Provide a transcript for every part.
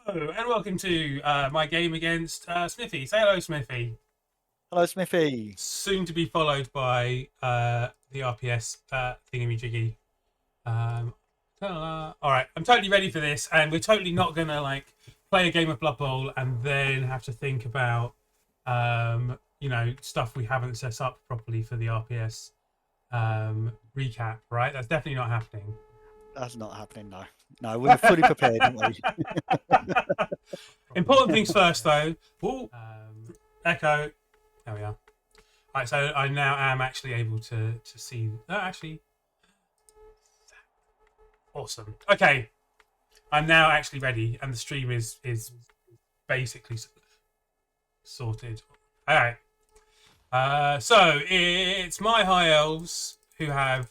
Hello, and welcome to my game against Smiffy. Say hello, Smiffy. Hello, Smiffy. Soon to be followed by the RPS thingamajiggy. Um, all right, I'm totally ready for this, and we're totally not gonna play a game of Blood Bowl and then have to think about stuff we haven't set up properly for the RPS recap. Right? That's definitely not happening. That's not happening, no. No, we're fully prepared, aren't we? Important things first, though. Ooh, echo. There we are. Right, so I now am actually able to see. Oh, actually, awesome. Okay, I'm now actually ready, and the stream is basically sorted. All right. So it's my high elves who have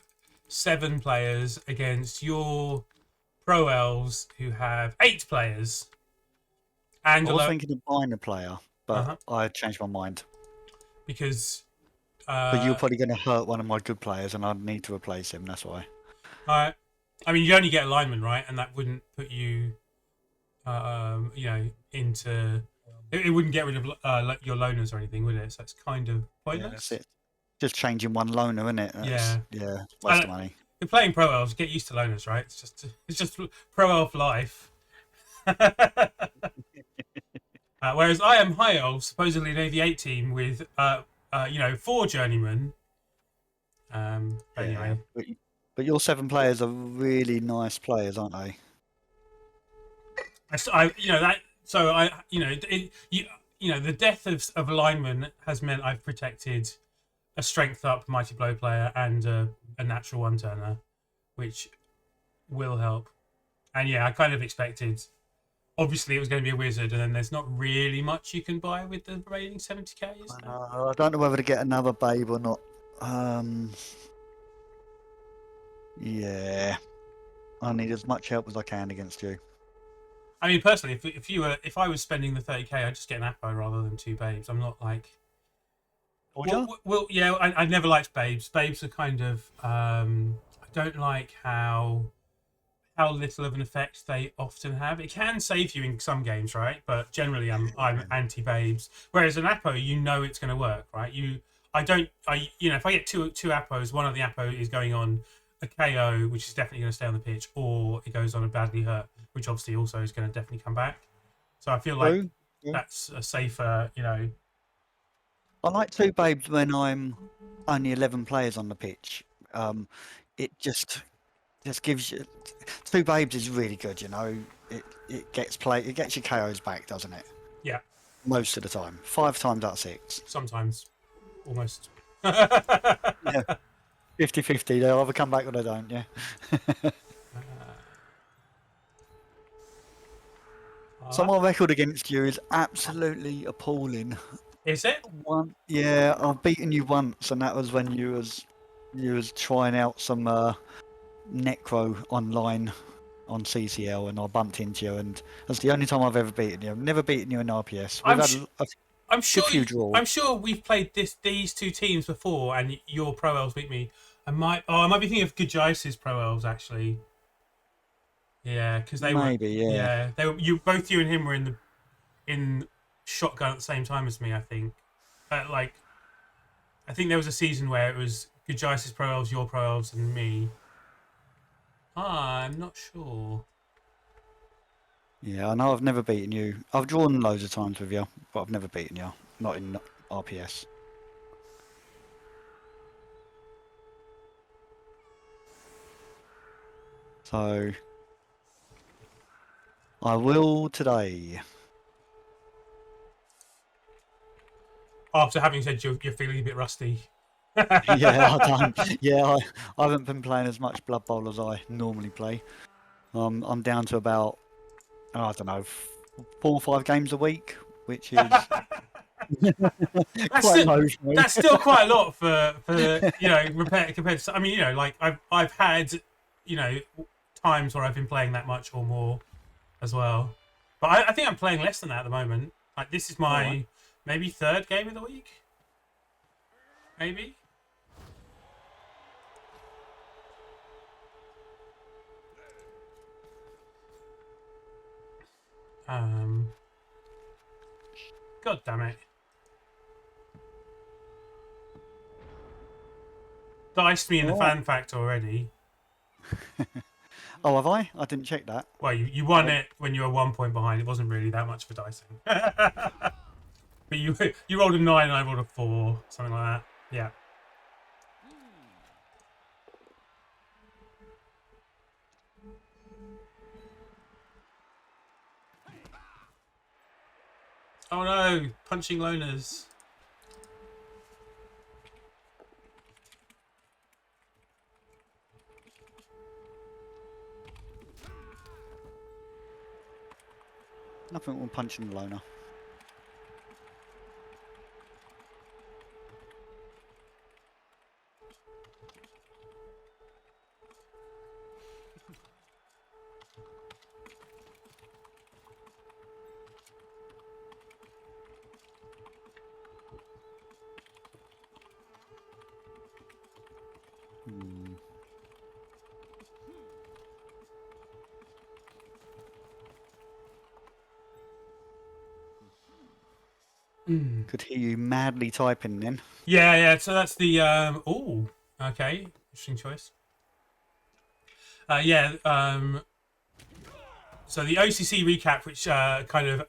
7 players against your pro elves who have 8 players. And I was thinking of buying a player, but I changed my mind. Because But you're probably going to hurt one of my good players, and I'd need to replace him. That's why. I mean, you only get a lineman, right? And that wouldn't put you, into. It wouldn't get rid of your loners or anything, would it? So it's kind of pointless. Yeah, that's it. Just changing one loner, isn't it? Yeah. Yeah, waste of money. You're playing pro elves, get used to loners, right? It's just pro elf life. Whereas I am high elf, supposedly an AV8 team with 4 journeymen. Anyway. But your 7 players are really nice players, aren't they? The death of a lineman has meant I've protected a strength up mighty blow player and a natural one turner, which will help. And yeah, I kind of expected. Obviously, it was going to be a wizard, and then there's not really much you can buy with the remaining 70k. Is there? I don't know whether to get another babe or not. Yeah, I need as much help as I can against you. I mean, personally, if I was spending the 30k, I'd just get an Appo rather than 2 babes. I'm not like. Well, yeah, I never liked babes. Babes are kind of. I don't like how little of an effect they often have. It can save you in some games, right? But generally, I'm anti babes. Whereas an Appo, it's going to work, right? If I get two Appos, one of the Appo is going on a KO, which is definitely going to stay on the pitch, or it goes on a badly hurt, which obviously also is going to definitely come back. So I feel like that's a safer, I like 2 babes when I'm only 11 players on the pitch. It just gives you 2 babes is really good. It gets your KOs back, doesn't it? Yeah. Most of the time, 5 times out of 6. Sometimes, almost. Yeah, 50-50. They'll either come back or they don't. Yeah. So my record against you is absolutely appalling. Is it? Yeah, I've beaten you once, and that was when you was trying out some Necro online on CCL, and I bumped into you, and that's the only time I've ever beaten you. I've never beaten you in RPS. I'm sure. sure we've played these 2 teams before, and your pro elves beat me. I might be thinking of Gajai's pro elves actually. Yeah, because they were. Yeah, they were. You and him were in shotgun at the same time as me. I think. I think there was a season where it was Gajai's pro elves, your pro elves, and me. I'm not sure. Yeah, I know I've never beaten you. I've drawn loads of times with you, but I've never beaten you. Not in RPS. So I will today. After having said you're feeling a bit rusty. Yeah, I haven't been playing as much Blood Bowl as I normally play. I'm down to about, I don't know, 4 or 5 games a week, which is quite low for me. That's still quite a lot for compared to. I mean, I've had times where I've been playing that much or more as well, but I think I'm playing less than that at the moment. Like this is my maybe 3rd game of the week, maybe. God damn it. Diced me in the fan fact already. Oh, have I? I didn't check that. Well, you won it when you were 1 point behind. It wasn't really that much for dicing. But you rolled a 9 and I rolled a 4. Something like that. Yeah. Oh no! Punching loners. Nothing wrong punching the loner. Could hear you madly typing then. Yeah. So that's the oh, okay, interesting choice. Yeah. So the OCC recap, which kind of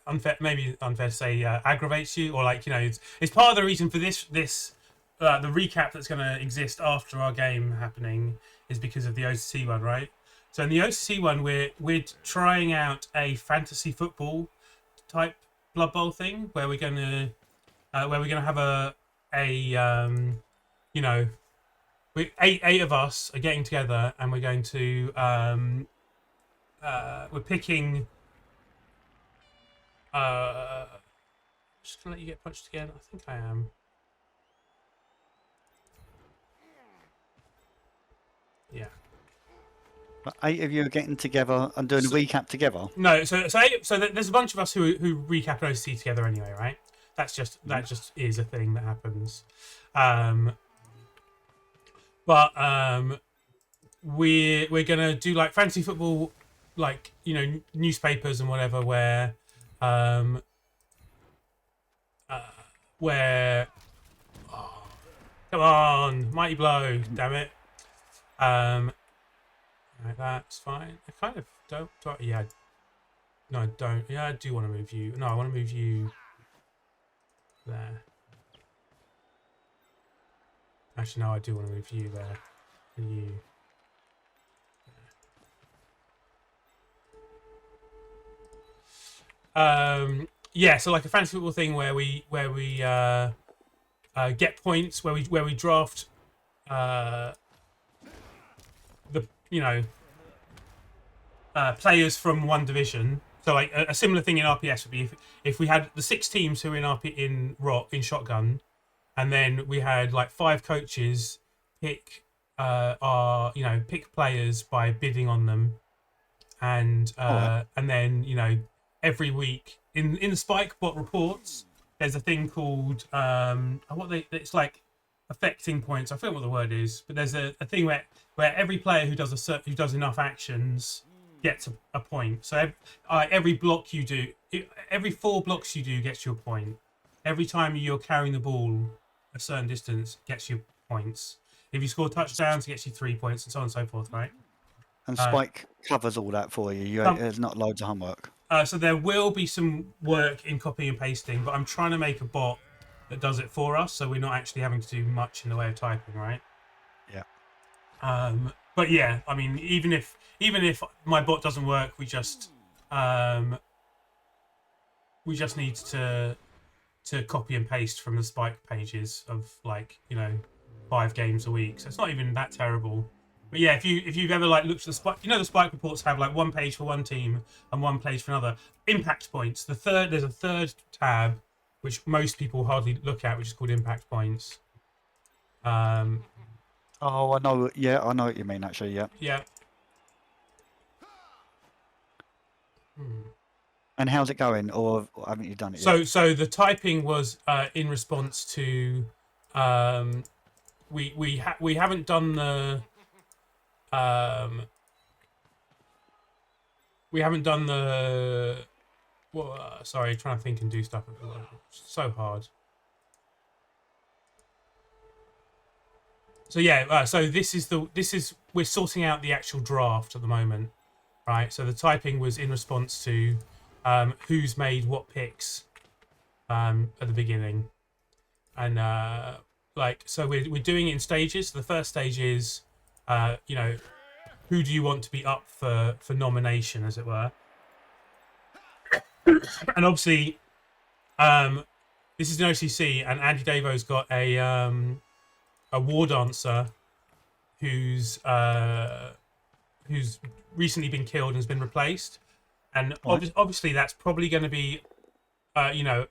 unfair, maybe unfair to say, aggravates you, or like it's part of the reason for this the recap that's going to exist after our game happening is because of the OCC one, right? So in the OCC one, we're trying out a fantasy football type Blood Bowl thing where we're gonna have eight of us are getting together and we're going to we're picking. Just gonna let you get punched again. I think I am. Yeah. But 8 of you are getting together and doing a recap together. No, so there's a bunch of us who recap an OC together anyway, right? That just is a thing that happens. We're gonna do like fantasy football, like newspapers and whatever, where oh, come on, mighty blow, damn it. Right, that's fine. I kind of don't yeah. No, I don't. Yeah, I do want to move you. No, I want to move you there. Actually, no, I do want to move you there. And you. Yeah, so like a fantasy football thing where we get points, where we draft players from one division. So like a similar thing in RPS would be if we had the 6 teams who are in shotgun, and then we had like 5 coaches pick pick players by bidding on them, and then every week in the Spike bot reports there's a thing called it's like affecting points. I forget what the word is, but there's a thing where every player who does enough actions gets a point. So every block you do, every 4 blocks you do gets you a point. Every time you're carrying the ball a certain distance gets you points. If you score touchdowns, it gets you 3 points, and so on and so forth, right? And Spike covers all that for you. There's not loads of homework. So there will be some work in copying and pasting, but I'm trying to make a bot that does it for us, so we're not actually having to do much in the way of typing, right? Yeah. But yeah, I mean, even if my bot doesn't work, we just need to copy and paste from the Spike pages of 5 games a week. So it's not even that terrible. But yeah, if you've ever looked at the Spike, the Spike reports have one page for one team and one page for another. Impact points. There's a third tab which most people hardly look at, which is called impact points. Oh, I know. Yeah, I know what you mean. Actually, yeah. Yeah. And how's it going, or haven't you done it yet? So the typing was in response to we haven't done the we haven't done the. Well, sorry, trying to think and do stuff. It's so hard. So yeah, so this is we're sorting out the actual draft at the moment, right? So the typing was in response to who's made what picks at the beginning, and like so we're doing it in stages. So the first stage is you know, who do you want to be up for nomination, as it were, and obviously this is an OCC, and Andy Davo's got a war dancer who's recently been killed and has been replaced, and obviously that's probably going to be you know,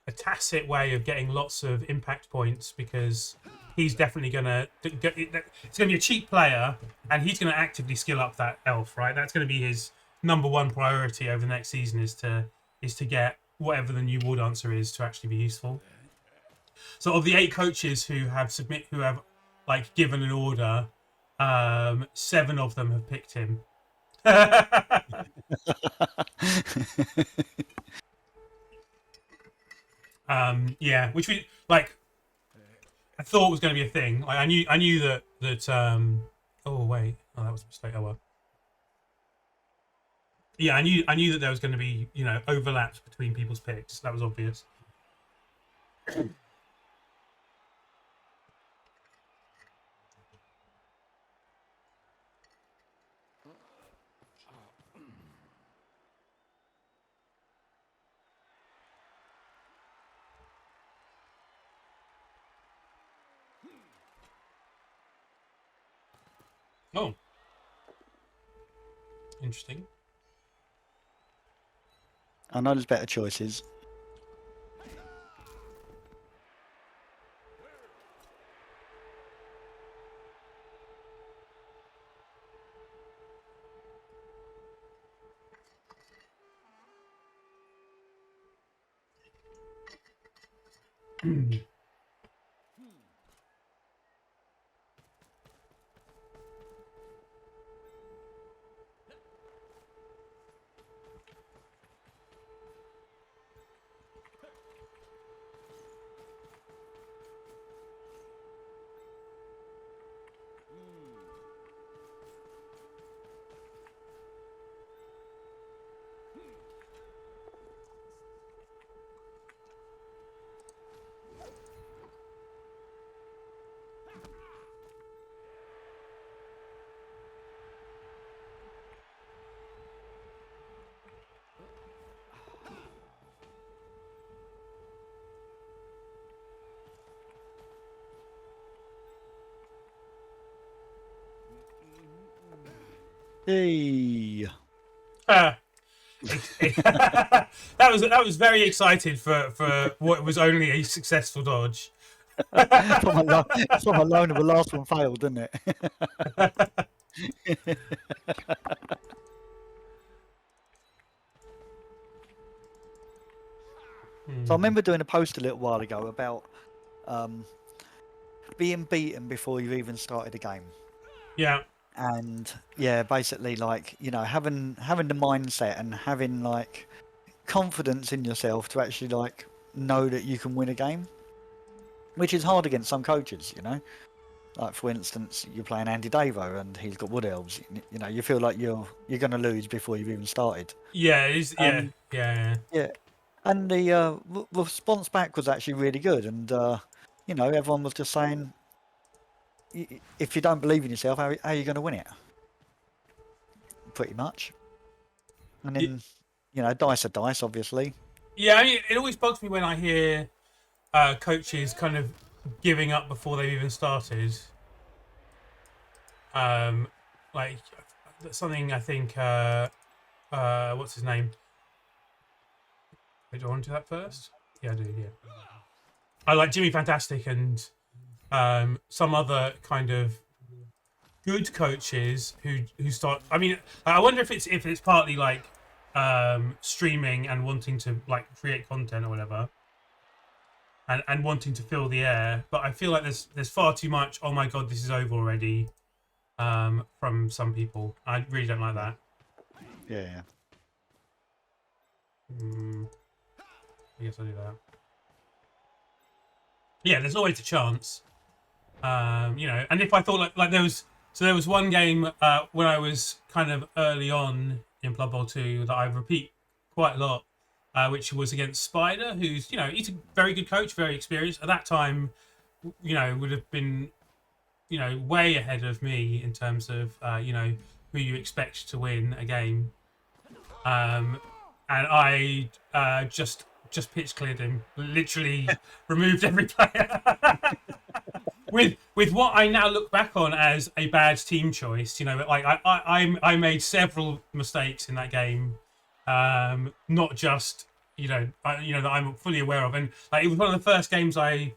a tacit way of getting lots of impact points, because he's definitely going to it's going to be a cheap player, and he's going to actively skill up that elf, right? That's going to be his #1 priority over the next season, is to get whatever the new war dancer is to actually be useful. So of the 8 coaches who have like given an order, 7 of them have picked him. Yeah, which we like. I thought was going to be a thing. Like, I knew that. Oh wait, oh that was a mistake. Oh well. Yeah, I knew that there was going to be, you know, overlaps between people's picks. That was obvious. Oh, interesting. I know there's better choices. Hey. That was very excited for what was only a successful dodge. From a loan, the last one failed, didn't it? So I remember doing a post a little while ago about being beaten before you even started a game. Yeah. And yeah, basically, like, you know, having the mindset and having like confidence in yourself to actually like know that you can win a game, which is hard against some coaches, you know. Like, for instance, you're playing Andy Davo and he's got wood elves. You know, you feel like you're going to lose before you've even started. Yeah, it is. Yeah. And the response back was actually really good, and you know, everyone was just saying, if you don't believe in yourself, how are you going to win it? Pretty much. And then, you know, dice are dice, obviously. Yeah, I mean, it always bugs me when I hear coaches kind of giving up before they've even started. Like something, I think. What's his name? Wait, do I want to do that first? Yeah, I do. Yeah, I like Jimmy Fantastic and some other kind of good coaches who start. I mean, I wonder if it's partly like streaming and wanting to like create content or whatever, and wanting to fill the air. But I feel like there's far too much. Oh my god, this is over already. From some people, I really don't like that. Yeah. I guess I'll do that. Yeah, there's always a chance. And if I thought like there was one game when I was kind of early on in Blood Bowl 2 that I repeat quite a lot, which was against Spider, who's he's a very good coach, very experienced. At that time, would have been way ahead of me in terms of who you expect to win a game. And I just pitch cleared him, literally removed every player. With what I now look back on as a bad team choice, like I made several mistakes in that game, not just that I'm fully aware of, and like it was one of the first games I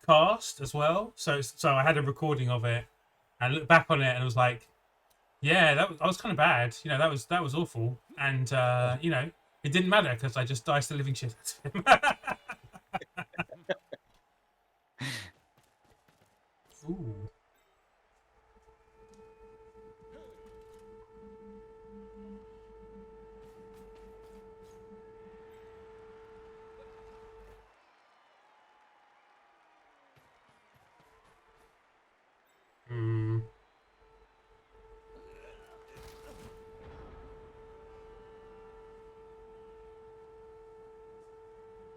cast as well, so I had a recording of it, and looked back on it and I was like, yeah, that was kind of bad, that was awful, and it didn't matter because I just diced the living shit out of him. Ooh. Mm.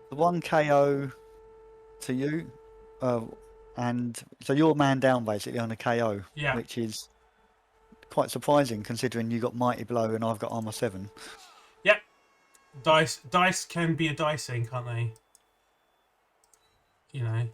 The one KO to you, and so you're man down basically on a KO, Yeah. which is quite surprising considering you got Mighty Blow and I've got Armor 7. Yep. Dice can be a dicing, can't they? You know.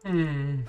Hmm.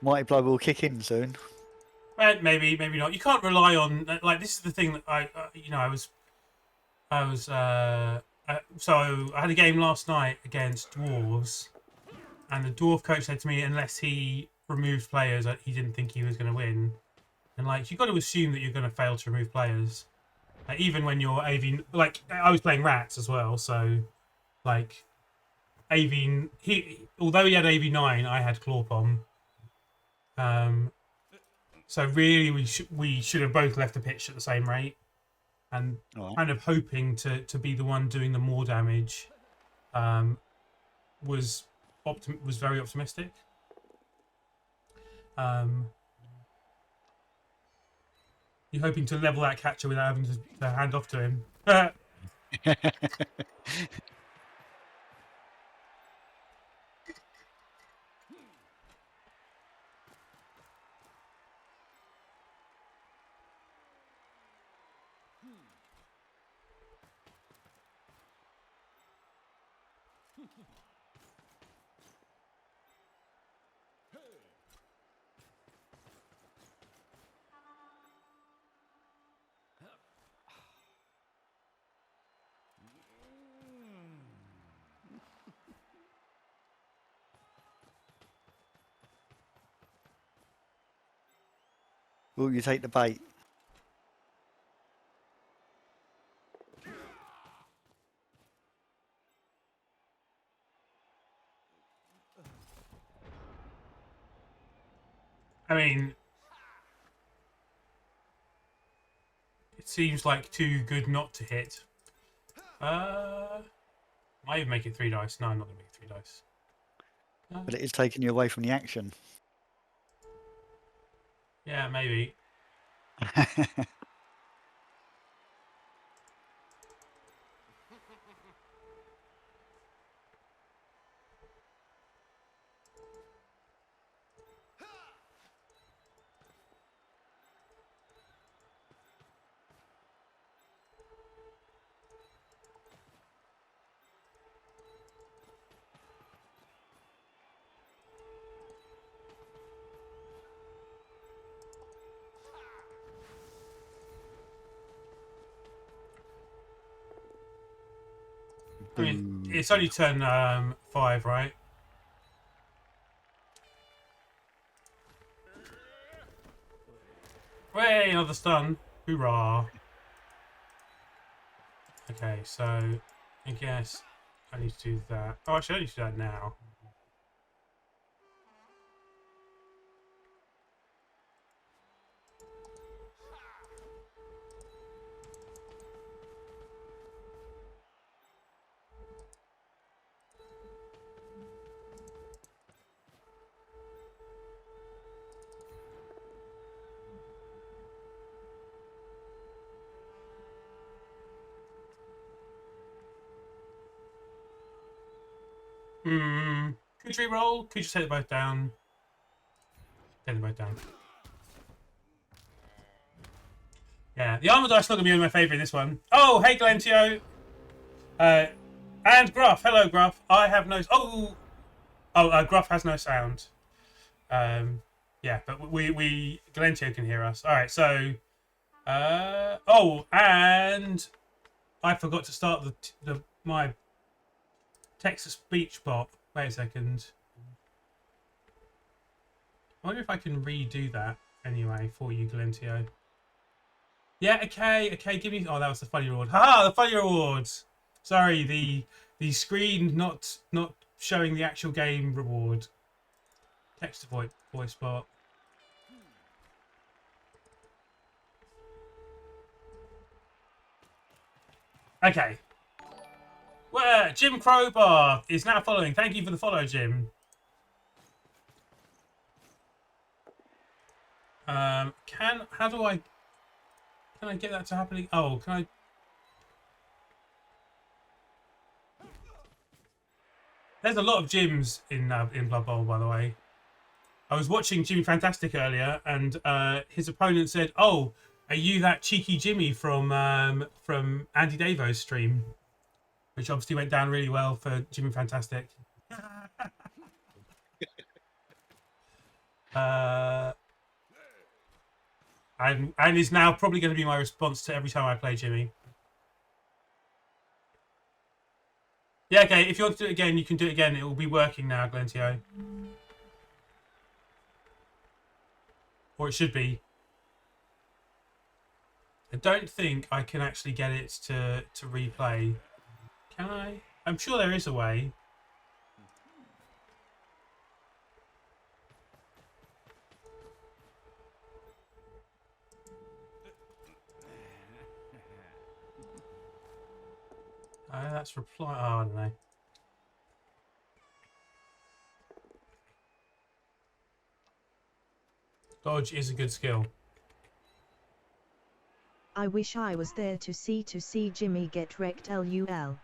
Mighty Blow will kick in soon. Well, maybe not. You can't rely on like this is the thing that so I had a game last night against dwarves, and the dwarf coach said to me unless he removed players, he didn't think he was going to win. And like you've got to assume that you're going to fail to remove players, like, even when you're AV. Like I was playing rats as well, so like AV. Although he had AV9, I had claw bomb. So really, we should have both left the pitch at the same rate, and kind of hoping to be the one doing the more damage. Was very optimistic. You're hoping to level that catcher without having to hand off to him. Will you take the bait? I mean, it seems like too good not to hit. Might even make it 3 dice. No, I'm not going to make it 3 dice. But it is taking you away from the action. Yeah, maybe. I mean, it's only turn 5, right? Way, another stun. Hoorah. Okay, so I guess I need to do that. Oh, actually, I need to do that now. Could you re-roll? Could you just take them both down? Take them both down. Yeah, the armor dice not going to be my favourite in this one. Oh, hey, Glentio. And Gruff. Hello, Gruff. I have no... Gruff has no sound. Yeah, but we Glentio can hear us. All right, so... and I forgot to start my text-to-speech bot. Wait a second. I wonder if I can redo that anyway for you, Glentio. Yeah, okay, give me... Oh, that was the funny reward. Haha, the funny rewards! Sorry, the screen not showing the actual game reward. Text-to-voice bot. Okay. Well, Jim Crowbar is now following. Thank you for the follow, Jim. Can I get that to happen? Oh, can I? There's a lot of Jims in Blood Bowl, by the way. I was watching Jimmy Fantastic earlier, and his opponent said, "Oh, are you that cheeky Jimmy from Andy Davo's stream?" Which obviously went down really well for Jimmy Fantastic. And is now probably going to be my response to every time I play Jimmy. Yeah, okay, if you want to do it again, you can do it again. It will be working now, Glentio. Or it should be. I don't think I can actually get it to replay. Can I? I'm sure there is a way. That's reply. Oh, I don't know. Dodge is a good skill. I wish I was there to see Jimmy get wrecked. LUL.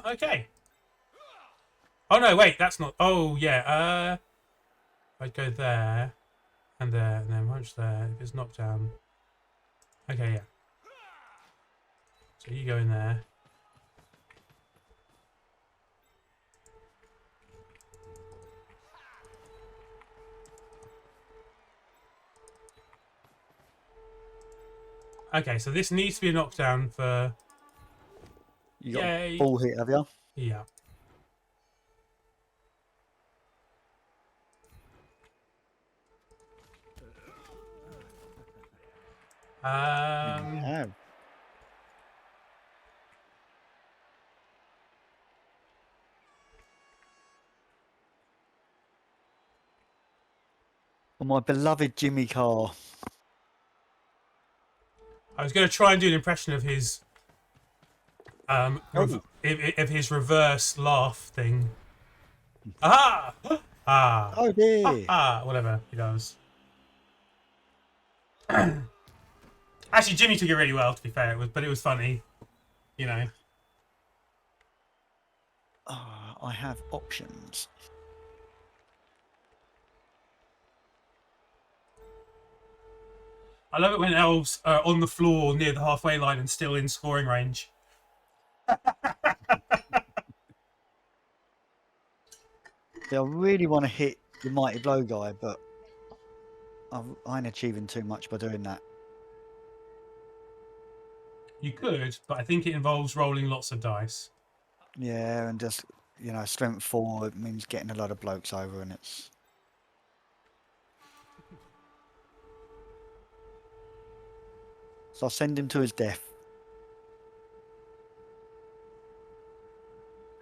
Okay. Oh no, wait, that's not. Oh yeah. I'd go there, and then punch there. If it's knocked down. Okay, yeah. So you go in there. Okay, so this needs to be a knockdown for. You got a ball hit, have you? Yeah. Oh. Well, my beloved Jimmy Carr. I was going to try and do an impression of his Oh. of his reverse laugh thing. Aha! Ah! Oh dear. Ah! Whatever he does. Actually, Jimmy took it really well. To be fair, but it was funny. You know. I have options. I love it when elves are on the floor near the halfway line and still in scoring range. Yeah, I really want to hit the mighty blow guy, but I ain't achieving too much by doing that. You could, but I think it involves rolling lots of dice. Yeah, and just, strength 4, it means getting a lot of blokes over, and it's... So I'll send him to his death.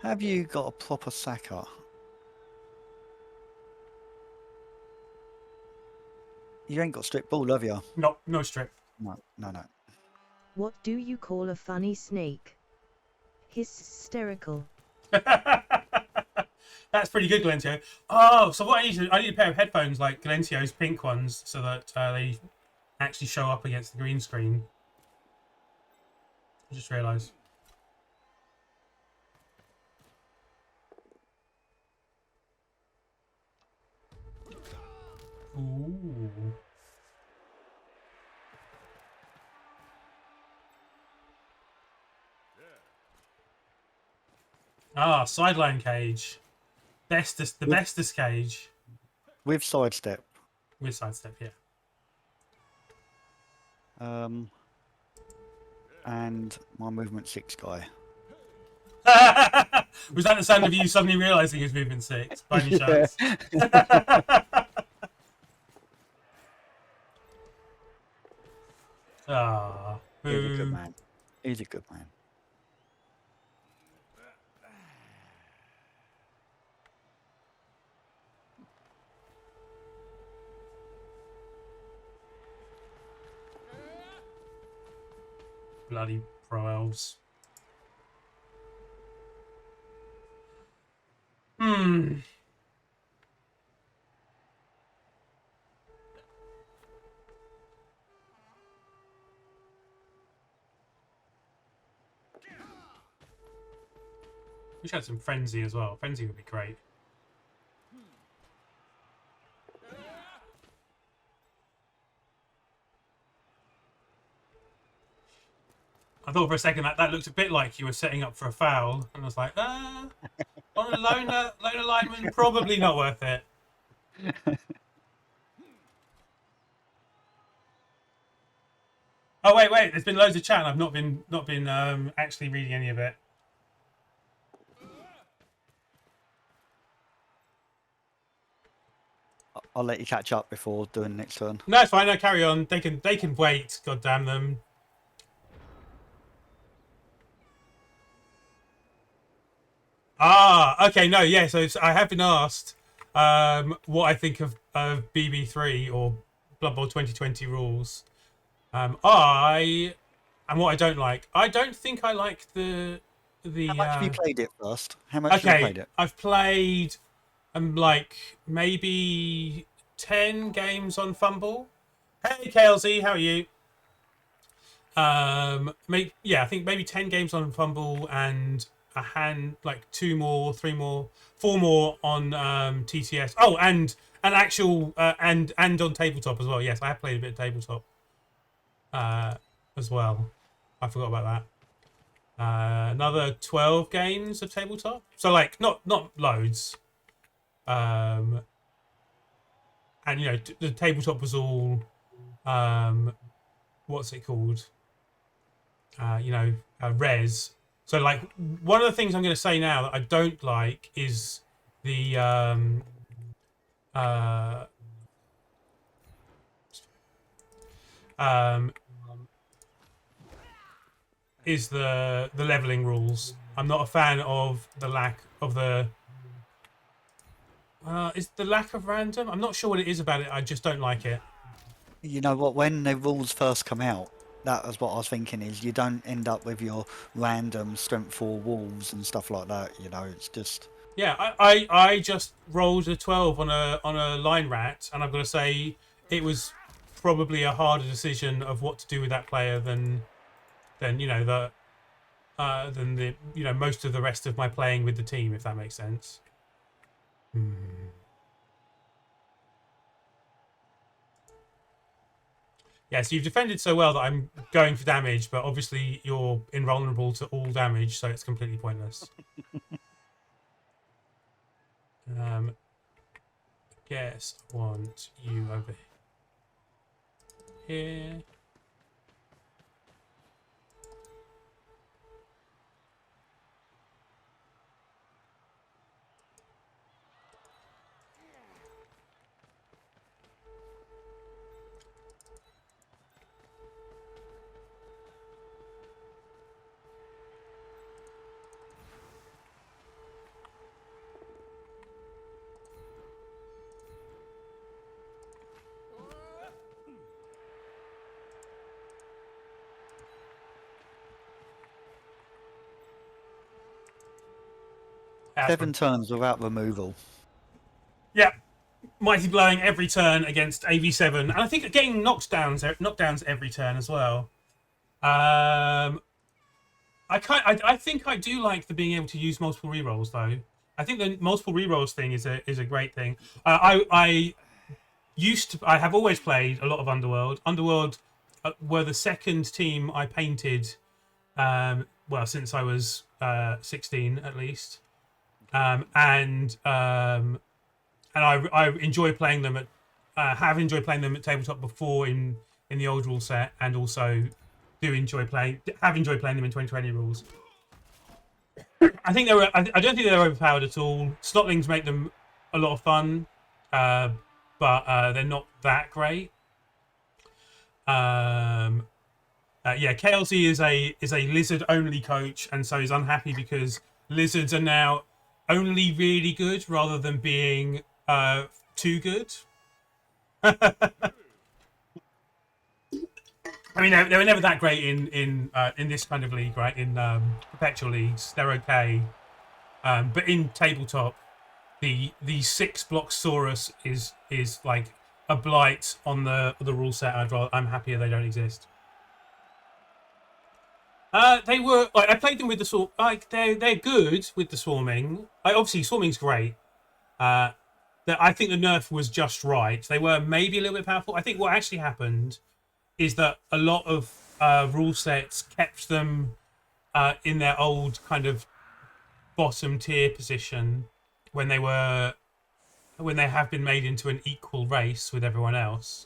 Have you got a proper sacker? You ain't got strip ball, have you? No strip. No. What do you call a funny snake? Hysterical. That's pretty good, Galentio. Oh, so what I need a pair of headphones like Galentio's pink ones, so that they actually show up against the green screen. I just realised. Ooh. Ah, sideline cage. The bestest cage. With sidestep. With sidestep, yeah. And my movement 6 guy. Was that the sound of you suddenly realising his movement 6 by any chance? Ah, He's a good man. He's a good man. Bloody pro elves. Hmm. We should have some frenzy as well. Frenzy would be great. I thought for a second that looked a bit like you were setting up for a foul, and I was like, on a lone alignment, probably not worth it. Oh wait, there's been loads of chat, and I've not been actually reading any of it. I'll let you catch up before doing the next turn. No, it's fine. No, carry on. They can wait. God damn them. Ah, okay. No, yeah. So I have been asked what I think of BB3 or Blood Bowl 2020 rules. And what I don't like. I don't think I like the. How much have you played it first? How much have you played it? I've played like maybe 10 games on Fumble. Hey KLZ, how are you? I think maybe 10 games on Fumble and like 2 more, 3 more, 4 more on TTS. Oh, and an actual and on tabletop as well. Yes, I have played a bit of tabletop as well. I forgot about that. Another 12 games of tabletop. So like not loads. And the tabletop was all what's it called? Res. So like one of the things I'm going to say now that I don't like is the is the leveling rules. I'm not a fan of the lack of the. Is the lack of random? I'm not sure what it is about it. I just don't like it. You know what? When the rules first come out, that was what I was thinking. Is you don't end up with your random strength 4 walls and stuff like that. You know, it's just. Yeah, I just rolled a 12 on a line rat, and I've got to say it was probably a harder decision of what to do with that player than you know the most of the rest of my playing with the team, if that makes sense. Yeah, so you've defended so well that I'm going for damage, but obviously you're invulnerable to all damage, so it's completely pointless. Guess I want you over here. That's 7 turns without removal. Yeah, mighty blowing every turn against AV7, and I think getting knockdowns every turn as well. I think I do like the being able to use multiple rerolls though. I think the multiple rerolls thing is a great thing. I have always played a lot of Underworld. Underworld were the second team I painted, well, since I was 16 at least, and I enjoy playing them at have enjoyed playing them at tabletop before in the old rule set, and also have enjoyed playing them in 2020 rules. I think I don't think they're overpowered at all. Snotlings make them a lot of fun, but they're not that great. Yeah, KLZ is a lizard only coach, and so he's unhappy because lizards are now only really good rather than being too good. I mean, they were never that great in this kind of league, right? In perpetual leagues, they're okay, but in tabletop, the 6-block Saurus is like a blight on the rule set. I'm happier they don't exist. They were like I played them with the swarm. Like they're good with the swarming. Obviously swarming's great. I think the nerf was just right. They were maybe a little bit powerful. I think what actually happened is that a lot of rule sets kept them in their old kind of bottom tier position when they have been made into an equal race with everyone else.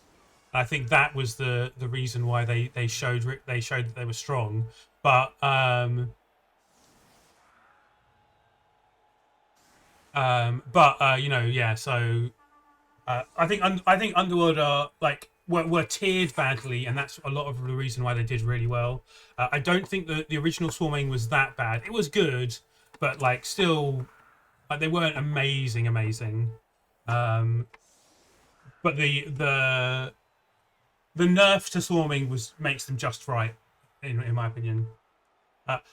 I think that was the reason why they showed that they were strong. But you know, yeah. So I think Underworld are like were tiered badly, and that's a lot of the reason why they did really well. I don't think that the original swarming was that bad. It was good, but like still, like they weren't amazing. But the nerf to swarming makes them just right, in my opinion. Like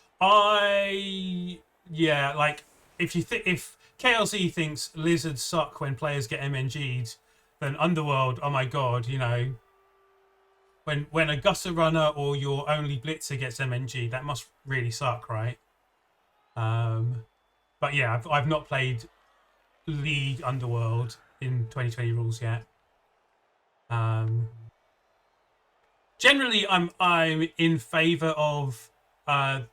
if KLZ thinks lizards suck when players get MNG'd, then Underworld, oh my god, you know, when a Gusser runner or your only blitzer gets MNG, that must really suck, right? But yeah, I've not played League Underworld in 2020 rules yet. Generally, I'm in favour of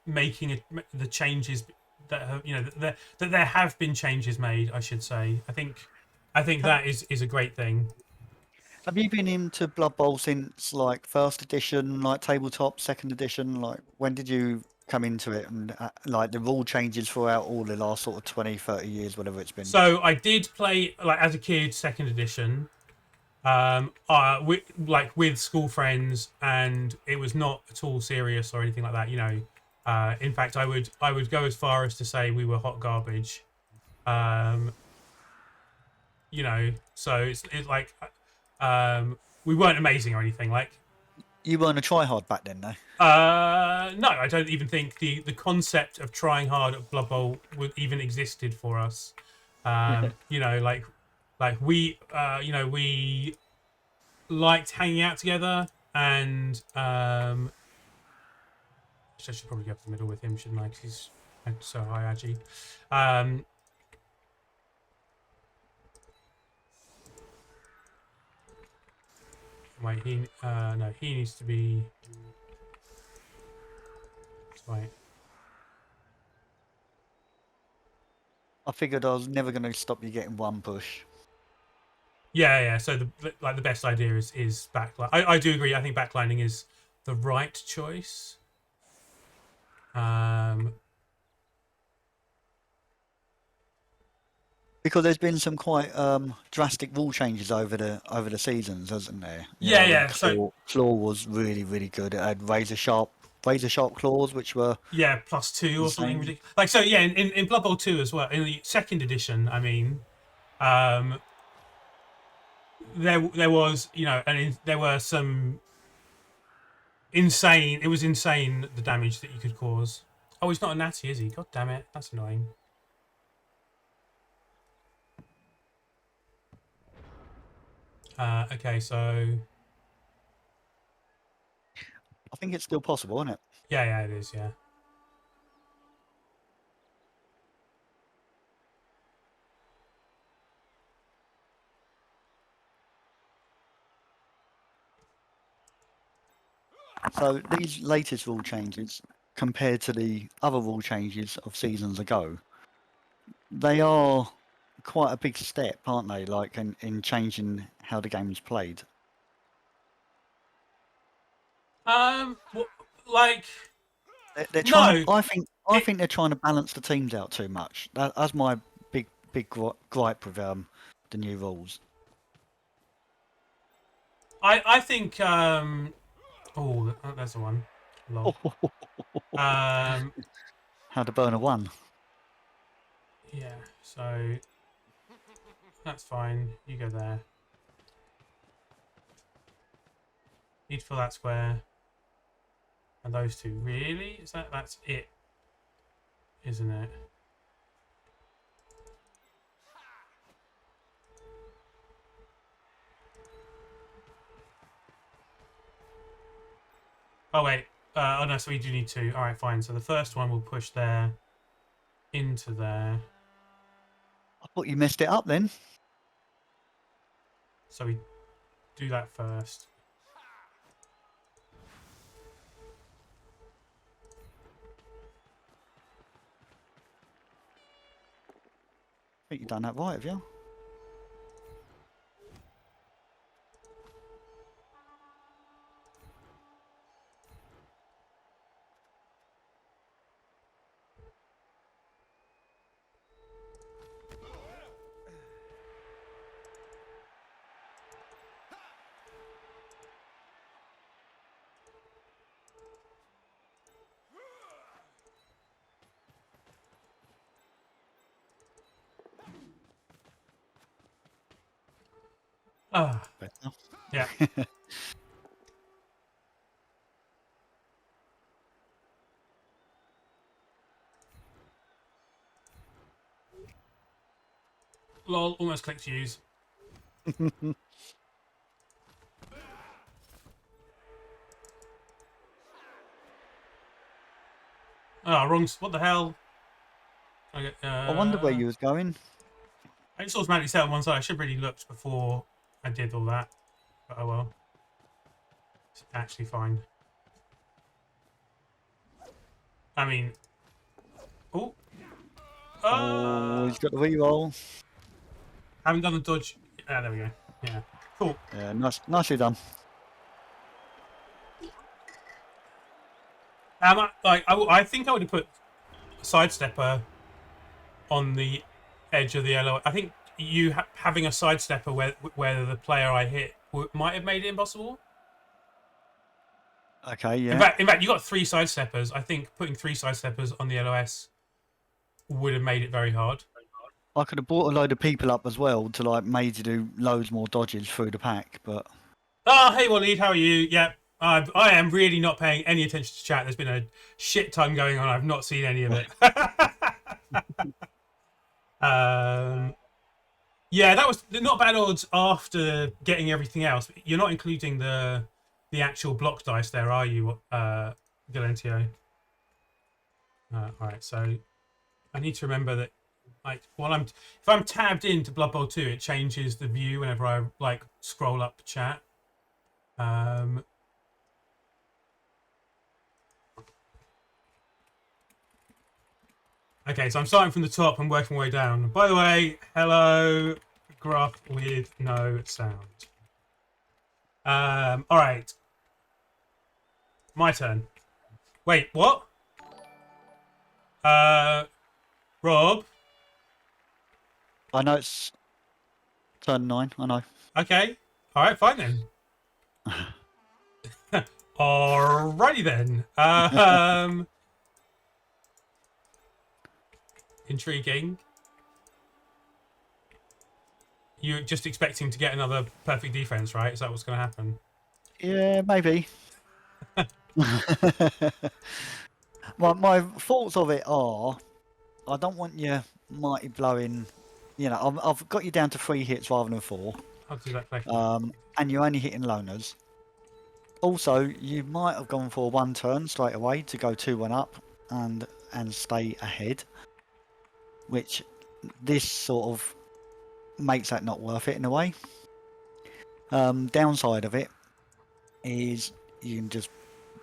making the changes that have, you know, that there have been changes made. I should say. I think that is a great thing. Have you been into Blood Bowl since like first edition, like tabletop, second edition? Like when did you come into it, and like the rule changes throughout all the last sort of 20, 30 years, whatever it's been? So I did play like as a kid, second edition, with school friends, and it was not at all serious or anything like that. You know, In fact, I would go as far as to say we were hot garbage. You know, so it's like we weren't amazing or anything. Like, You weren't a tryhard back then, though. no, I don't even think the concept of trying hard at Blood Bowl would even existed for us. You know, like we, you know, we liked hanging out together, and I should probably go up the middle with him, shouldn't I? Because he's so high, actually. Wait, no, he needs to be. Wait. I figured I was never going to stop you getting one push. Yeah. So the best idea is backline. I do agree. I think backlining is the right choice. Because there's been some quite drastic rule changes over the seasons, hasn't there? Yeah. Claw was really good. It had razor sharp claws, which were +2 or something ridiculous. Like, so yeah, in Blood Bowl 2 as well, in the second edition, I mean, there was, you know, there were some insane. It was insane the damage that you could cause. Oh, he's not a natty, is he? God damn it, that's annoying. Okay, so I think it's still possible, isn't it? yeah, it is, yeah. So these latest rule changes, compared to the other rule changes of seasons ago, they are quite a big step, aren't they? Like in changing how the game's played. Like, They're trying. no, I think they're trying to balance the teams out too much. That's my big gripe with the new rules. I think oh, that's the one. Lol. How to burn a one. Yeah, so that's fine. You go there. Need to fill that square. And those two, really? That's it? Isn't it? Oh wait. Oh no, so we do need two. Alright, fine. So the first one will push there into there. I thought you messed it up then. So we do that first. I think you've done that right, have you? Ah, Better. yeah. Lol, almost clicked use. Oh, wrong. What the hell? Okay, I wonder where you was going. I just automatically set on one side. I should have really looked before I did all that. But oh well. It's actually fine. I mean... Oh! Oh, he's got the reroll. Haven't done the dodge. Ah, there we go. Yeah. Cool. Yeah, nicely done. I think I would have put Sidestepper on the edge of the LO. I think you having a Sidestepper where the player I hit might have made it impossible. Okay, yeah. In fact, you got 3 sidesteppers. I think putting 3 sidesteppers on the LOS would have made it very hard. I could have brought a load of people up as well to like made you do loads more dodges through the pack, but. Oh, hey Waleed, how are you? Yep. I am really not paying any attention to chat. There's been a shit ton going on. I've not seen any of it. Yeah, that was not bad odds after getting everything else. You're not including the actual block dice there, are you, Galentio? All right, so I need to remember that, like, if I'm tabbed into Blood Bowl 2, it changes the view whenever I like scroll up chat. Okay, so I'm starting from the top and working my way down. By the way, hello, graph with no sound. All right, my turn. Wait, what? Rob. I know it's turn 9. I know. Okay, all right, fine then. Alrighty then. Intriguing. You're just expecting to get another perfect defense, right? Is that what's going to happen? Yeah, maybe. my thoughts of it are, I don't want you mighty blowing. You know, I've got you down to 3 hits rather than 4. I'll do that quickly. And you're only hitting loners. Also, you might have gone for 1 turn straight away to go 2-1 up and stay ahead, which this sort of makes that not worth it in a way. Downside of it is you can just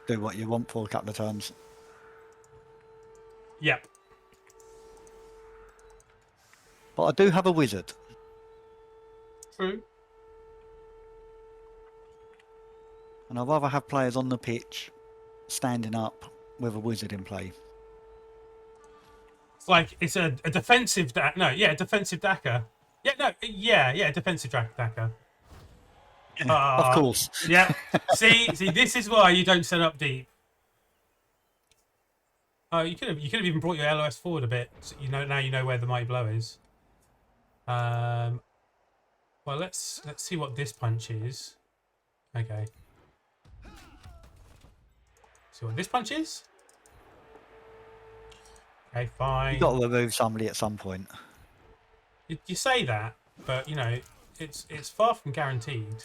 do what you want for a couple of turns. Yep. But I do have a wizard. True. And I'd rather have players on the pitch standing up with a wizard in play. It's like it's a defensive defensive Daka. Defensive Daka. Of course. Yeah. See, this is why you don't set up deep. Oh, you could have even brought your LOS forward a bit. So now you know where the mighty blow is. Well, let's see what this punch is. Okay. See what this punch is. Okay, fine. You've got to remove somebody at some point. You say that, but you know it's far from guaranteed.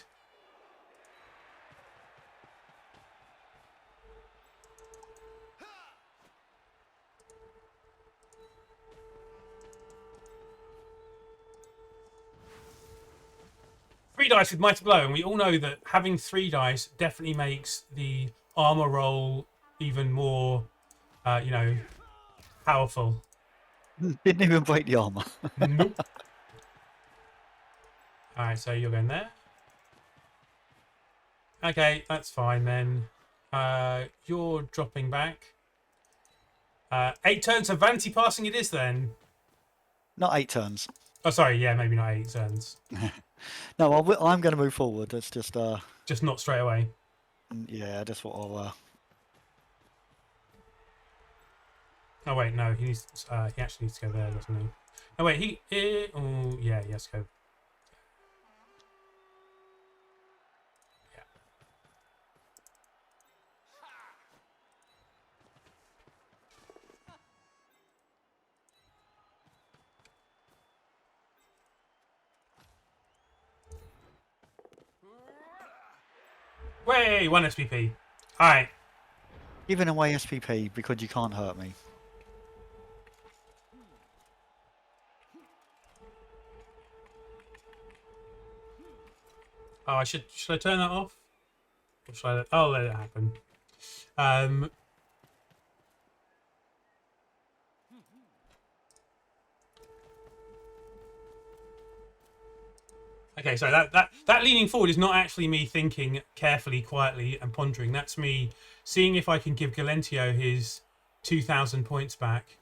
Three dice with Mighty Blow, and we all know that having 3 dice definitely makes the armor roll even more, powerful. Didn't even break the armor. Nope. Alright, so you're going there. Okay, that's fine then. You're dropping back. 8 turns of vanity passing it is then. Not 8 turns. Oh, sorry, yeah, maybe not 8 turns. No, I'm going to move forward. It's just Just not straight away. Yeah, that's what I'll. Oh wait, no, he actually needs to go there, doesn't he? Oh wait, oh yeah, he has to go. Yeah. Way 1 SPP. All right. Giving away SPP because you can't hurt me. Oh, should I turn that off? Or should I'll let it happen. Okay, so that leaning forward is not actually me thinking carefully, quietly, and pondering. That's me seeing if I can give Galentio his 2,000 points back.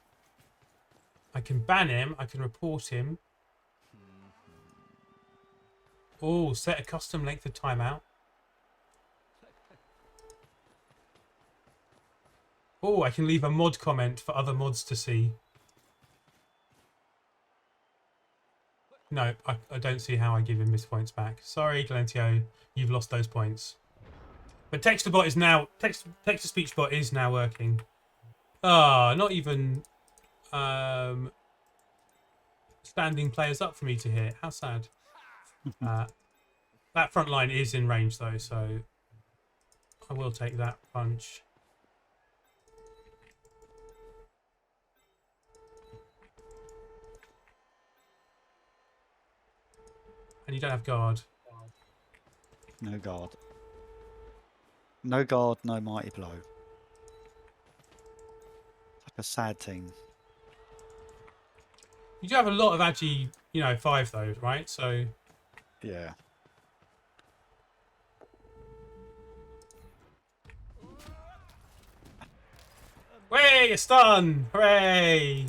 I can ban him. I can report him. Oh, set a custom length of timeout. Oh, I can leave a mod comment for other mods to see. No, I don't see how I give him his points back. Sorry, Galentio, you've lost those points. But text-to-bot is now text-to-speech bot is now working. Ah, not even standing players up for me to hit. How sad. That front line is in range though, so I will take that punch. And you don't have guard. No guard. No guard, no mighty blow. It's like a sad team. You do have a lot of agi, 5 though, right? So Yeah. way, a stun! Hooray!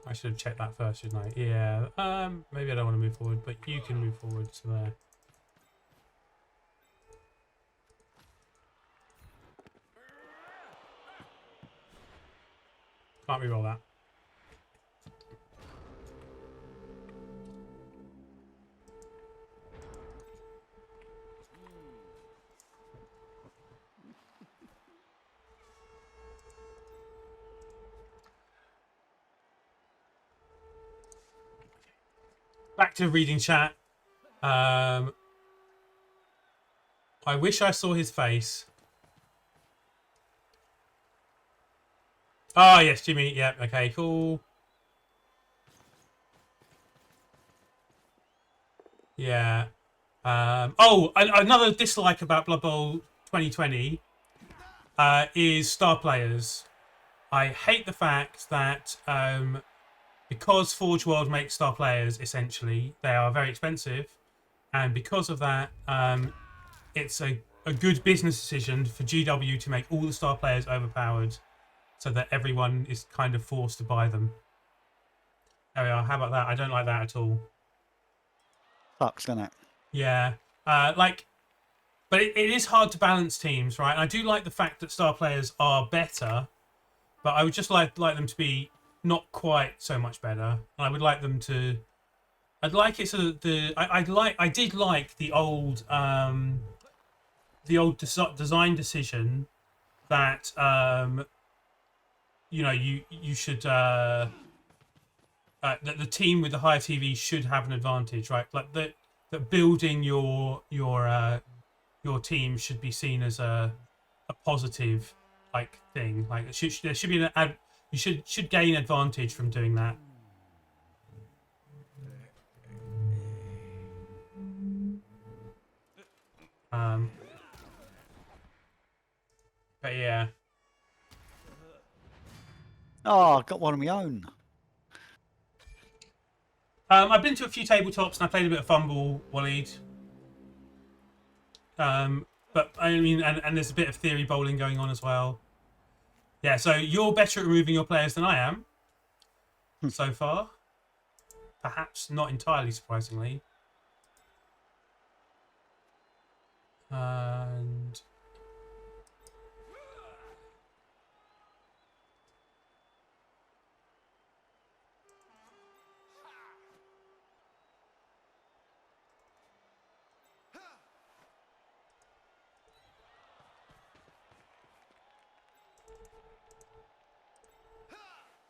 I should have checked that first, shouldn't I? Yeah. Maybe I don't want to move forward, but you can move forward to there. Can't reroll that. Back to reading chat. I wish I saw his face. Oh, yes, Jimmy. Yep. Okay, cool. Yeah. Another dislike about Blood Bowl 2020 is star players. I hate the fact that because Forge World makes star players, essentially, they are very expensive. And because of that, it's a good business decision for GW to make all the star players overpowered so that everyone is kind of forced to buy them. There we are. How about that? I don't like that at all. Sucks, doesn't it? Yeah. But it is hard to balance teams, right? And I do like the fact that star players are better, but I would just like them to be not quite so much better. I would like them to. I'd like it so that I did like the old design decision that you should that the team with the higher TV should have an advantage, right? Like that building your team should be seen as a positive thing. Like there should be you should gain advantage from doing that. But yeah. Oh, I got one of my own. I've been to a few tabletops and I played a bit of Fumble, Waleed. But I mean, and there's a bit of theory bowling going on as well. Yeah, so you're better at removing your players than I am so far. Perhaps not entirely surprisingly. And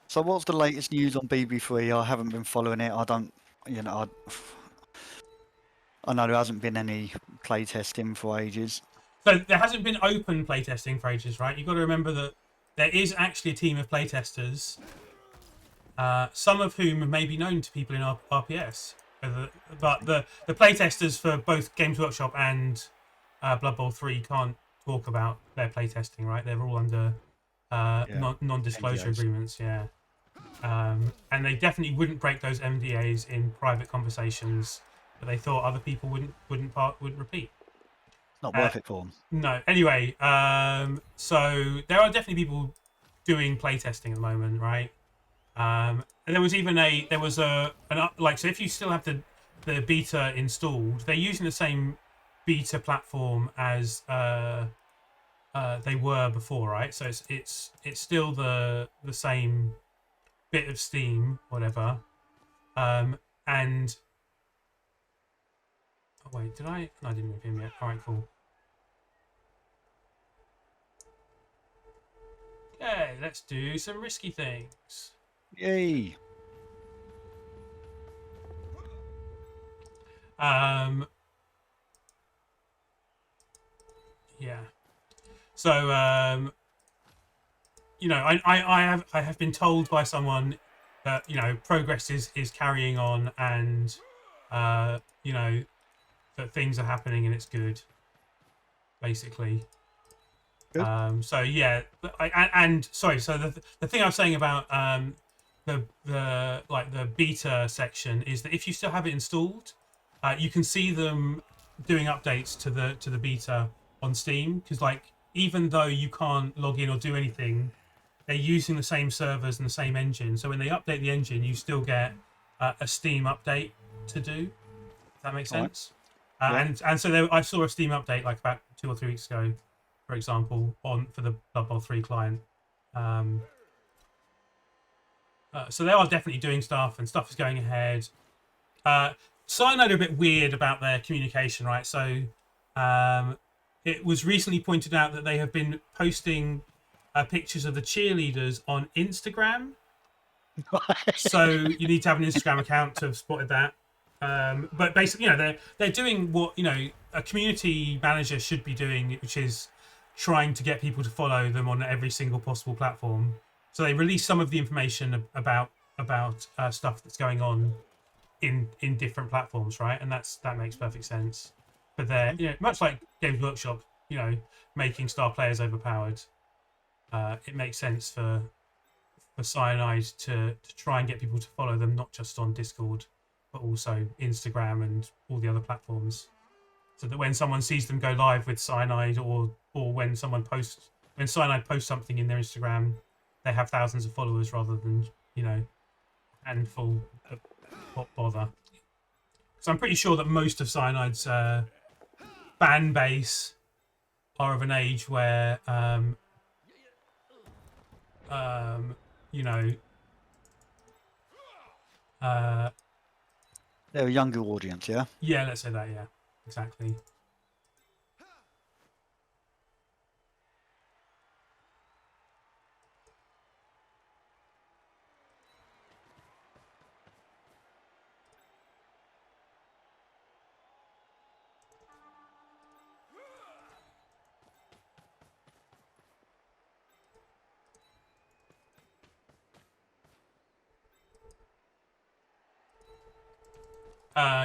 So what's the latest news on BB3? I haven't been following it. I don't, I know there hasn't been any playtesting for ages. so there hasn't been open playtesting for ages, right? You've got to remember that there is actually a team of playtesters, some of whom may be known to people in RPS. But the playtesters for both Games Workshop and Blood Bowl 3 can't talk about their playtesting, right? They're all under non-disclosure NDAs. agreements, yeah. And they definitely wouldn't break those MDAs in private conversations, but they thought other people wouldn't repeat. Not worth it for them. No. Anyway, so there are definitely people doing playtesting at the moment, right? And there was like, so if you still have the beta installed, they're using the same beta platform as they were before, right? So it's still the same bit of Steam, whatever. And oh wait, did I? No, I didn't move him yet. All right, cool. Okay, let's do some risky things. Yay! Yeah. So you know, I have been told by someone that, you know, progress is carrying on, and you know, that things are happening and it's good, basically. Good. So yeah, and sorry, so the thing I was saying about the like the beta section is that if you still have it installed, you can see them doing updates to the beta on Steam, because like even though you can't log in or do anything, they're using the same servers and the same engine. So when they update the engine, you still get a Steam update to do. If that makes sense. Yeah. And so I saw a Steam update like about 2 or 3 weeks ago, for example, for the Blood Bowl 3 client. So they are definitely doing stuff, and stuff is going ahead. Cyanide are a bit weird about their communication, right? So it was recently pointed out that they have been posting pictures of the cheerleaders on Instagram. So you need to have an Instagram account to have spotted that. But basically, you know, they're doing what, you know, a community manager should be doing, which is trying to get people to follow them on every single possible platform. So they release some of the information about stuff that's going on in different platforms, right? And that makes perfect sense. But they're, you know, much like Games Workshop, you know, making star players overpowered. It makes sense for Cyanide to try and get people to follow them, not just on Discord, but also Instagram and all the other platforms, so that when someone sees them go live with Cyanide, or when Cyanide posts something in their Instagram, they have thousands of followers rather than, you know, a handful of bother. So I'm pretty sure that most of Cyanide's fan base are of an age where you know, They're a younger audience, yeah? yeah, let's say that, yeah, exactly.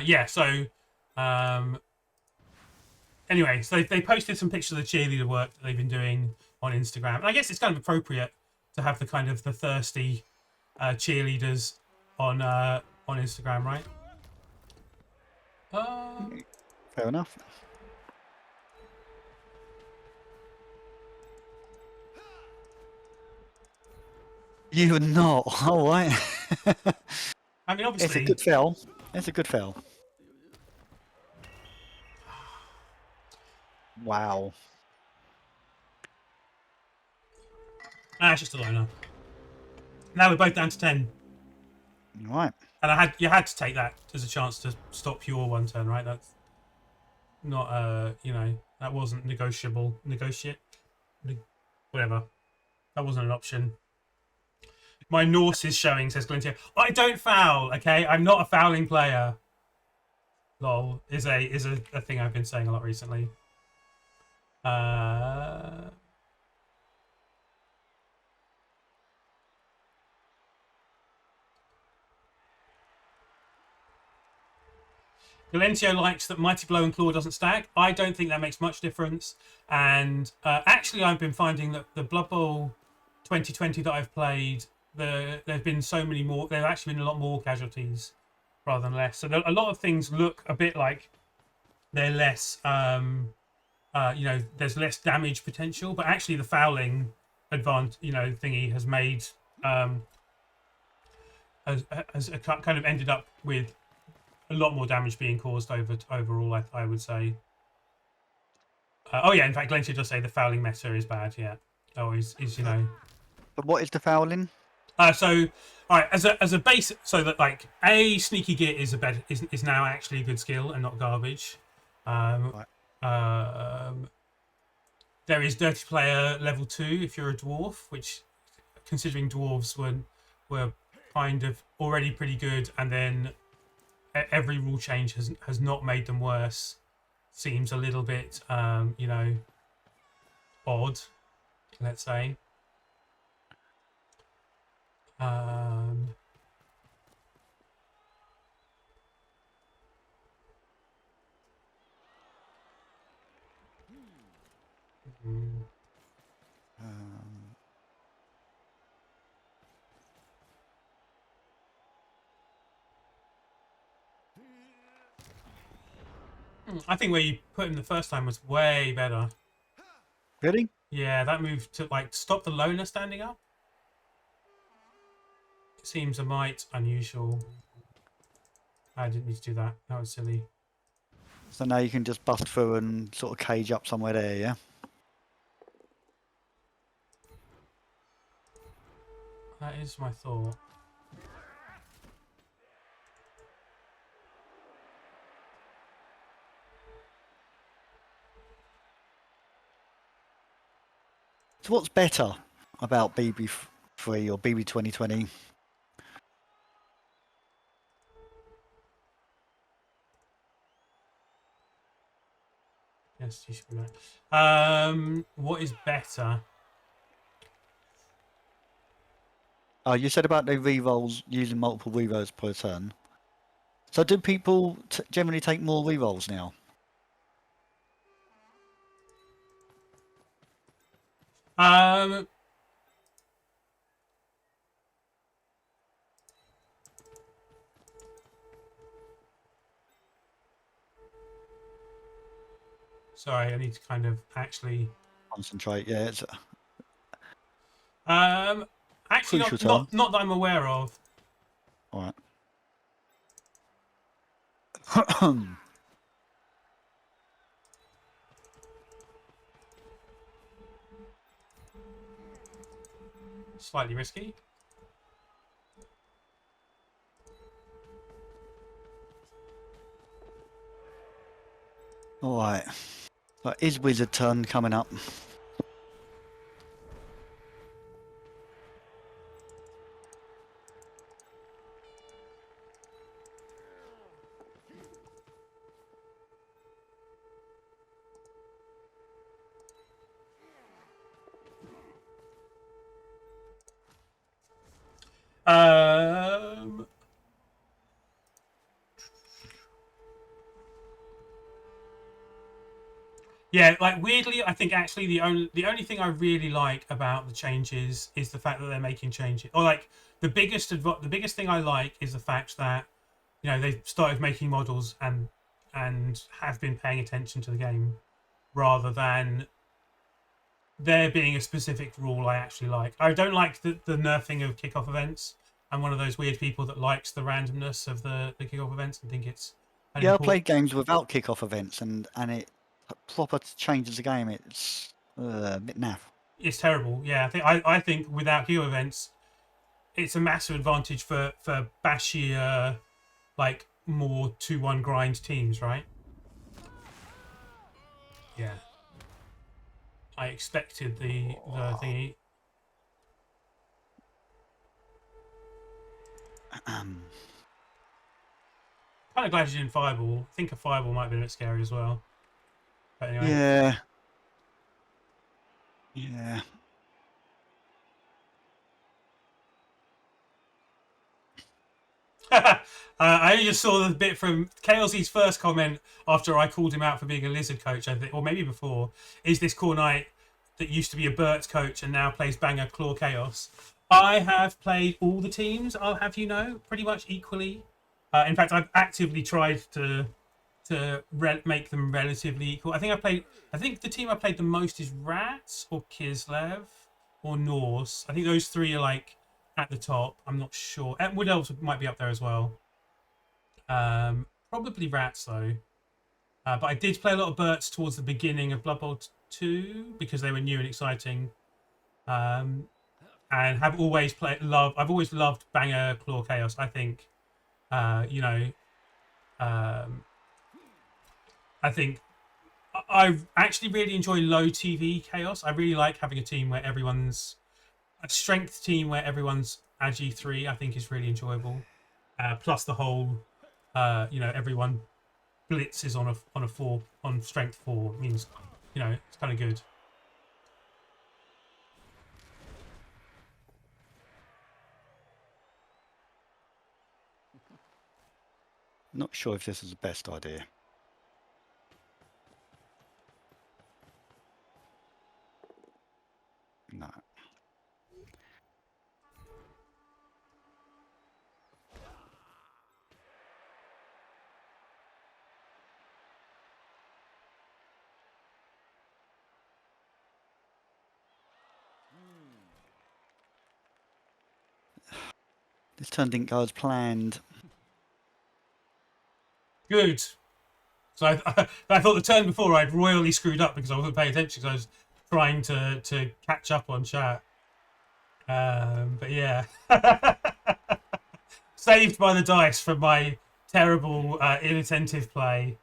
Yeah, so anyway, so they posted some pictures of the cheerleader work that they've been doing on Instagram. And I guess it's kind of appropriate to have the kind of the thirsty cheerleaders on Instagram, right? Fair enough. You are not. All right. I mean, obviously, It's a good fail. It's a good fail. Wow. it's just a loner. Now we're both down to 10. All right. And you had to take that as a chance to stop your one turn, right? That's not you know, that wasn't whatever. That wasn't an option. My Norse is showing, says Glintier. I don't foul, okay? I'm not a fouling player. Lol is a thing I've been saying a lot recently. Galentio likes that Mighty Blow and Claw doesn't stack. I don't think that makes much difference. And actually, I've been finding that the Blood Bowl 2020 that I've played, there've been so many more. There've actually been a lot more casualties rather than less. So a lot of things look a bit like they're less. You know, there's less damage potential, but actually the fouling thingy has made has kind of ended up with a lot more damage being caused overall. I would say. Oh yeah, in fact, Glentia does say the fouling meta is bad. Yeah. Oh, is you know. But what is the fouling? So, all right, as a base, so that like a sneaky git is now actually a good skill and not garbage. Right. There is dirty player level 2 if you're a dwarf, which, considering dwarves were kind of already pretty good, and then every rule change has not made them worse. Seems a little bit you know, odd, let's say. Mm, I think where you put him the first time was way better. Really? Yeah, that move to like stop the loner standing up seems a mite unusual. I didn't need to do that. That was silly. So now you can just bust through and sort of cage up somewhere there, yeah? That is my thought. So what's better about BB3 or BB 2020? Yes, you should be right. What is better? Oh, you said about the rerolls, using multiple rerolls per turn. So do people generally take more rerolls now? Sorry, I need to kind of actually. Concentrate, yeah. It's Actually, crucial not that I'm aware of. all right. Slightly risky. All right. So is wizard turn coming up? Um, yeah, like weirdly, I think actually the only thing I really like about the changes is the fact that they're making changes. Or like the biggest thing I like is the fact that, you know, they've started making models and have been paying attention to the game, rather than there being a specific rule I actually like. I don't like the nerfing of kickoff events. I'm one of those weird people that likes the randomness of the kickoff events and think it's Yeah, I played games without kickoff events, and it proper changes the game. It's a bit naff. It's terrible. Yeah, I think without kickoff events, it's a massive advantage for bashier, like more 2-1 grind teams, right? Yeah. I expected the thingy. Kind of glad you didn't fireball. I think a fireball might be a bit scary as well. But anyway. Yeah. Yeah. I only just saw the bit from KLZ's first comment after I called him out for being a lizard coach, I think, or maybe before. Is this Core Knight that used to be a Burt coach and now plays Banger Claw Chaos? I have played all the teams, I'll have you know, pretty much equally. In fact, I've actively tried to make them relatively equal. I think the team I played the most is Rats or Kislev or Norse. I think those three are like at the top. I'm not sure. Wood elves might be up there as well. Probably rats though. But I did play a lot of Berts towards the beginning of Blood Bowl 2 because they were new and exciting. And have always I've always loved Banger Claw Chaos. I think, you know, I think I actually really enjoy low TV Chaos. I really like having a team where everyone's a strength team where everyone's Agi 3. I think is really enjoyable. Plus the whole, you know, everyone blitzes on a 4 on strength 4 means, you know, it's kind of good. Not sure if this is the best idea. No. This turn didn't go as planned. Good. So I thought the turn before I'd royally screwed up because I wasn't paying attention because I was trying to catch up on chat. But yeah, saved by the dice from my terrible inattentive play.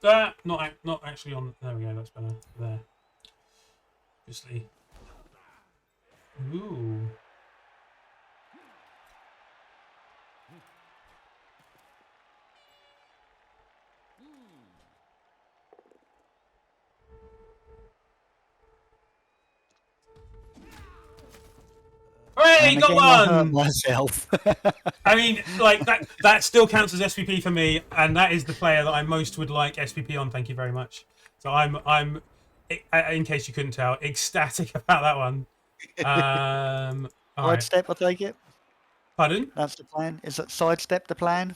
Not actually on. There we go. That's better. There. Obviously. Ooh. Hooray, got I hurt one! myself. I mean, like that still counts as SVP for me, and that is the player that I most would like SVP on. Thank you very much. So I'm in case you couldn't tell, ecstatic about that one. All right. Sidestep, I take it. Pardon? That's the plan. Is that sidestep the plan?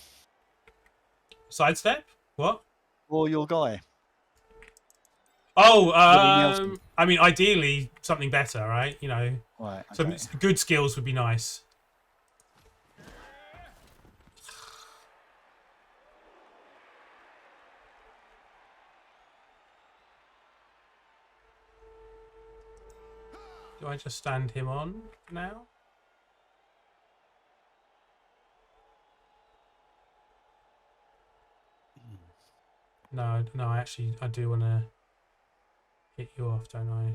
Sidestep? What? Or your guy? Oh, Nelson. I mean, ideally something better, right? You know, Right. Okay. some good skills would be nice. Do I just stand him on now? No, I do want to hit you off, don't I?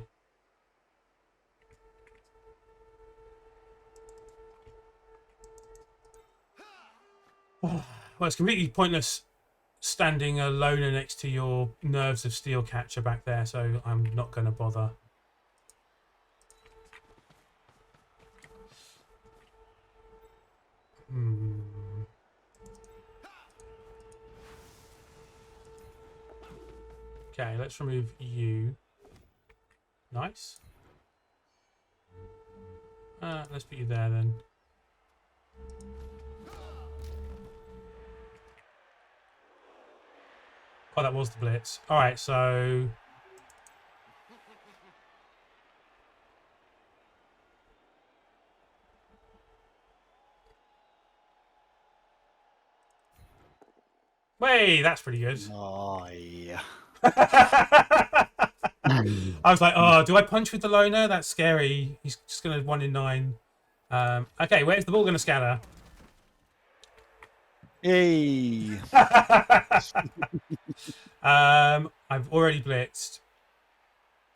Well, it's completely pointless standing a loner next to your Nerves of Steel catcher back there, so I'm not going to bother. Okay, let's remove you. Nice. Let's put you there then. Oh, that was the blitz. All right, so wait, that's pretty good. Oh, yeah. I was like, oh, do I punch with the loner? That's scary. He's just going to 1 in 9. Okay, where's the ball going to scatter? Yay. I've already blitzed.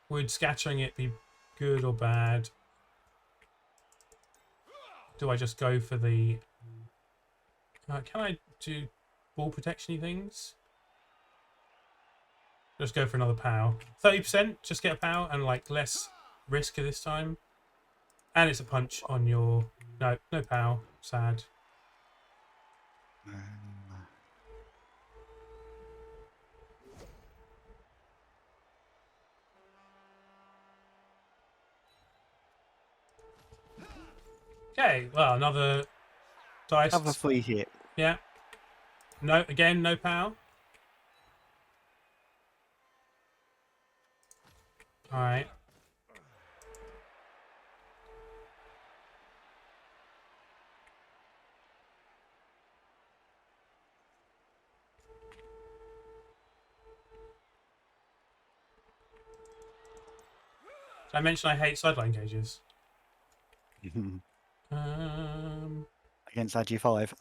Would scattering it be good or bad? Do I just go for the... can I do ball protection-y things? Just go for another POW. 30%, just get a POW and like less risk this time. And it's a punch on your... No POW. Sad. Okay, well, another dice. Have a free hit. Yeah. No, again, no POW. All right. Did I mention I hate sideline cages? Against AG5.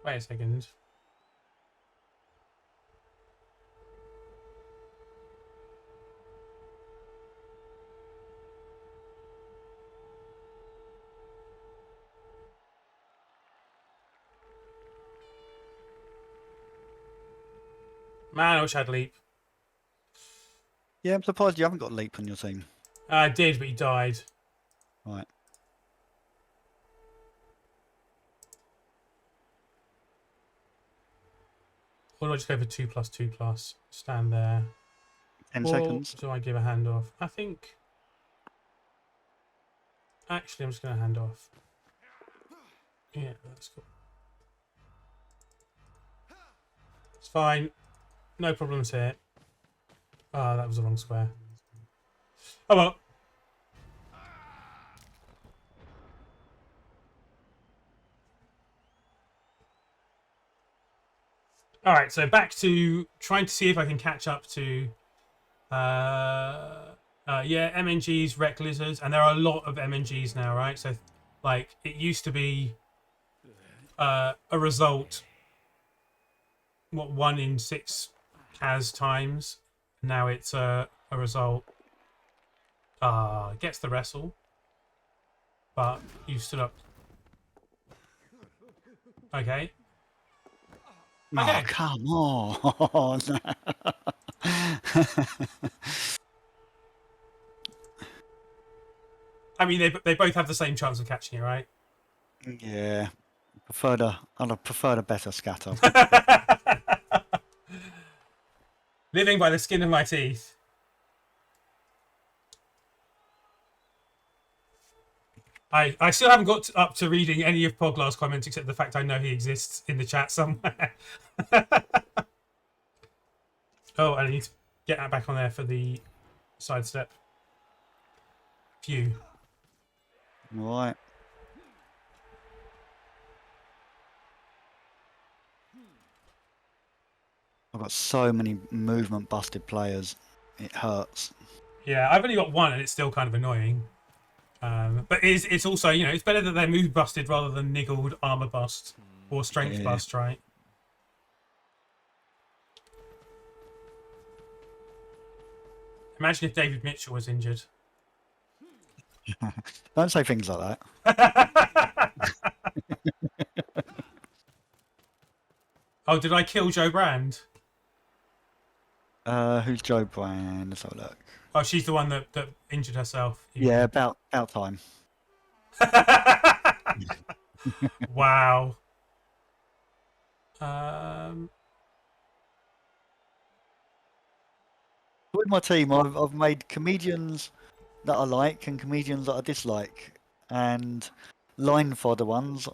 Wait a second. Man, I wish I had leap. Yeah, I'm surprised you haven't got Leap on your team. I did, but he died. Right. Or do I just go for 2+2+? Stand there. 10 Or seconds. do I give a handoff? I think... Actually, I'm just going to hand off. Yeah, that's cool. It's fine. No problems here. Ah, that was the wrong square. Oh well. All right, so back to trying to see if I can catch up to, yeah, MNGs, Wreck Lizards, and there are a lot of MNGs now, right? So, like, it used to be a result, what, 1 in 6 CAS times. Now it's a result. Gets the wrestle, but you stood up. Okay. Oh, come on. I mean, they both have the same chance of catching it, right? Yeah. I'd prefer a better scatter. Living by the skin of my teeth. I still haven't got up to reading any of Poglar's comments except the fact I know he exists in the chat somewhere. Oh, and I need to get that back on there for the sidestep. Phew. Right. I've got so many movement busted players. It hurts. Yeah, I've only got one and it's still kind of annoying. But it's also, you know, it's better that they're move busted rather than niggled armor bust or strength bust, right? Imagine if David Mitchell was injured. Don't say things like that. Oh, did I kill Joe Brand? Who's Joe Brand? Let's have a look. Oh, she's the one that injured herself. Yeah, about time. Wow. With my team, I've made comedians that I like and comedians that I dislike, and line fodder ones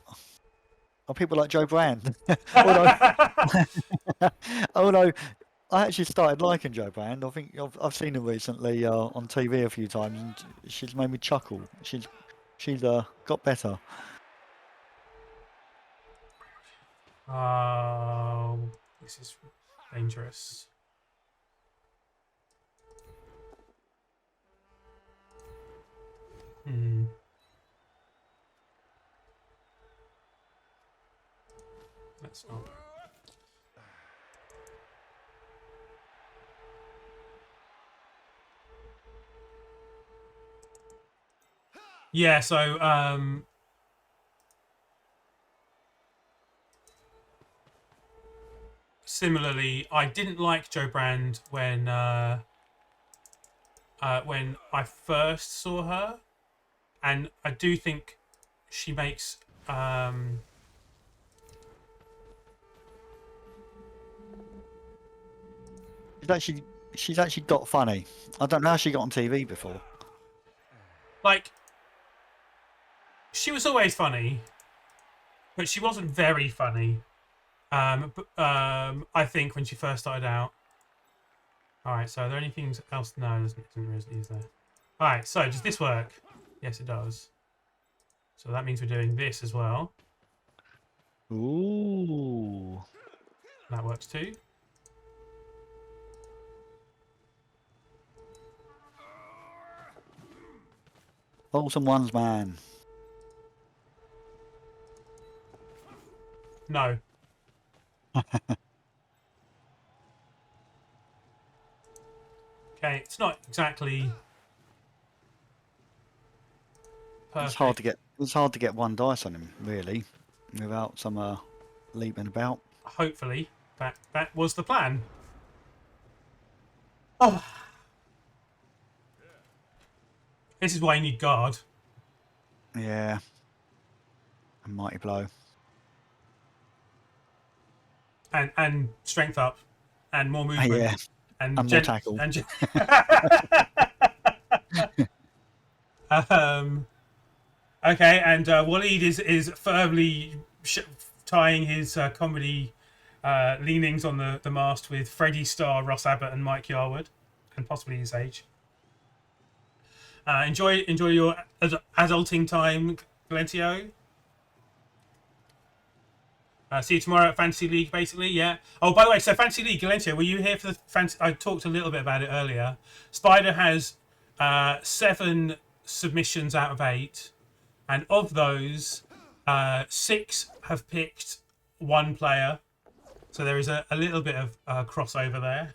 are people like Joe Brand. although I actually started liking Joe Brand. I think I've seen her recently on TV a few times, and she's made me chuckle. She's got better. Oh, this is dangerous. That's not. Yeah, so similarly, I didn't like Joe Brand when I first saw her, and I do think she makes She's actually she's actually got funny. I don't know how she got on TV before. Like, she was always funny, but she wasn't very funny. I think when she first started out. All right. So, are there anything else? No, there isn't really, is there? All right. So, does this work? Yes, it does. So that means we're doing this as well. Ooh. That works too. Wholesome ones, man. No. Okay, it's not exactly perfect. It's hard to get one dice on him, really, without some leaping about. Hopefully, that was the plan. Oh. This is why you need guard. Yeah. A mighty blow. And strength up. And more movement. Yeah. And more tackle. Okay, and Waleed is firmly tying his comedy leanings on the mast with Freddie Starr, Ross Abbott, and Mike Yarwood, and possibly his age. Enjoy your adulting time, Galentio. See you tomorrow at Fantasy League, basically, yeah. Oh, by the way, so Fantasy League, Galentio, were you here for the Fantasy... I talked a little bit about it earlier. Spider has 7 submissions out of 8, and of those, 6 have picked 1 player. So there is a little bit of crossover there.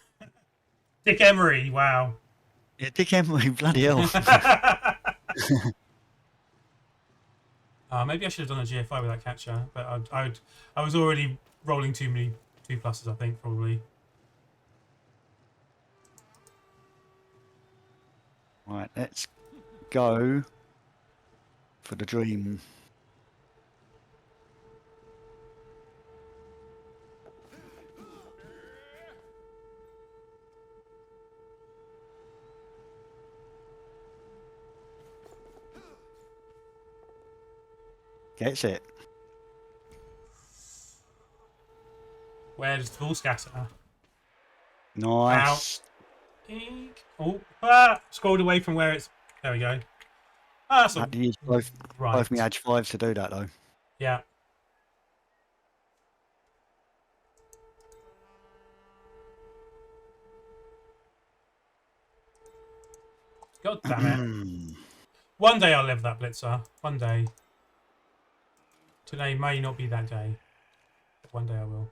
Dick Emery, wow. Yeah, Dick Emery, bloody hell. Maybe I should have done a GFI with that catcher, but I was already rolling too many 2+, I think, probably. Right, let's go for the dream. Gets it. Where does the ball scatter? Nice. Oh, scrolled away from where it's... There we go. I had to use both me edge 5s to do that, though. Yeah. God damn it. One day I'll level that blitzer. One day. Today may not be that day. But one day I will.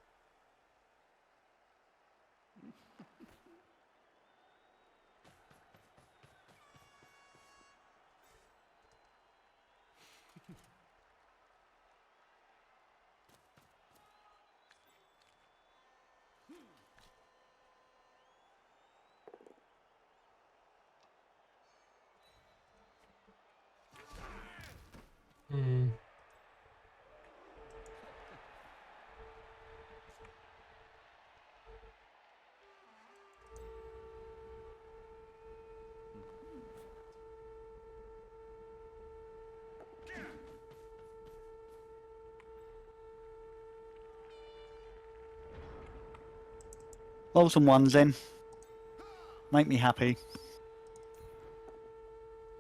Hmm. Roll some 1s then. Make me happy.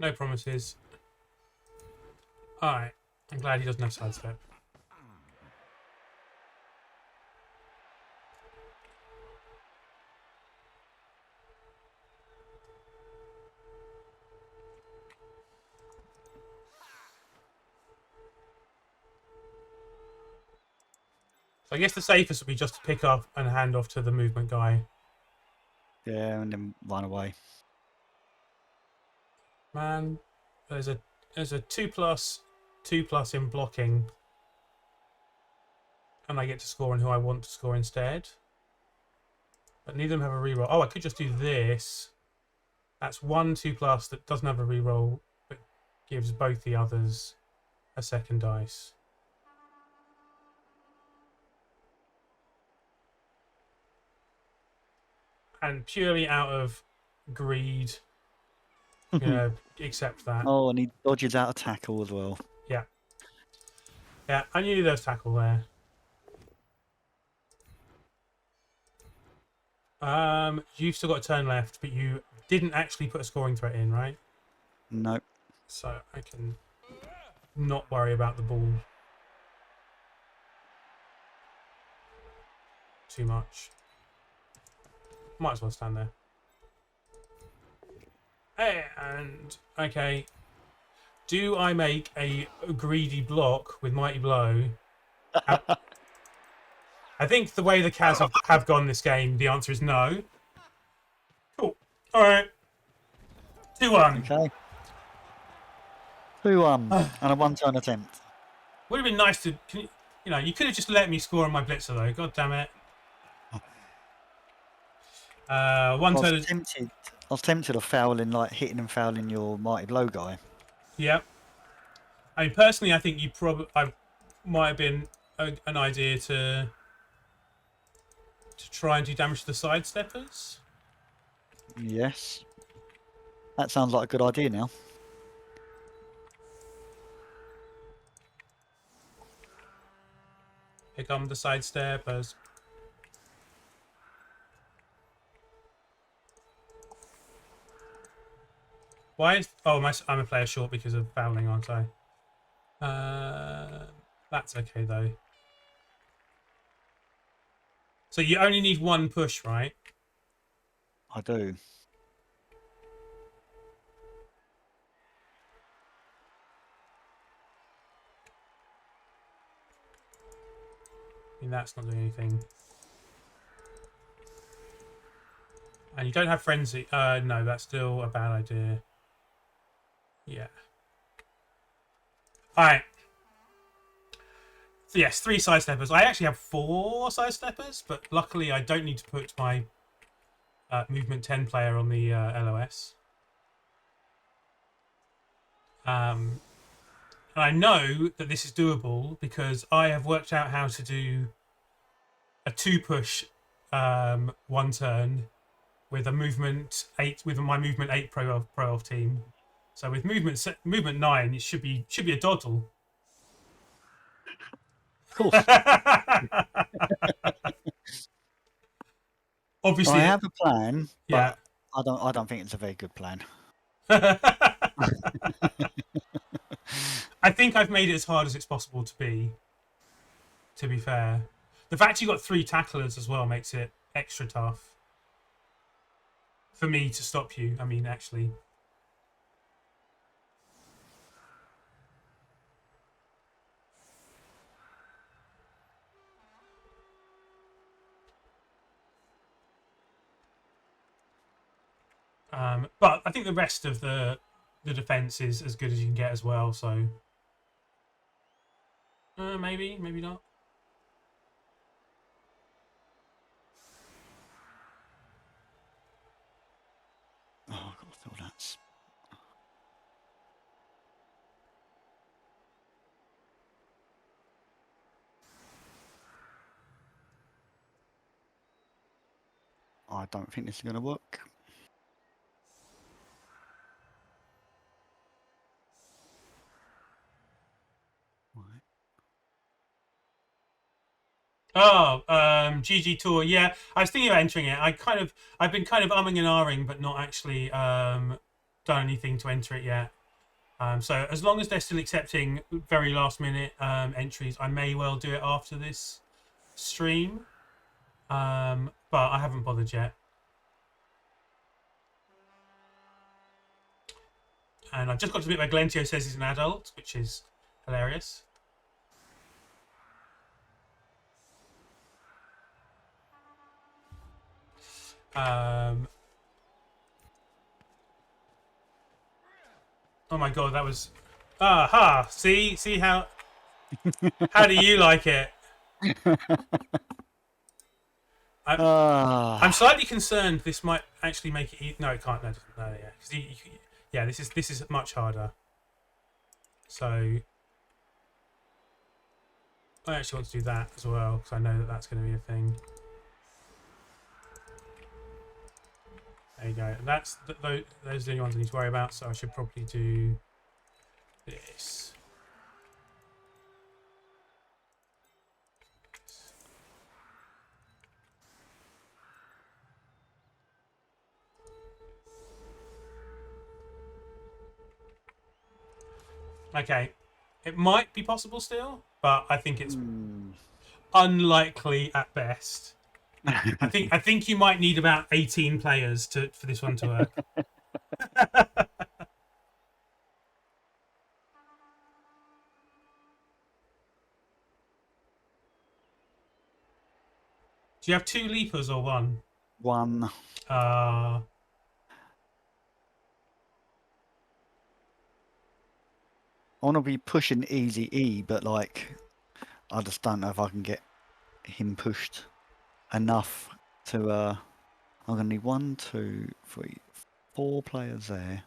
No promises. Alright. I'm glad he doesn't have sidestep. So I guess the safest would be just to pick up and hand off to the movement guy. Yeah, and then run away. Man, there's a 2+, in blocking. And I get to score on who I want to score instead. But neither of them have a reroll. Oh, I could just do this. That's 1 2+ that doesn't have a reroll, but gives both the others a second dice. and purely out of greed, I'm gonna accept that. Oh, and he dodges out of tackle as well. Yeah. Yeah, I knew there was tackle there. You've still got a turn left, but you didn't actually put a scoring threat in, right? Nope. So I can not worry about the ball too much. Might as well stand there. Hey, and okay. Do I make a greedy block with Mighty Blow? I think the way the Cavs have gone this game, the answer is no. Cool. All right. 2-1. Okay. 2-1 and a one-turn attempt. Would have been nice to, you know, you could have just let me score on my blitzer though. God damn it. One turn. I was tempted of fouling, like hitting and fouling your Mighty Blow guy. Yep. I mean, personally, I think I might have been an idea to try and do damage to the sidesteppers. Yes. That sounds like a good idea now. Here come the sidesteppers. Why is... Oh, I'm a player short because of fouling, aren't I? That's okay, though. So you only need one push, right? I do. I mean, that's not doing anything. And you don't have frenzy. No, that's still a bad idea. Yeah. All right. So yes, 3 sidesteppers. I actually have 4 sidesteppers, but luckily I don't need to put my movement 10 player on the LOS. And I know that this is doable because I have worked out how to do a 2-push 1 turn with a movement 8 with my movement 8 pro elf team. So with movement 9, it should be a doddle. Of course. Obviously, I have a plan, yeah. but I don't think it's a very good plan. I think I've made it as hard as it's possible to be. To be fair, the fact you got 3 tacklers as well makes it extra tough for me to stop you. I mean, actually. But I think the rest of the defense is as good as you can get as well. So maybe not. Oh, I've got to feel that. I don't think this is going to work. Oh, GG Tour. Yeah, I was thinking about entering it. I've been kind of umming and ahhing, but not actually done anything to enter it yet. So as long as they're still accepting very last minute entries, I may well do it after this stream. But I haven't bothered yet. And I've just got to the bit where Glentio says he's an adult, which is hilarious. Oh my god, that was... Aha! See how... How do you like it? I'm slightly concerned this might actually make it... No, it can't. No, yeah. Yeah, this is much harder. So... I actually want to do that as well, because I know that that's going to be a thing. There you go. That's those are the only ones I need to worry about. So I should probably do this. Okay, it might be possible still, but I think it's unlikely at best. I think you might need about 18 players for this one to work. Do you have 2 leapers or 1? 1. Uh, I want to be pushing Easy E, but like, I just don't know if I can get him pushed enough to. I'm gonna need 1, 2, 3, 4 players there.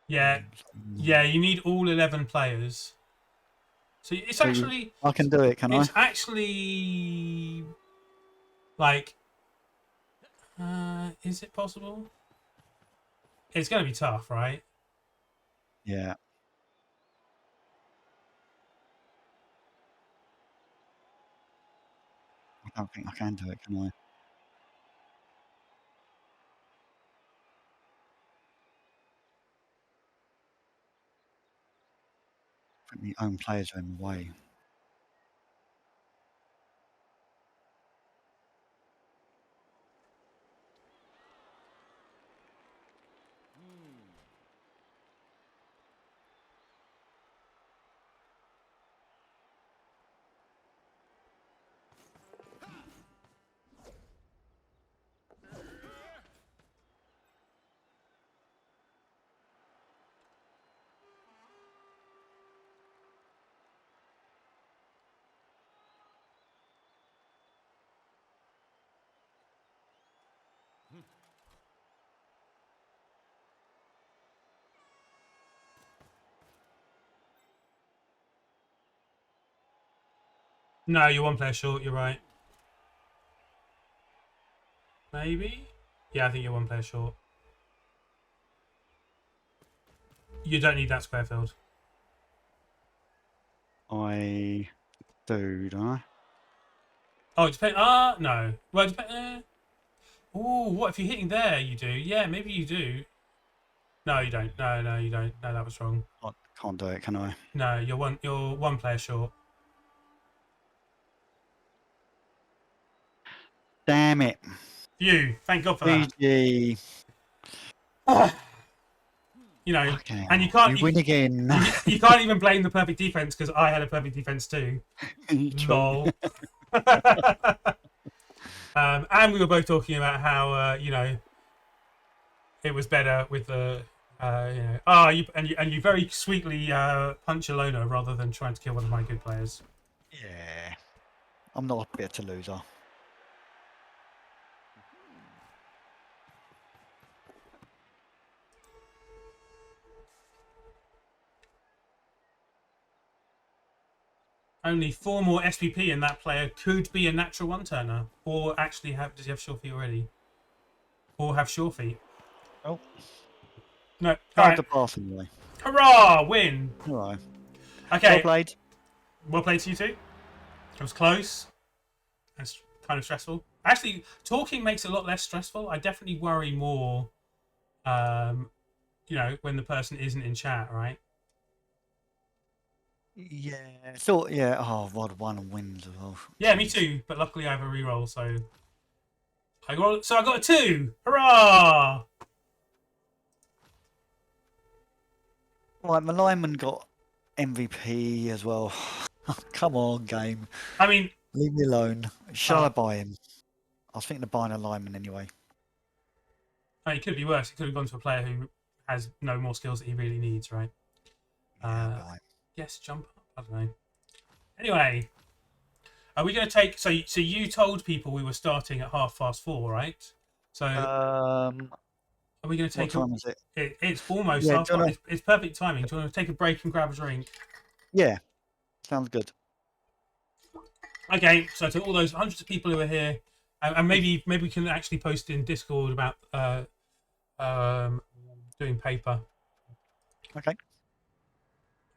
yeah, you need all 11 players. So it's actually I can do it, can I? It's actually like, is it possible? It's going to be tough, right? Yeah. I don't think I can do it, can I? I think my own players are in the way. No, you're 1 player short. You're right. Maybe? Yeah, I think you're 1 player short. You don't need that square field. I do, don't I? Oh, it depends. No. Well, depends. Oh, what if you're hitting there? You do. Yeah, maybe you do. No, you don't. No, you don't. No, that was wrong. I can't do it, can I? No, you're 1 player short. Damn it. Thank God for that. GG. You know, Okay. and you can't. You win again. You can't even blame the perfect defense because I had a perfect defense too. Lol. And we were both talking about how you know, it was better with the you very sweetly punch a loner rather than trying to kill one of my good players. Yeah. I'm not a bitter loser. Only 4 more SPP and that player could be a natural 1-turner, or actually does he have sure feet already, or have sure feet? Oh. No. All Hard right. to pass anyway. Hurrah! Win. All right. Okay. Well played. Well played to you two. It was close. That's kind of stressful. Actually, talking makes it a lot less stressful. I definitely worry more, you know, when the person isn't in chat, right? Yeah. So yeah. Oh, Rod won wins as well. Yeah, me too. But luckily, I have a reroll, so I got a 2. Hurrah! Right, my lineman got MVP as well. Come on, game. I mean, Leave me alone. Shall I buy him? I was thinking of buying a lineman anyway. it could be worse. It could have gone to a player who has no more skills that he really needs, right? Yeah, Yes, jump up. I don't know. Anyway, are we going to take? So you told people we were starting at 4:30, right? So are we going to take? What time is it? It's almost Yeah, half. It's perfect timing. Do you want to take a break and grab a drink? Yeah, sounds good. Okay. So to all those hundreds of people who are here, And maybe we can actually post in Discord about doing paper. Okay.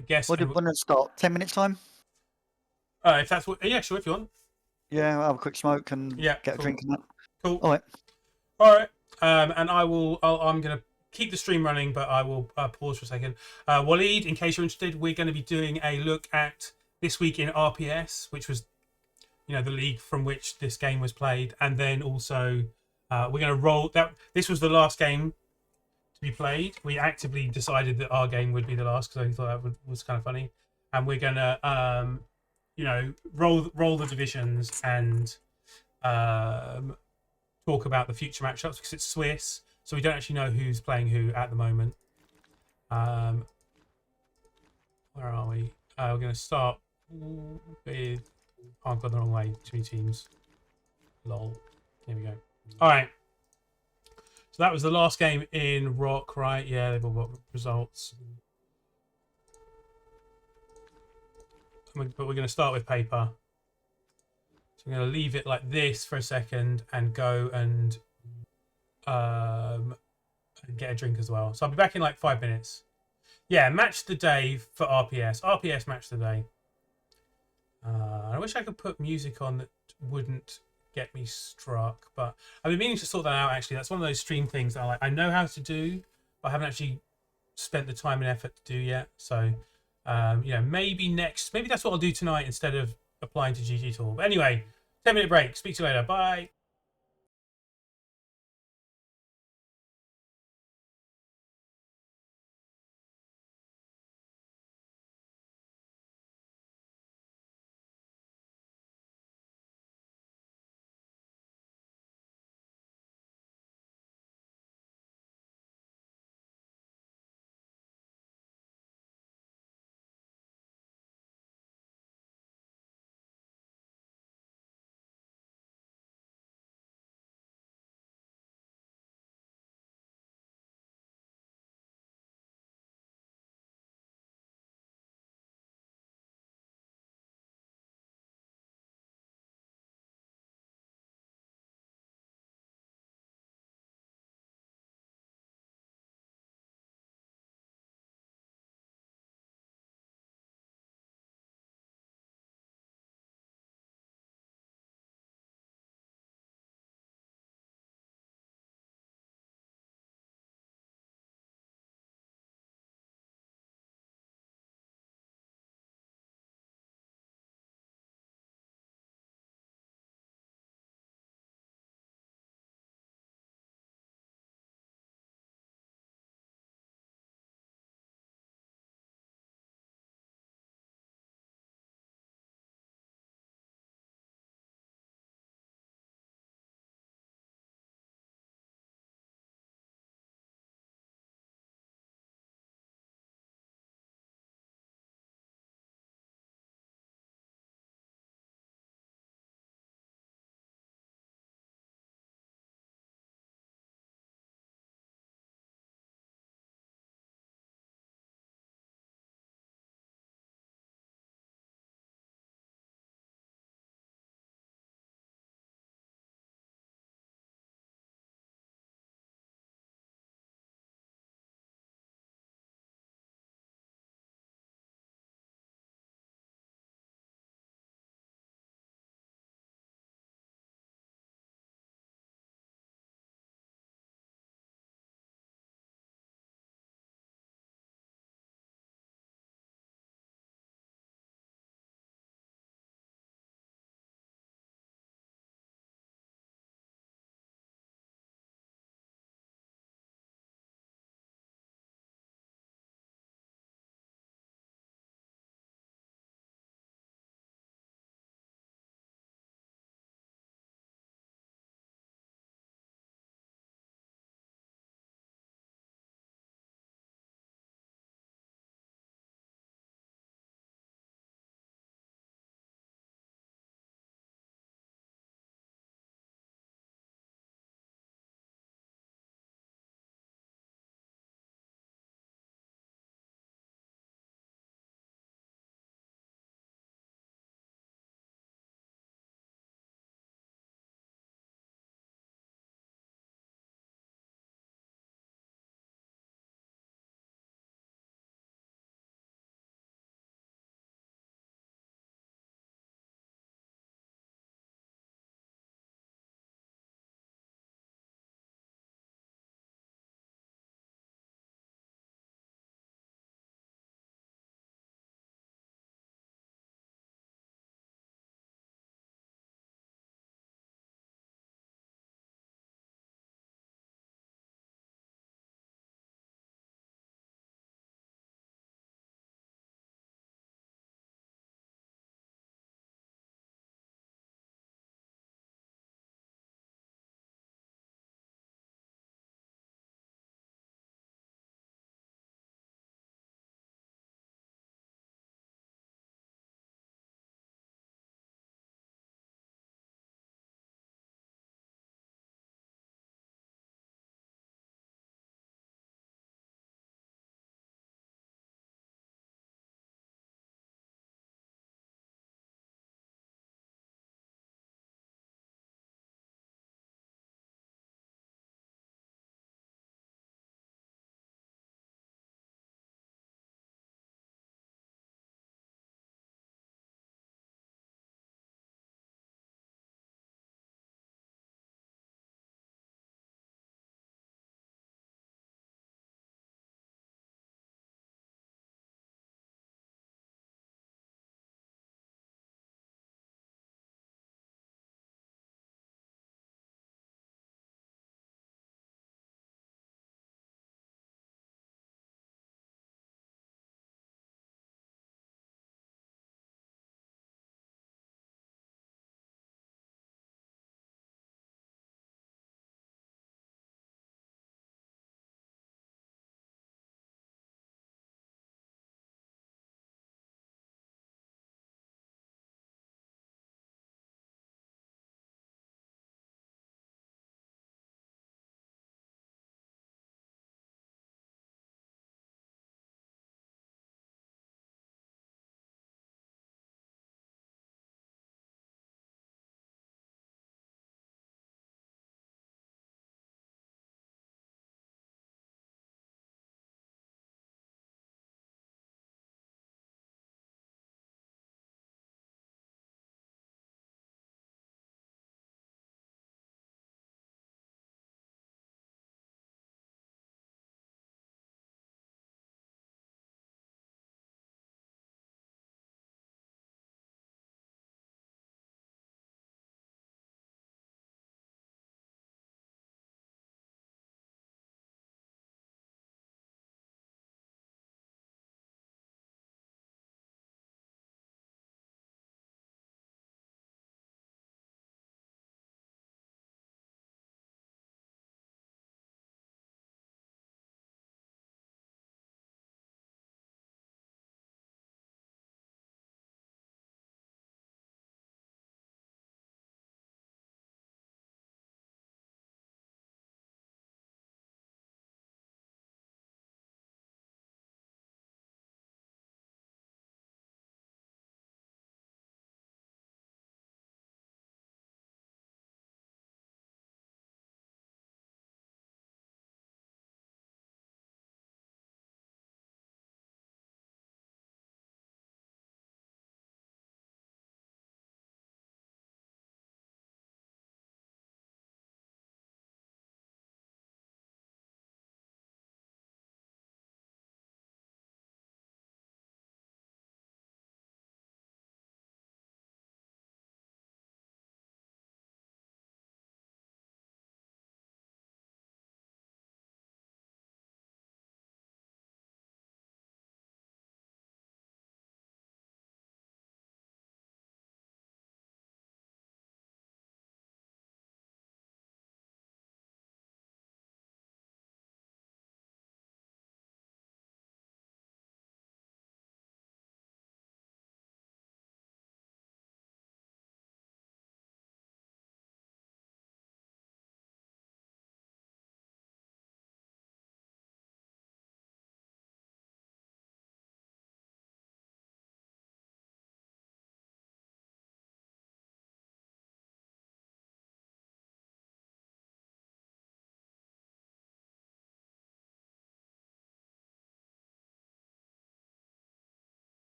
I guess. What did when it start? 10 minutes time? If that's what, yeah, sure, if you want. Yeah, I'll have a quick smoke and Yeah, get cool. a drink and that. Cool. All right. All right. And I'm gonna keep the stream running, but I will pause for a second. Waleed, in case you're interested, we're going to be doing a look at this week in RPS, which was, the league from which this game was played, and then also we're going to roll that. This was the last game to be played. We actively decided that our game would be the last because I thought that was kind of funny, and we're going to roll the divisions and talk about the future matchups because it's Swiss, so we don't actually know who's playing who at the moment. Where are we? We're going to start with. Oh, I've gone the wrong way. Too many teams. Lol. Here we go. All right. So that was the last game in Rock, right? Yeah, they've all got results. But we're going to start with paper. So I'm going to leave it like this for a second and go and get a drink as well. So I'll be back in like 5 minutes. Yeah, match the day for RPS. RPS match the day. I wish I could put music on that wouldn't get me struck, but I've been meaning to sort that out. Actually, that's one of those stream things that I know how to do, but I haven't actually spent the time and effort to do yet. So, maybe that's what I'll do tonight instead of applying to GG Tour. But anyway, 10-minute break. Speak to you later. Bye.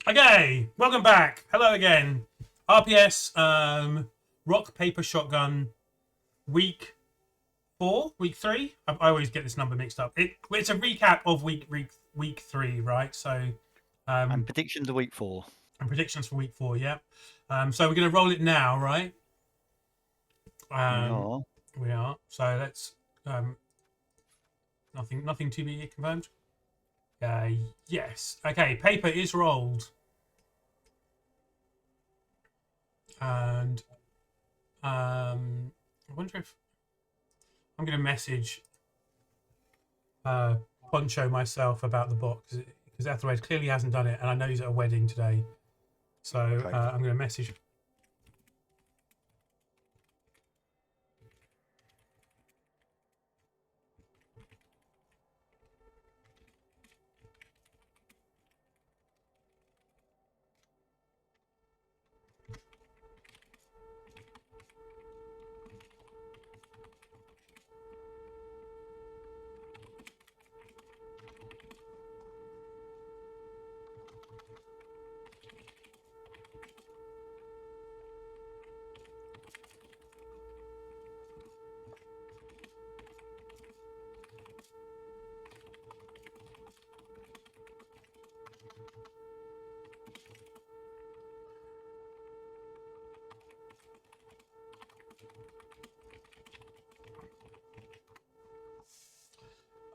Okay, welcome back. Hello again. RPS Rock Paper Shotgun week 4, week 3. I always get this number mixed up. It's a recap of week 3, right? So And predictions of week 4. and predictions for week 4. Yeah. So we're gonna roll it now, right? We are. So let's nothing to be confirmed. Yes. Okay. Paper is rolled. And I wonder if I'm going to message Poncho myself about the bot because Ethelred clearly hasn't done it, and I know he's at a wedding today. So I'm going to message.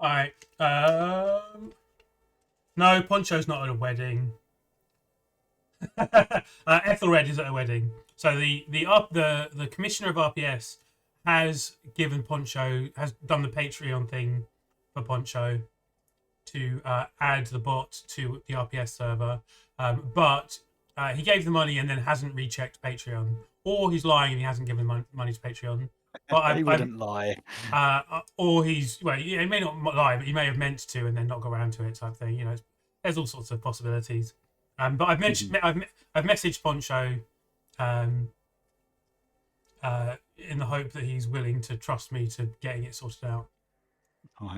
All right. No, Poncho's not at a wedding. Ethelred is at a wedding. So the commissioner of RPS has given Poncho has done the Patreon thing for Poncho to add the bot to the RPS server, but he gave the money and then hasn't rechecked Patreon, or he's lying and he hasn't given money to Patreon. But he wouldn't lie. Or he may not lie, but he may have meant to and then not go around to it, type thing. You know, there's all sorts of possibilities. But I've mentioned I've messaged Poncho, in the hope that he's willing to trust me to getting it sorted out. All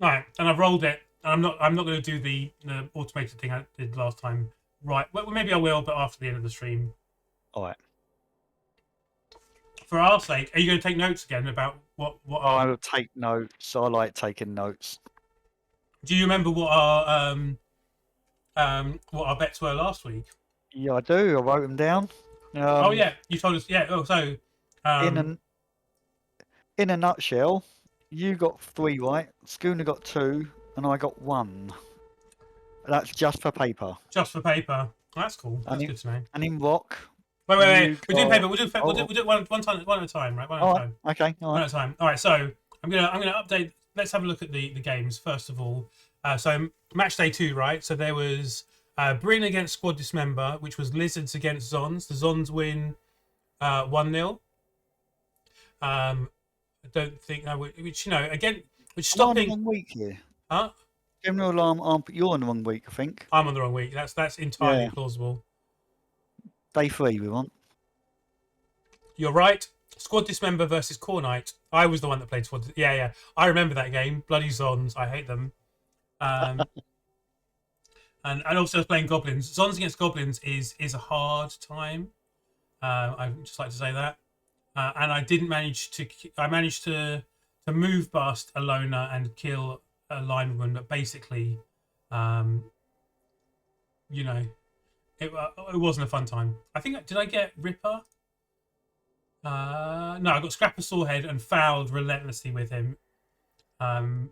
Right, and I've rolled it. And I'm not going to do the automated thing I did last time. Right, well maybe I will, but after the end of the stream. All right. For our sake, are you going to take notes again about what? I will take notes. I like taking notes. Do you remember what our bets were last week? Yeah, I do. I wrote them down. Oh yeah, you told us. Yeah. Oh, so in a nutshell, you got 3 right. Schooner got 2, and I got 1. That's just for paper. Just for paper. That's cool. That's good to know. And in rock. Wait. We're doing paper. We'll do it one at a time, right? One at a time. Okay. One at a time. All right. So I'm gonna update. Let's have a look at the games first of all. So match day 2, right? So there was Bryn against Squad Dismember, which was Lizards against Zons. The Zons win 1-0. I don't think that would, which again, which stopping. I'm on the wrong week here. Huh? General Alarm, you're on the wrong week, I think. I'm on the wrong week. That's entirely plausible. Day 3 we want. You're right. Squad Dismember versus Core Knight. I was the one that played Squad. Yeah. I remember that game. Bloody Zons. I hate them. And also playing Goblins. Zons against Goblins is a hard time. I'd just like to say that. And I didn't manage to. I managed to move bust a loner and kill a lineman, but basically, it wasn't a fun time. I think did I get Ripper? No, I got Scrapper Sawhead and fouled relentlessly with him, and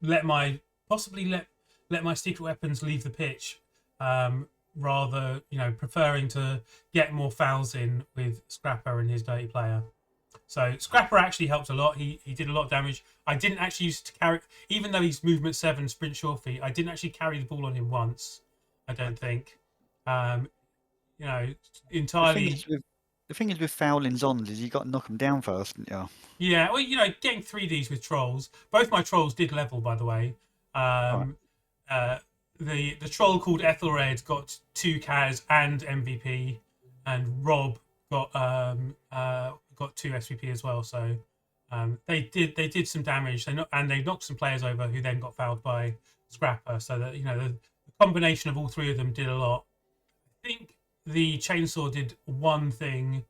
let my secret weapons leave the pitch, rather preferring to get more fouls in with Scrapper and his dirty player. So Scrapper actually helped a lot. He did a lot of damage. I didn't actually use to carry, even though he's movement 7, sprint sure feet. I didn't actually carry the ball on him once. I don't think. Entirely. The thing is with fouling Zons is you got to knock them down first, didn't you? Yeah, well, getting 3Ds with trolls. Both my trolls did level, by the way. The troll called Ethelred got 2 CAS and MVP, and Rob got 2 SVP as well. So they did some damage. They knocked some players over who then got fouled by Scrapper. So that the combination of all three of them did a lot. I think the chainsaw did one thing,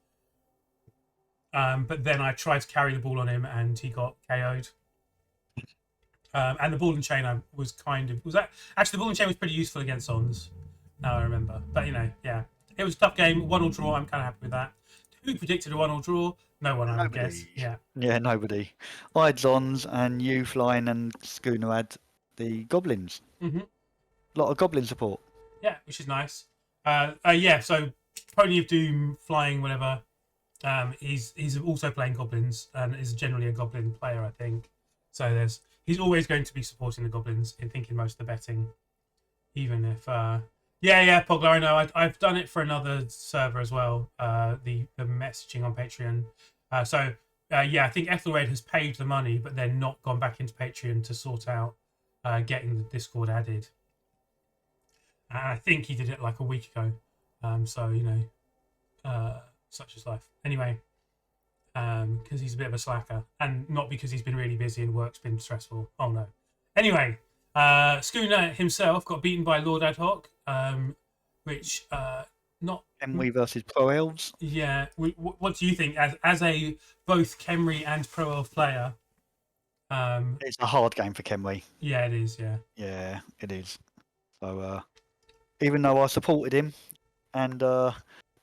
but then I tried to carry the ball on him and he got KO'd. And the ball and chain was actually the ball and chain was pretty useful against Ons. Now I remember, but yeah, it was a tough game. 1-1 draw. I'm kind of happy with that. Who predicted a 1-1 draw? No one, I would guess. Yeah. Yeah, nobody. I had Zons and you, Flying, and Schooner had the Goblins. Mm-hmm. A lot of Goblin support. Yeah, which is nice. Yeah, so Pony of Doom, Flying, whatever. He's also playing Goblins and is generally a Goblin player, I think. So he's always going to be supporting the Goblins in thinking most of the betting, even if yeah, Pogler, I know. I've done it for another server as well. The messaging on Patreon. Yeah, I think Ethelred has paid the money, but then not gone back into Patreon to sort out getting the Discord added. And I think he did it like a week ago. So such is life. Anyway, because he's a bit of a slacker, and not because he's been really busy and work's been stressful. Oh no. Anyway, Schooner himself got beaten by Lord Ad Hoc, which not Khemri versus Pro Elves. Yeah. What do you think as a both Khemri and Pro Elf player? It's a hard game for Khemri. Yeah, it is. Yeah. Yeah, it is. So even though I supported him, and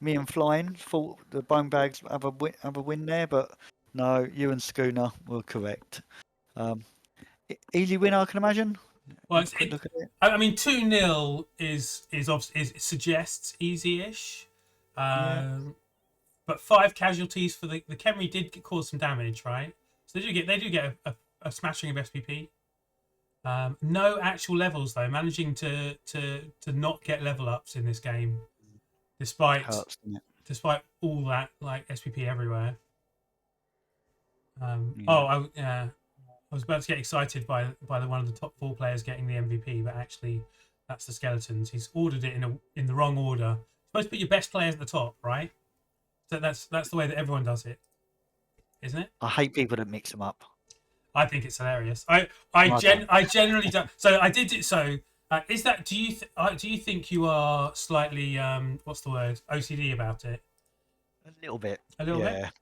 me and Flying thought the Bone Bags have a win there, but no, you and Schooner were correct. Easy win, I can imagine. Well, Look at it. I mean, 2-0 is suggests easy-ish, Yeah. but 5 casualties for the Khemri did cause some damage, right? So they do get a smashing of SPP. No actual levels though, managing to not get level ups in this game, despite all that like SPP everywhere. Yeah. I was about to get excited by one of the top 4 players getting the MVP, but actually that's the Skeletons. He's ordered it in the wrong order. You're supposed to put your best players at the top, right? So that's the way that everyone does it, isn't it? I hate people that mix them up. I think it's hilarious. I generally don't. So I did it. So is that? Do you think you are slightly what's the word? OCD about it? A little bit. A little bit.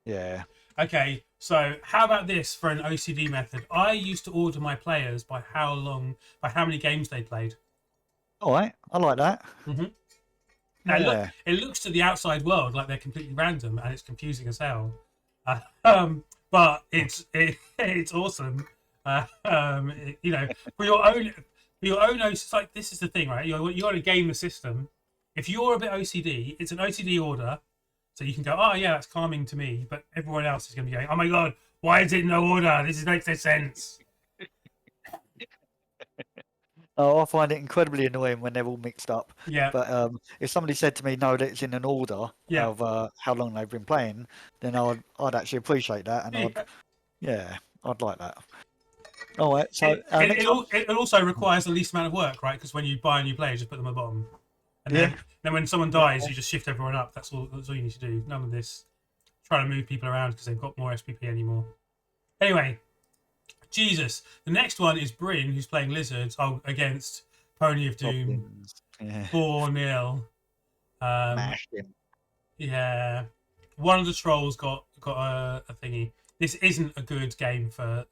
Yeah. Okay. So how about this for an OCD method? I used to order my players by how many games they played. All right, I like that. Mm-hmm. Yeah. It looks to the outside world like they're completely random and it's confusing as hell. But it's awesome. For your own it's like, this is the thing, right? You want to game the system. If you're a bit OCD, it's an OCD order, so you can go, oh yeah, that's calming to me. But everyone else is going to be going, oh my god, why is it no order? This makes no sense. Oh, I find it incredibly annoying when they're all mixed up. Yeah. But if somebody said to me, no, that it's in an order of how long they've been playing, then I'd actually appreciate that, and I'd like that. All right. So it also requires the least amount of work, right? Because when you buy a new player, you just put them at the bottom, and then when someone dies, you just shift everyone up. That's all you need to do. None of this trying to move people around because they've got more SPP anymore. Anyway. Jesus. The next one is Bryn, who's playing Lizards against Pony of Doom. 4-0. Mashed him. Yeah. One of the trolls got a thingy. This isn't a good game for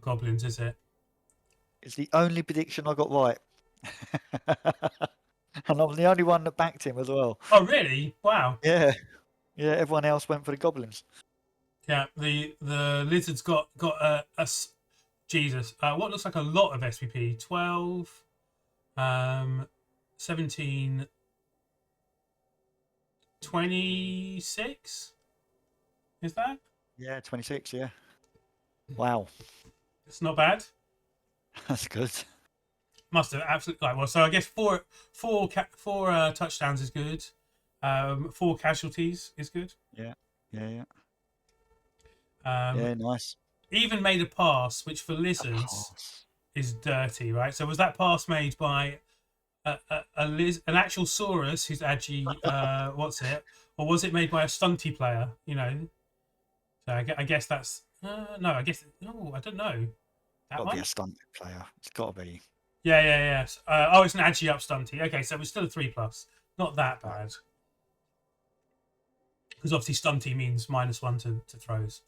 Goblins, is it? It's the only prediction I got right. And I'm the only one that backed him as well. Oh, really? Wow. Yeah. Yeah, everyone else went for the Goblins. Yeah, the Lizards got a Jesus. What looks like a lot of SPP. 12, 17, 26? Is that? Yeah, 26, yeah. Wow. It's not bad. That's good. Must have absolutely well. So I guess four touchdowns is good. 4 casualties is good. Yeah. Yeah, Nice. Even made a pass, which for Lizards is dirty, right? So was that pass made by an actual Saurus who's actually what's it, or was it made by a stunty player? So I guess that's no. I don't know. Got to be a stunt player. It's got to be. Yeah. Oh, it's an agi up stunty. Okay, so it was still a 3+. Not that bad. Because obviously stunty means -1 to throws.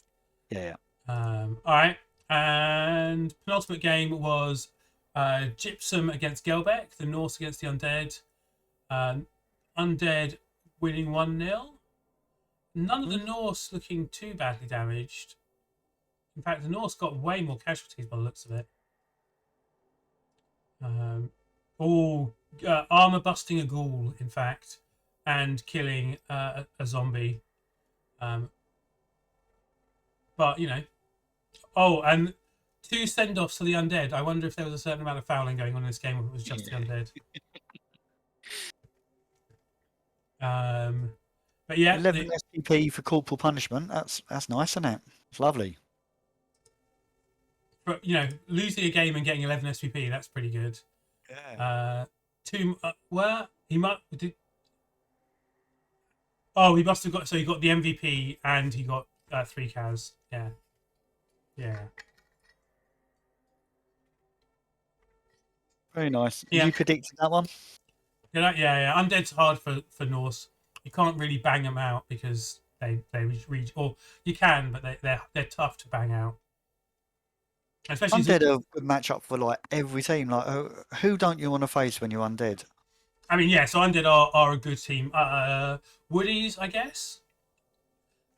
Yeah. All right. And penultimate game was Gypsum against Gelbeck, the Norse against the Undead. Undead winning 1-0. None of the Norse looking too badly damaged. In fact, the Norse got way more casualties by the looks of it. Armor busting a ghoul, in fact, and killing a zombie. But, you know. Oh, and 2 send-offs to the Undead. I wonder if there was a certain amount of fouling going on in this game, or if it was just the Undead. But yeah, 11 SPP for corporal punishment. That's nice, isn't it? It's lovely. but you know, losing a game and getting 11 SPP, that's pretty good. Yeah. He must have got. So he got the MVP and he got 3 CAS. Yeah. Very nice. Yeah. You predicted that one? Yeah. Undead's hard for Norse. You can't really bang them out because they reach, or you can, but they're tough to bang out. Especially Undead are a good matchup for like every team. Like, who don't you want to face when you're Undead? I mean, yeah. So Undead are a good team. Woodies, I guess.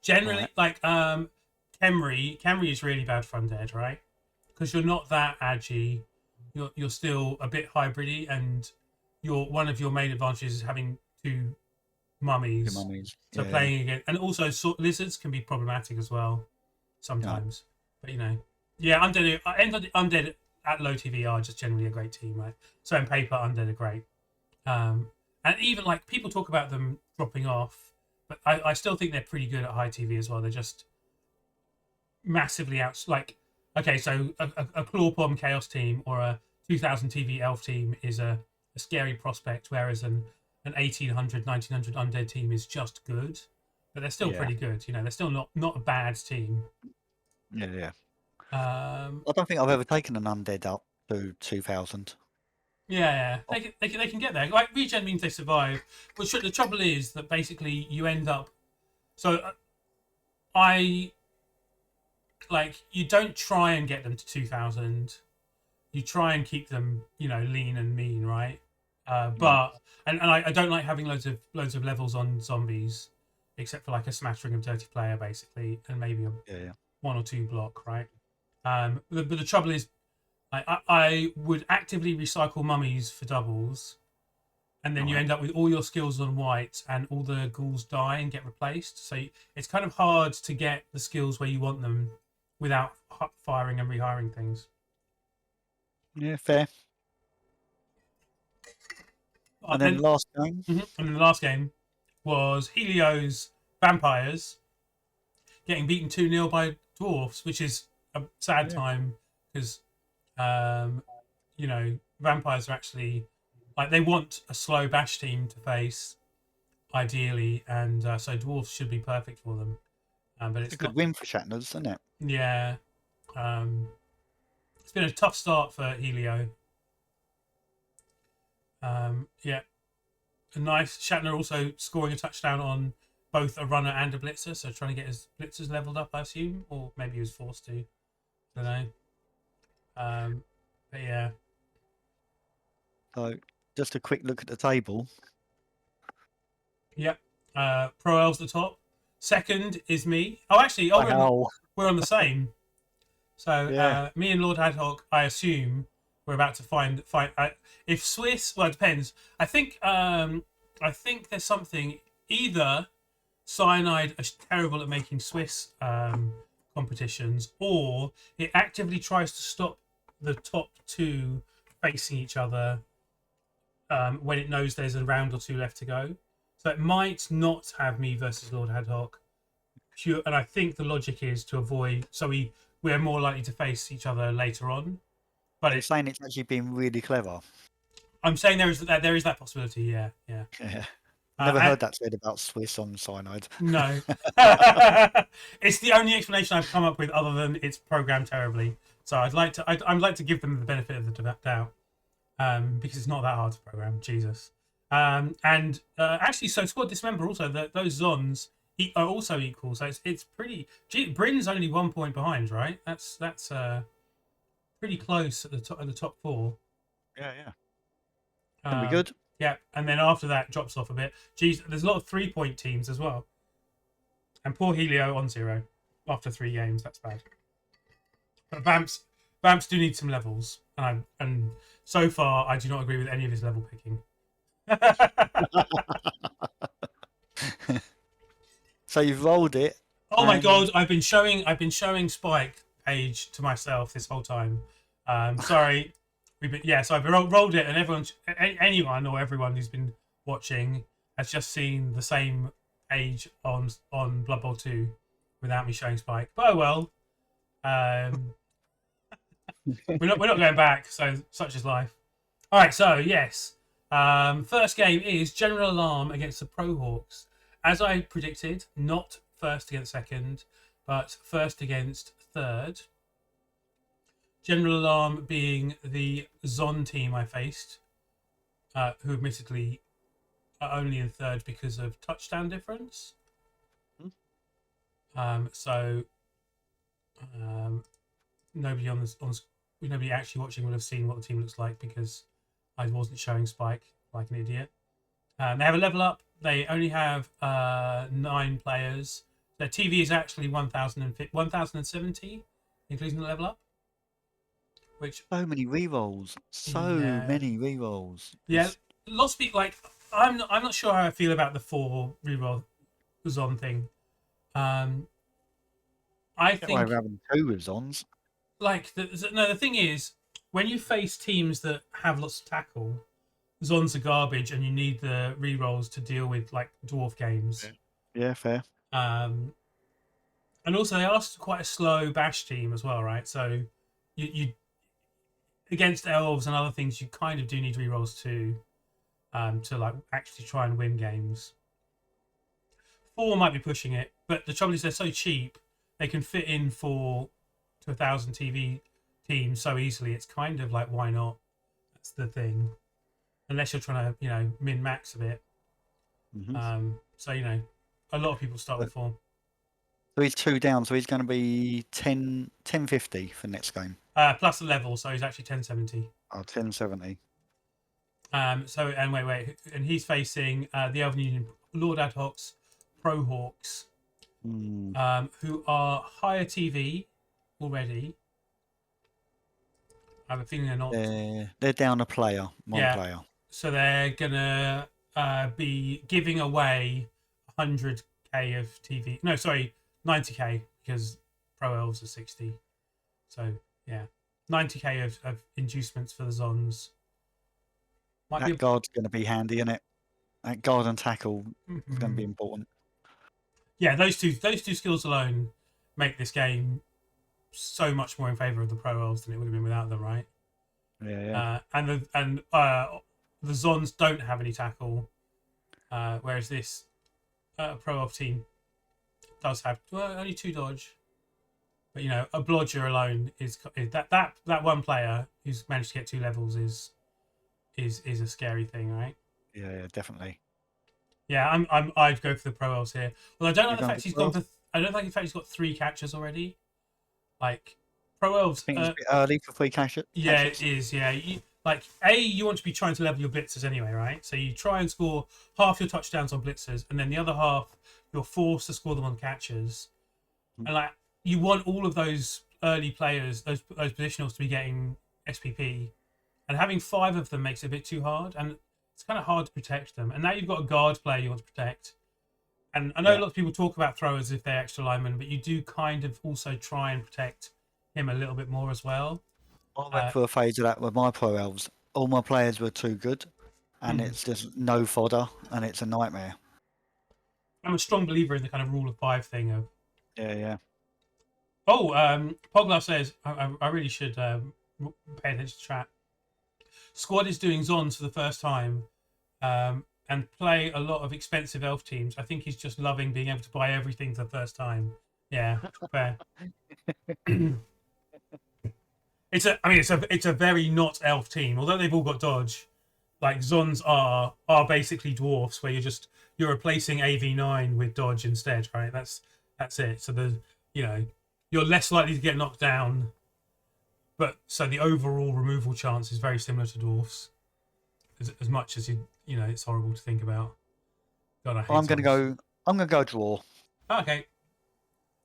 Generally, Right. like Khemri is really bad for Undead, right? Because you're not that agi. You're still a bit hybridy, and one of your main advantages is having 2 mummies. So playing again, and also lizards can be problematic as well sometimes. But you know, yeah, Undead at low TV are just generally a great team, right? So in paper, Undead are great. And even like people talk about them dropping off, but I still think they're pretty good at high TV as well. They're just massively out. Like, okay, so a Claw Bomb Chaos team or a 2000 TV Elf team is a scary prospect, whereas an 1800, 1900 Undead team is just good, but they're still pretty good. You know, they're still not a bad team. Yeah. I don't think I've ever taken an Undead up to 2000. Yeah. They can get there. Like, regen means they survive. But the trouble is that basically you end up. So you don't try and get them to 2000. You try and keep them, you know, lean and mean, right? But I don't like having loads of levels on zombies, except for like a smattering of dirty player, basically, and maybe a 1 or 2 block, right? But the trouble is, I would actively recycle mummies for doubles, and then you end up with all your skills on white, and all the ghouls die and get replaced. So it's kind of hard to get the skills where you want them without firing and rehiring things. Yeah, fair. And then the last game. And then the last game was Helio's Vampires getting beaten 2-0 by Dwarfs, which is a sad time because, you know, Vampires are actually like they want a slow bash team to face, ideally, and so Dwarfs should be perfect for them. But it's a good win for Shatners, isn't it? Yeah. It's been a tough start for Helio. Yeah. A nice Shatner also scoring a touchdown on both a runner and a blitzer, so trying to get his blitzers leveled up, I assume, or maybe he was forced to. I don't know. But yeah. So just a quick look at the table. Yep. Pro L's the top. Second is me. Oh, actually, we're on the same. So me and Lord Hadhog, I assume we're about to find. If Swiss, well, it depends. I think there's something. Either Cyanide are terrible at making Swiss competitions, or it actively tries to stop the top 2 facing each other when it knows there's a round or 2 left to go. So it might not have me versus Lord Hadhog. And I think the logic is to avoid. So we're more likely to face each other later on. But it's saying it's actually been really clever. I'm saying there is that possibility. Yeah. Never heard that said about Swiss on Cyanide. No. It's the only explanation I've come up with, other than it's programmed terribly. So I'd like to give them the benefit of the doubt. because it's not that hard to program. Jesus. Actually, so squad dismember also those Zons are also equal. So it's pretty. Bryn's only 1 point behind, right? That's pretty close at the top four. Yeah, yeah. Can be good. Yeah, and then after that drops off a bit. Geez, there's a lot of 3-point teams as well. And poor Helio on 0 after 3 games. That's bad. But Vamps do need some levels, and so far I do not agree with any of his level picking. So you've rolled it. Oh my god! I've been showing Spike page to myself this whole time. Sorry, so I've rolled it, and anyone or everyone who's been watching has just seen the same page on Blood Bowl 2 without me showing Spike. But oh well. We're not going back, so such is life. All right, so yes, first game is General Alarm against the Pro Hawks. As I predicted, not first against second, but first against third. General Alarm being the Zon team I faced, who admittedly are only in third because of touchdown difference. Nobody actually watching will have seen what the team looks like because I wasn't showing Spike like an idiot. They have a level up. They only have 9 players. Their TV is actually 1,070, including the level up. Which so many rerolls. Many rerolls. Yeah, lots of people like. I'm not sure how I feel about the 4 reroll Zon thing. I think we're having 2 with Zons. Like the thing is, when you face teams that have lots of tackle, Zons are garbage, and you need the rerolls to deal with like dwarf games. Yeah, fair. And also they are quite a slow bash team as well, right? So you against elves and other things, you kind of do need rerolls too, to like actually try and win games. 4 might be pushing it, but the trouble is they're so cheap, they can fit in 4 to 1,000 TV teams so easily. It's kind of like, why not? That's the thing. Unless you're trying to, min max a bit. Mm-hmm. So a lot of people start with 4. So he's 2 down. So he's going to be 1050 for next game. Plus the level, so he's actually 1070. Oh, 1070. Wait, and he's facing the Elven Union Lord Ad Hocs Pro Hawks, who are higher TV already. I have a feeling they're not. They're down a player, one player. So they're gonna be giving away 100k of TV. No, sorry, 90k because Pro Elves are 60. So yeah, 90k of inducements for the Zons. That guard's going to be handy, isn't it? That guard and tackle is going to be important. Yeah, those two skills alone make this game so much more in favour of the Pro Elves than it would have been without them, right? Yeah. And the Zons don't have any tackle, whereas this Pro Elf team does have only 2 dodge. But a blodger alone is that one player who's managed to get 2 levels is a scary thing, right? Yeah, definitely. Yeah, I'd go for the Pro Elves here. Well, I don't like the fact he's gone for. I don't like the fact he's got 3 catches already. Like Pro Elves. I think it's a bit early for 3 catches. Yeah, it is. Yeah, you want to be trying to level your blitzers anyway, right? So you try and score half your touchdowns on blitzers, and then the other half you're forced to score them on catches. And you want all of those early players, those positionals, to be getting SPP, and having 5 of them makes it a bit too hard, and it's kind of hard to protect them. And now you've got a guard player you want to protect. And I know lots of people talk about throwers if they're extra linemen, but you do kind of also try and protect him a little bit more as well. I went for a phase of that with my Pro Elves. All my players were too good, and it's just no fodder, and it's a nightmare. I'm a strong believer in the kind of rule of 5 thing of. Yeah. Oh, Poglar says I really should pay attention to chat. Squad is doing Zons for the first time, and play a lot of expensive elf teams. I think he's just loving being able to buy everything for the first time. Yeah, fair. it's a very not elf team. Although they've all got dodge, like Zons are basically dwarfs, where you're replacing AV9 with dodge instead, right? That's it. So you're less likely to get knocked down, but so the overall removal chance is very similar to dwarfs. As much as it's horrible to think about. God, I hate I'm gonna Zons. go. I'm gonna go draw. Okay.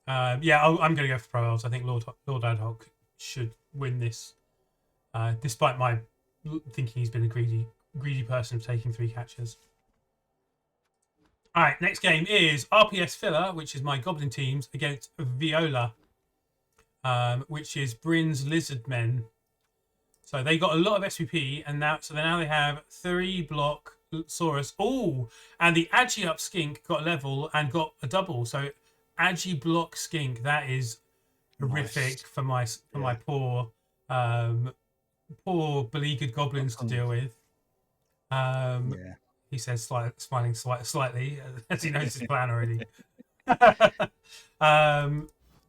I'm going to go for Pro Elves. I think Lord Ad Hoc should win this, despite my thinking he's been a greedy person taking 3 catches. All right, next game is RPS Filler, which is my Goblin teams, against Viola, which is Bryn's Lizard Men. So they got a lot of SVP, and now they have 3 block Saurus. Oh, and the Agi up Skink got a level and got a double. So Agi block Skink, that is horrific for my poor beleaguered goblins to deal with. He says smiling slightly as he knows his plan already.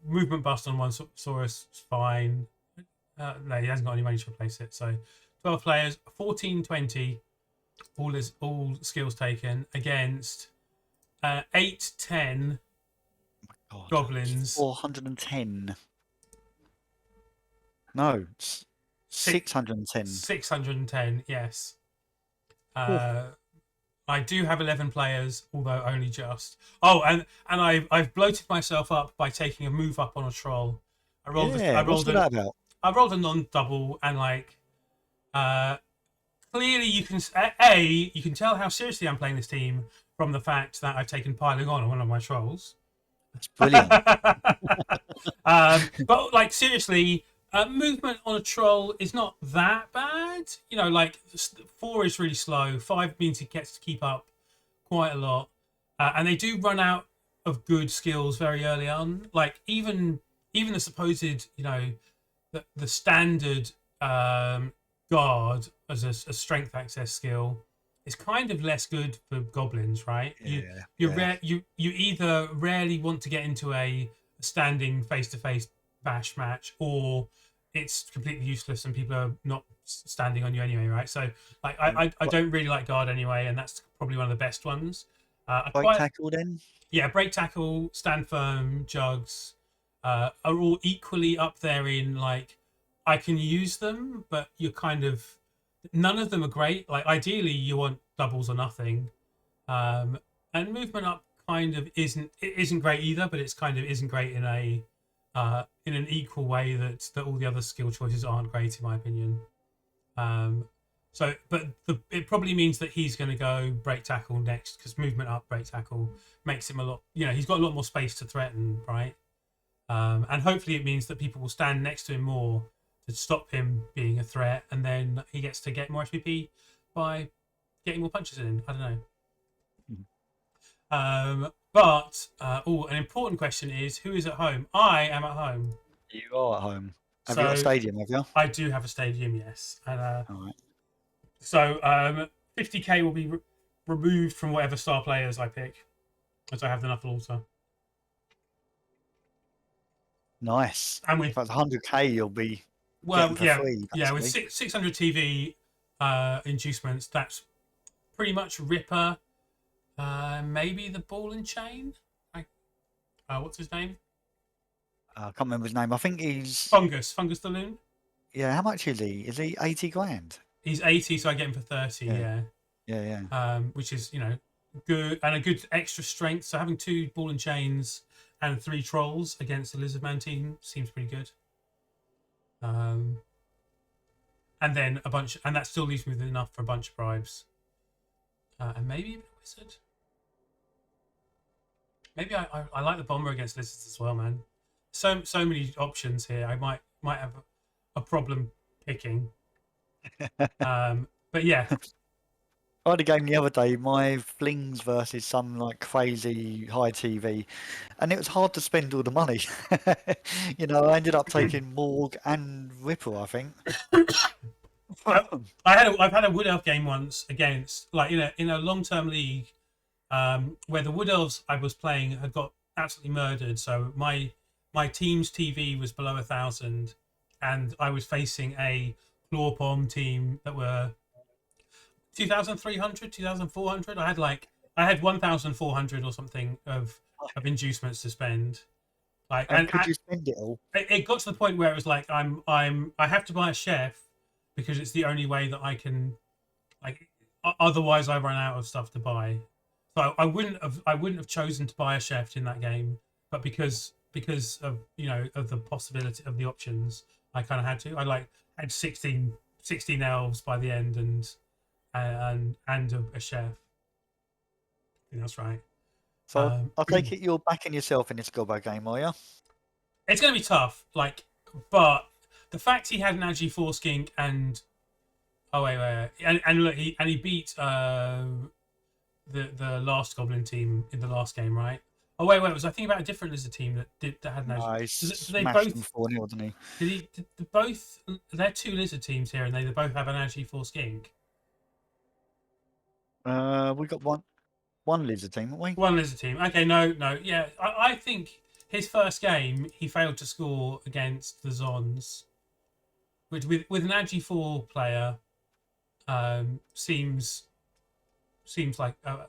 Movement bust on one Saurus is fine. No, he hasn't got any money to replace it. So 12 players, 14-20, all skills taken against 8-10 goblins. 410. No, 610. 610, yes. I do have 11 players, although only just. Oh, and I've bloated myself up by taking a move up on a troll. What's that about? I rolled a non-double, and clearly you can tell how seriously I'm playing this team from the fact that I've taken piling on one of my trolls. That's brilliant. But seriously, movement on a troll is not that bad. 4 is really slow. 5 means he gets to keep up quite a lot, and they do run out of good skills very early on. Even the supposed the standard guard as a strength access skill is kind of less good for goblins, right? You either rarely want to get into a standing face-to-face bash match, or it's completely useless and people are not standing on you anyway, right? So I don't really like guard anyway, and that's probably one of the best ones. Break tackle then? Yeah, break tackle, stand firm, jugs are all equally up there in I can use them, but you're none of them are great. Ideally you want doubles or nothing. And movement up isn't great either, but it's isn't great in an equal way that all the other skill choices aren't great in my opinion. It probably means that he's going to go break tackle next, because movement up, break tackle makes him a lot. He's got a lot more space to threaten, right? And hopefully it means that people will stand next to him more to stop him being a threat, and then he gets to get more SVP by getting more punches in. I don't know. An important question is, who is at home? I am at home. You are at home. Have you got a stadium, have you? I do have a stadium, yes. And all right. So 50k will be removed from whatever star players I pick, as I have the Knuckle Altar. Nice. And with 100k, you'll be free, with 600 TV inducements, that's pretty much Ripper. Maybe the Ball and Chain. What's his name? I can't remember his name. I think he's Fungus the Loon. Yeah, how much is he? Is he 80 grand? He's 80, so I get him for 30. Yeah. Which is good, and a good extra strength. So having 2 Ball and Chains and 3 trolls against the Lizardman team seems pretty good. And then and that still leaves me with enough for a bunch of bribes. And maybe even a wizard. Maybe I like the bomber against lizards as well, man. So many options here. I might have a problem picking. But yeah. I had a game the other day, my flings versus some crazy high TV, and it was hard to spend all the money. I ended up taking Morg and Ripple, I think. I've had a Wood Elf game once against in a long-term league, where the Wood Elves I was playing had got absolutely murdered. So my team's TV was below 1,000, and I was facing a claw bomb team that were 2,300, 2,400. I had 1,400 or something of inducements to spend. Like, And could you spend it all? it got to the point where it was like I have to buy a chef because it's the only way that I can, like, otherwise I run out of stuff to buy. So I wouldn't have chosen to buy a chef in that game, but because of of the possibility of the options, I kind of had to. I had 16 elves by the end and a chef. I think that's right. So I take it you're backing yourself in this Gobbo game, are you? It's going to be tough, but the fact he had an AG4 skink and and look, he beat the last Goblin team in the last game, right? Oh wait, was I thinking about a different lizard team that had an AG? Nice. Did they Smashed both them 4-0, didn't he? Did both? They're two lizard teams here, and they both have an AG4 skink. We got one lizard team, haven't we? One lizard team. Okay, no, yeah. I think his first game he failed to score against the Zons, which with an AG4 player seems like a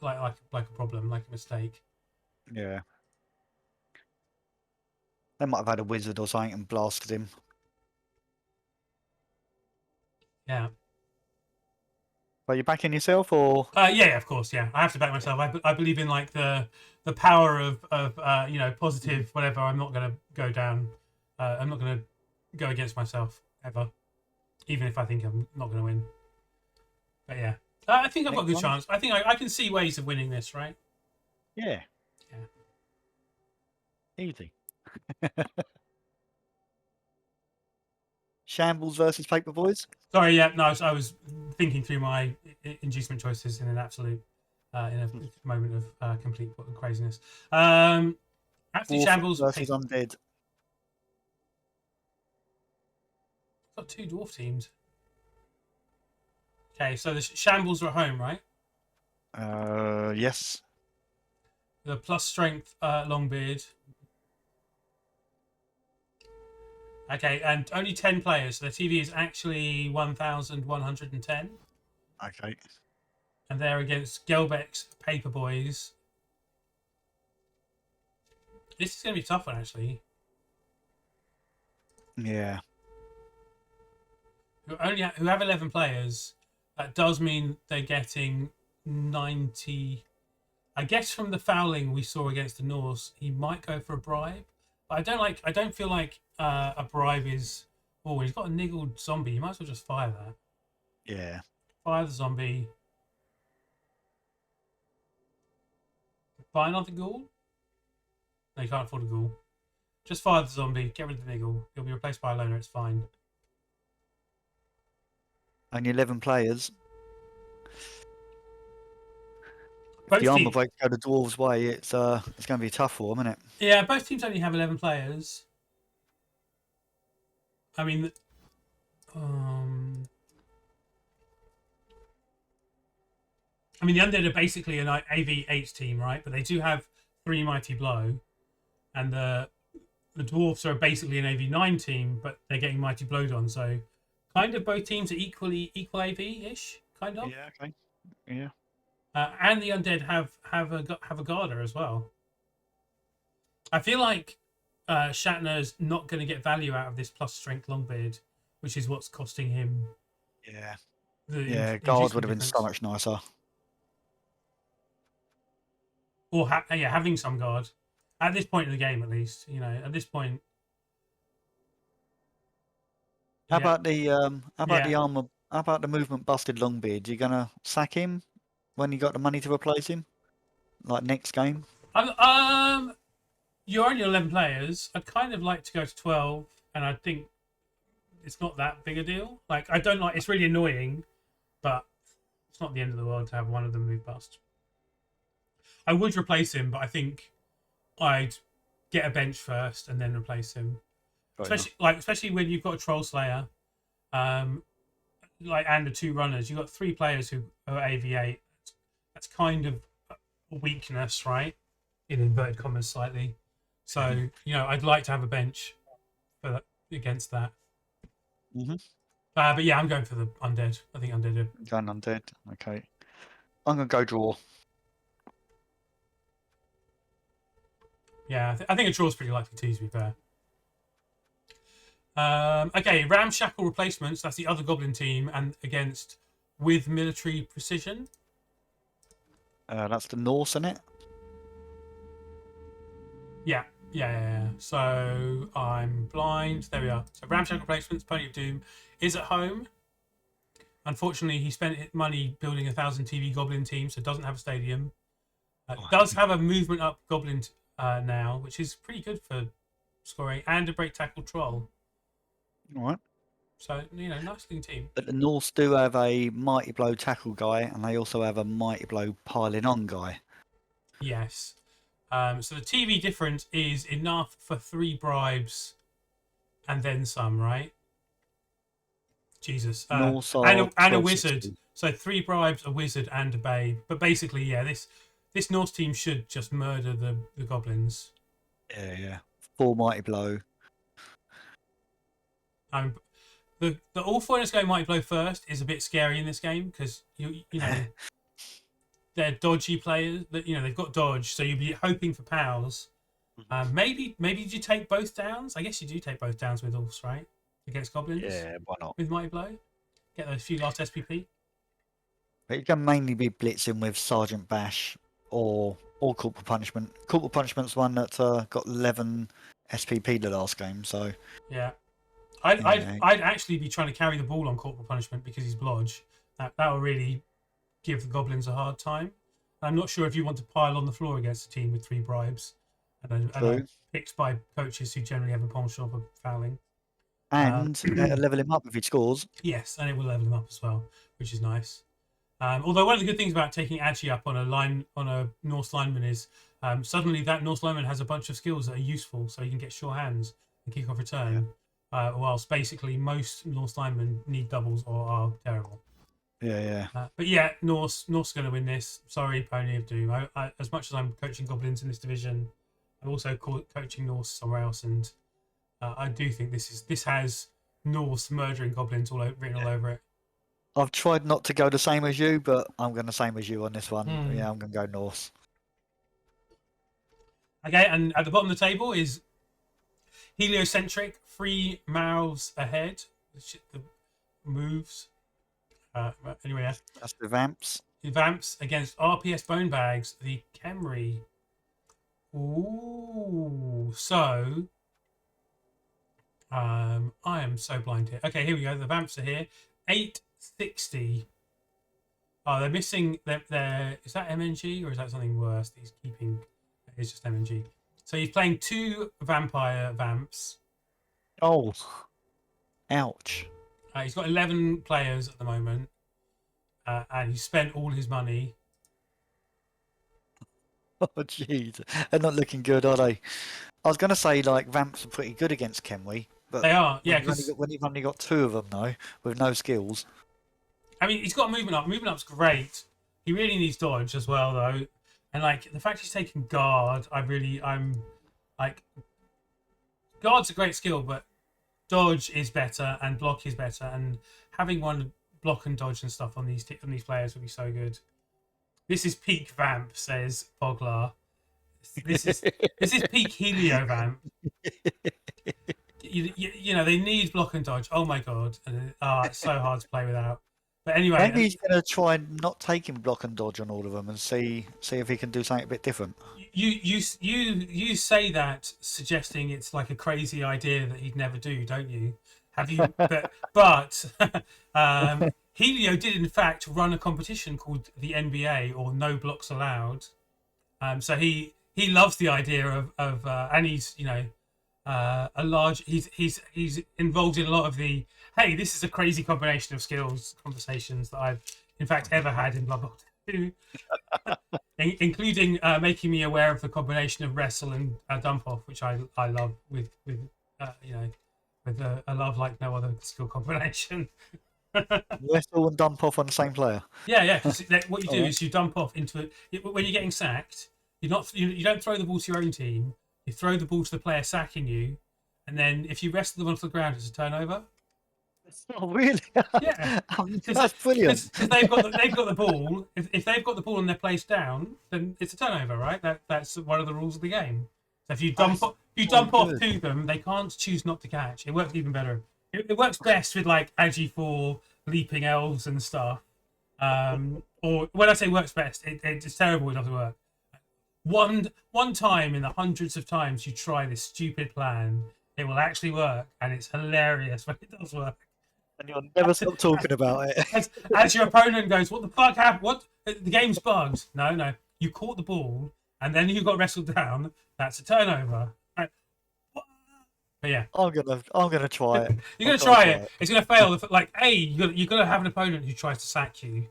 problem, like a mistake. Yeah. They might have had a wizard or something and blasted him. Yeah. But you backing yourself, or? Yeah, of course. Yeah, I have to back myself. I believe in like the power of positive whatever. I'm not going to go down. I'm not going to go against myself ever, even if I think I'm not going to win. But yeah, I think I've got a good chance. I think I can see ways of winning this, right? Yeah. Yeah. Easy. Shambles versus Paper Boys. Sorry, yeah, no, I was thinking through my inducement choices in an absolute, in a moment of complete craziness. Absolute Shambles versus Undead. Got two dwarf teams. Okay, so the Shambles are at home, right? Yes. The plus strength Longbeard. Okay, and only 10 players. So the TV is actually 1,110. Okay. And they're against Gelbeck's Paper Boys. This is going to be a tough one, actually. Yeah. Who have 11 players. That does mean they're getting 90. I guess from the fouling we saw against the Norse, he might go for a bribe. But I don't feel like a bribe is. Oh, he's got a niggled zombie. You might as well just fire that. Yeah. Fire the zombie. Buy another ghoul? No, you can't afford a ghoul. Just fire the zombie. Get rid of the niggle. He'll be replaced by a loner. It's fine. Only 11 players. Both if the armor breaks go the dwarves' way, it's going to be tough for them, isn't it? Yeah, both teams only have 11 players. I mean, the Undead are basically an AV8 team, right? But they do have 3 Mighty Blow, and the Dwarfs are basically an AV9 team, but they're getting Mighty Blowed on. So, kind of both teams are equal AV-ish, kind of. Yeah. Okay. Yeah. And the Undead have a Garda as well. I feel like Shatner's not going to get value out of this plus strength Longbeard, which is what's costing him. Yeah. Guard would have been so much nicer. Or having some guard at this point in the game, at least. At this point. How about the armor? How about the movement busted Longbeard? You gonna sack him when you got the money to replace him, like next game? You're only 11 players. I'd kind of like to go to 12, and I think it's not that big a deal. Like, I don't like. It's really annoying, but it's not the end of the world to have one of them move bust. I would replace him, but I think I'd get a bench first and then replace him. Especially when you've got a Troll Slayer, and the 2 runners. You've got 3 players who are AV8. That's kind of a weakness, right? In inverted commas, slightly. So I'd like to have a bench against that. Mm-hmm. But yeah, I'm going for the undead. I think undead are... Going undead. Okay. I'm going to go draw. Yeah, I think a draw's pretty likely too, to be fair. Okay, ramshackle replacements. That's the other goblin team, and against with military precision. That's the Norse, isn't it? Yeah. So I'm blind. There we are. So ramshackle replacements. Pony of Doom is at home. Unfortunately, he spent money building 1,000 TV goblin team, so doesn't have a stadium. Does have a movement up goblin now, which is pretty good for scoring, and a break tackle troll. All right. So, nice looking team. But the Norse do have a mighty blow tackle guy, and they also have a mighty blow piling on guy. Yes. So the TV difference is enough for 3 bribes and then some, right? Jesus. Norse and a 1260. wizard. So 3 bribes, a wizard, and a babe. But basically, yeah, this Norse team should just murder the goblins. Yeah. 4 mighty blow. The all foreigners going mighty blow first is a bit scary in this game because you know they're dodgy players. That they've got dodge, so you'll be hoping for pals. Maybe did you take both downs? I guess you do take both downs with Ulfs, right? Against goblins. Yeah, why not? With mighty blow, get those few last SPP. But you can mainly be blitzing with Sergeant Bash or Corporal Punishment. Corporal Punishment's one that got 11 SPP the last game, so... Yeah. I'd actually be trying to carry the ball on Corporal Punishment because he's blodge. That will really give the goblins a hard time. I'm not sure if you want to pile on the floor against a team with 3 bribes and picked by coaches who generally have a penchant for fouling. And level him up if he scores. Yes, and it will level him up as well, which is nice. Although one of the good things about taking Agi up on a Norse lineman is suddenly that Norse lineman has a bunch of skills that are useful, so you can get sure hands and kick off return. Yeah. Whilst basically most Norse linemen need doubles or are terrible. Yeah. But yeah, Norse going to win this. Sorry, Pony of Doom. I, as much as I'm coaching goblins in this division, I'm also coaching Norse somewhere else, and I do think this has Norse murdering goblins written all over it. I've tried not to go the same as you, but I'm going the same as you on this one. Yeah, I'm going to go Norse. Okay, and at the bottom of the table is heliocentric, 3 mouths ahead. The moves. Anyway, yeah. That's the Vamps. The Vamps against RPS Bone Bags, the Khemri. Ooh, so I am so blind here. Okay, here we go. The Vamps are here. 860. Oh, they're missing. Is that MNG or is that something worse? He's keeping. It's just MNG. So he's playing 2 vampire Vamps. Oh, ouch. He's got 11 players at the moment, and he's spent all his money. Oh, jeez. They're not looking good, are they? I was going to say, Vamps are pretty good against Khemri. But they are, yeah. When you've only got 2 of them, though, with no skills. I mean, he's got movement up. Movement up's great. He really needs dodge as well, though. And, the fact he's taking guard, I'm like... Guard's a great skill, but dodge is better and block is better. And having one block and dodge and stuff on these players would be so good. This is peak Vamp, says Boglar. This is peak Helio Vamp. They need block and dodge. Oh my god, it's so hard to play without. But anyway, maybe he's going to try not taking block and dodge on all of them and see if he can do something a bit different. You say that suggesting it's like a crazy idea that he'd never do, don't you? Have you? but Helio did in fact run a competition called the NBA or No Blocks Allowed. So he loves the idea of and he's a large. He's involved in a lot of the this is a crazy combination of skills conversations that I've in fact ever had in Blood Bowl 2, including making me aware of the combination of wrestle and dump off, which I love with a love like no other skill combination. Wrestle and dump off on the same player. Yeah. What you do is you dump off into it when you're getting sacked. You don't throw the ball to your own team. You throw the ball to the player sacking you, and then if you wrestle them onto the ground, it's a turnover. Oh, really? Yeah, That's brilliant. because they've got the ball. If they've got the ball and they're placed down, then it's a turnover, right? That's one of the rules of the game. So if you dump That's if you so dump off good. to them, they can't choose not to catch. It works even better. It works best with like Agi4 leaping elves and stuff. Or when I say works best, it's terrible. It doesn't work. One time in the hundreds of times you try this stupid plan, it will actually work, and it's hilarious when it does work. And you'll never stop talking about it. As your opponent goes, what the fuck happened? What? The game's bugged. No. You caught the ball, and then you got wrestled down. That's a turnover. Right. But yeah, I'm gonna try it. you're gonna I've gotta try it. It's gonna fail. Like A, you got to have an opponent who tries to sack you,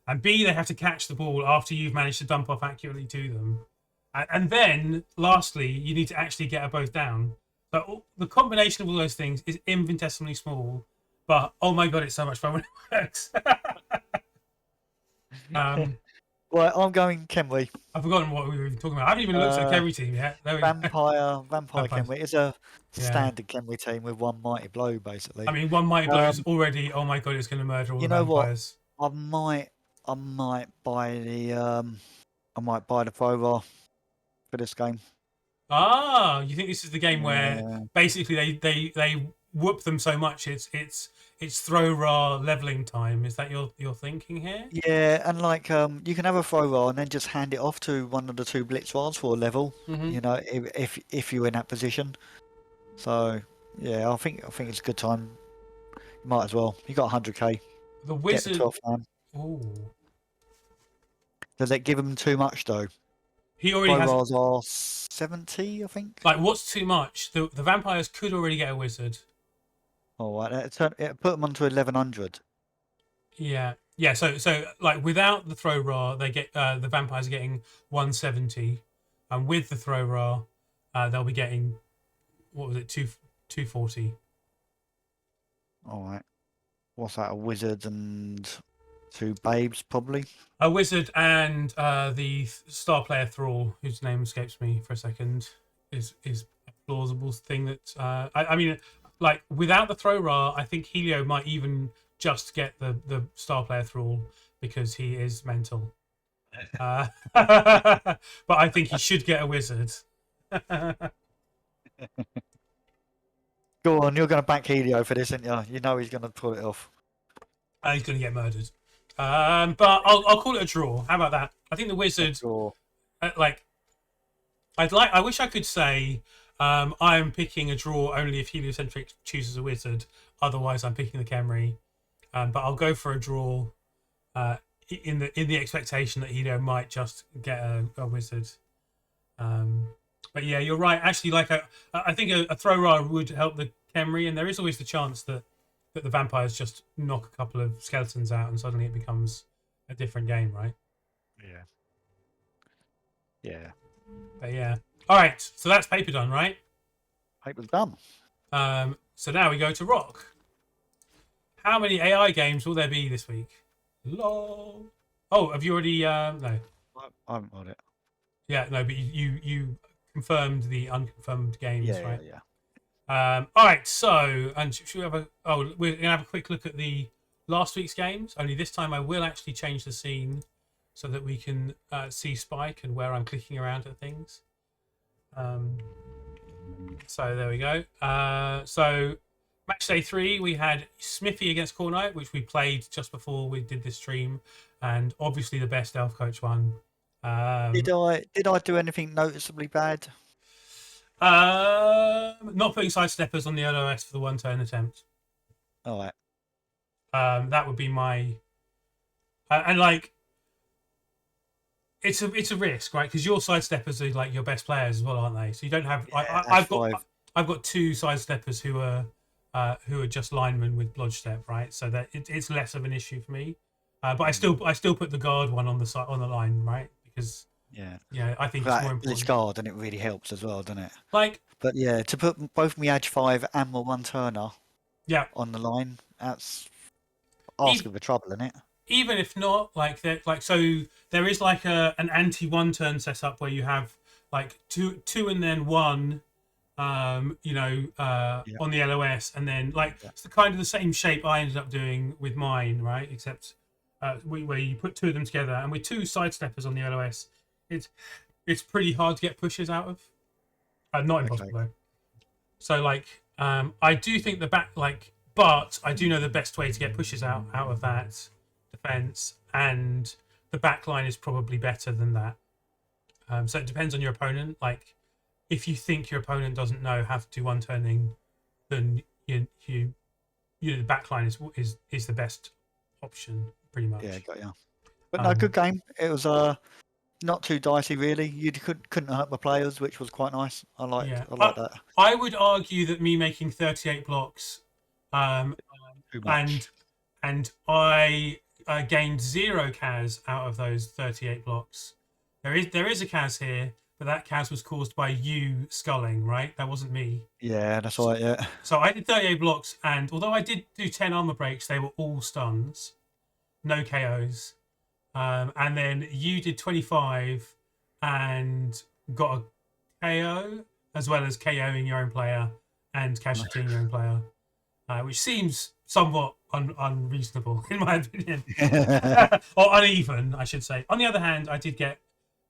and B, they have to catch the ball after you've managed to dump off accurately to them, and then lastly, you need to actually get both down. So the combination of all those things is infinitesimally small, but oh my god, it's so much fun when it works. Right, I'm going Kenway. I've forgotten what we were talking about. I haven't even looked at the Kerry team yet. There we go. Vampire Vampires. Kenway. It's a Yeah. standard Kenway team with one mighty blow, basically. I mean, one mighty blow is already. Oh my god, it's going to murder all You the know what? vampires. I might buy the Pro for this game. Ah, you think this is the game where Yeah. basically they whoop them so much it's throw raw leveling time? Is that your thinking here? Yeah, and like you can have a throw roll and then just hand it off to one of the two blitz rolls for a level. Mhm. You know, if you're in that position. So yeah, I think it's a good time. You might as well. You got 100k. The Get the wizard. 12th man. Ooh, Does that give him too much though? he already Throw has. rolls are 70, I think. Like, what's too much? The vampires could already get a wizard. All right, it put them onto 1100. Yeah. So like without the throw raw, they get the vampires are getting 170, and with the throw raw, they'll be getting what was it 240. All right. What's that? A wizard and two babes, probably. A wizard and the star player thrall, whose name escapes me for a second, is a plausible thing that I mean, like without the throw raw, I think Helio might even just get the star player thrall because he is mental. But I think he should get a wizard. Go on, you're going to back Helio for this, aren't you? You know he's going to pull it off. He's going to get murdered. But I'll call it a draw. How about that? I think the wizard, Sure. I wish I could say I'm picking a draw only if Heliocentric chooses a wizard. Otherwise, I'm picking the Khemri. But I'll go for a draw in the expectation that Helio might just get a wizard. But yeah, you're right. Actually, I think a throw raw would help the Khemri, and there is always the chance that the vampires just knock a couple of skeletons out, and suddenly it becomes a different game, right? Yeah. Yeah. But yeah. All right. So that's paper done, right? Paper's done. So now we go to rock. How many AI games will there be this week? Lol. Oh, have you already? No. I haven't got it. Yeah, no, but you confirmed the unconfirmed games, Yeah, right? yeah. All right. So, and should we have a? Oh, we're gonna have a quick look at the last week's games. Only this time, I will actually change the scene so that we can see Spike and where I'm clicking around at things. So there we go. So match day 3, we had Smiffy against Cornite, which we played just before we did this stream, and obviously the best elf coach won. Did I do anything noticeably bad? Not putting sidesteppers on the LOS for the 1-turn attempt. All right. That would be my and like it's a risk, right? Because your sidesteppers are like your best players as well, aren't they? So you don't have. Yeah, I've got 2 sidesteppers who are just linemen with blodge step, right? So that it's less of an issue for me. But I still put the guard one on the line, right? Because yeah, I think it's more it's important. guard, and it really helps as well, doesn't it? Like, but yeah, to put both my Edge 5 and my 1-turner on the line, that's asking for trouble, isn't it? Even if not, so there is like an anti 1-turn setup where you have like two and then 1 on the LOS, and then it's the kind of the same shape I ended up doing with mine, right? Except where you put two of them together, and with two sidesteppers on the LOS, it's pretty hard to get pushes out of. Not impossible though. So I do think but I do know the best way to get pushes out of that defense, and the back line is probably better than that. So it depends on your opponent. Like, if you think your opponent doesn't know how to do one turning, then the back line is the best option, pretty much. Yeah, got you. But no, good game. It was not too dicey, really. You couldn't hurt the players, which was quite nice. I like that. I would argue that me making 38 blocks, Too much. and I gained 0 CAS out of those 38 blocks. There is a CAS here, but that CAS was caused by you sculling, right? That wasn't me. Yeah, that's right. Yeah. So I did 38 blocks, and although I did do 10 armor breaks, they were all stuns, no KOs. And then you did 25 and got a KO, as well as KOing your own player and casualtying your own player, which seems somewhat unreasonable in my opinion, or uneven, I should say. On the other hand, I did get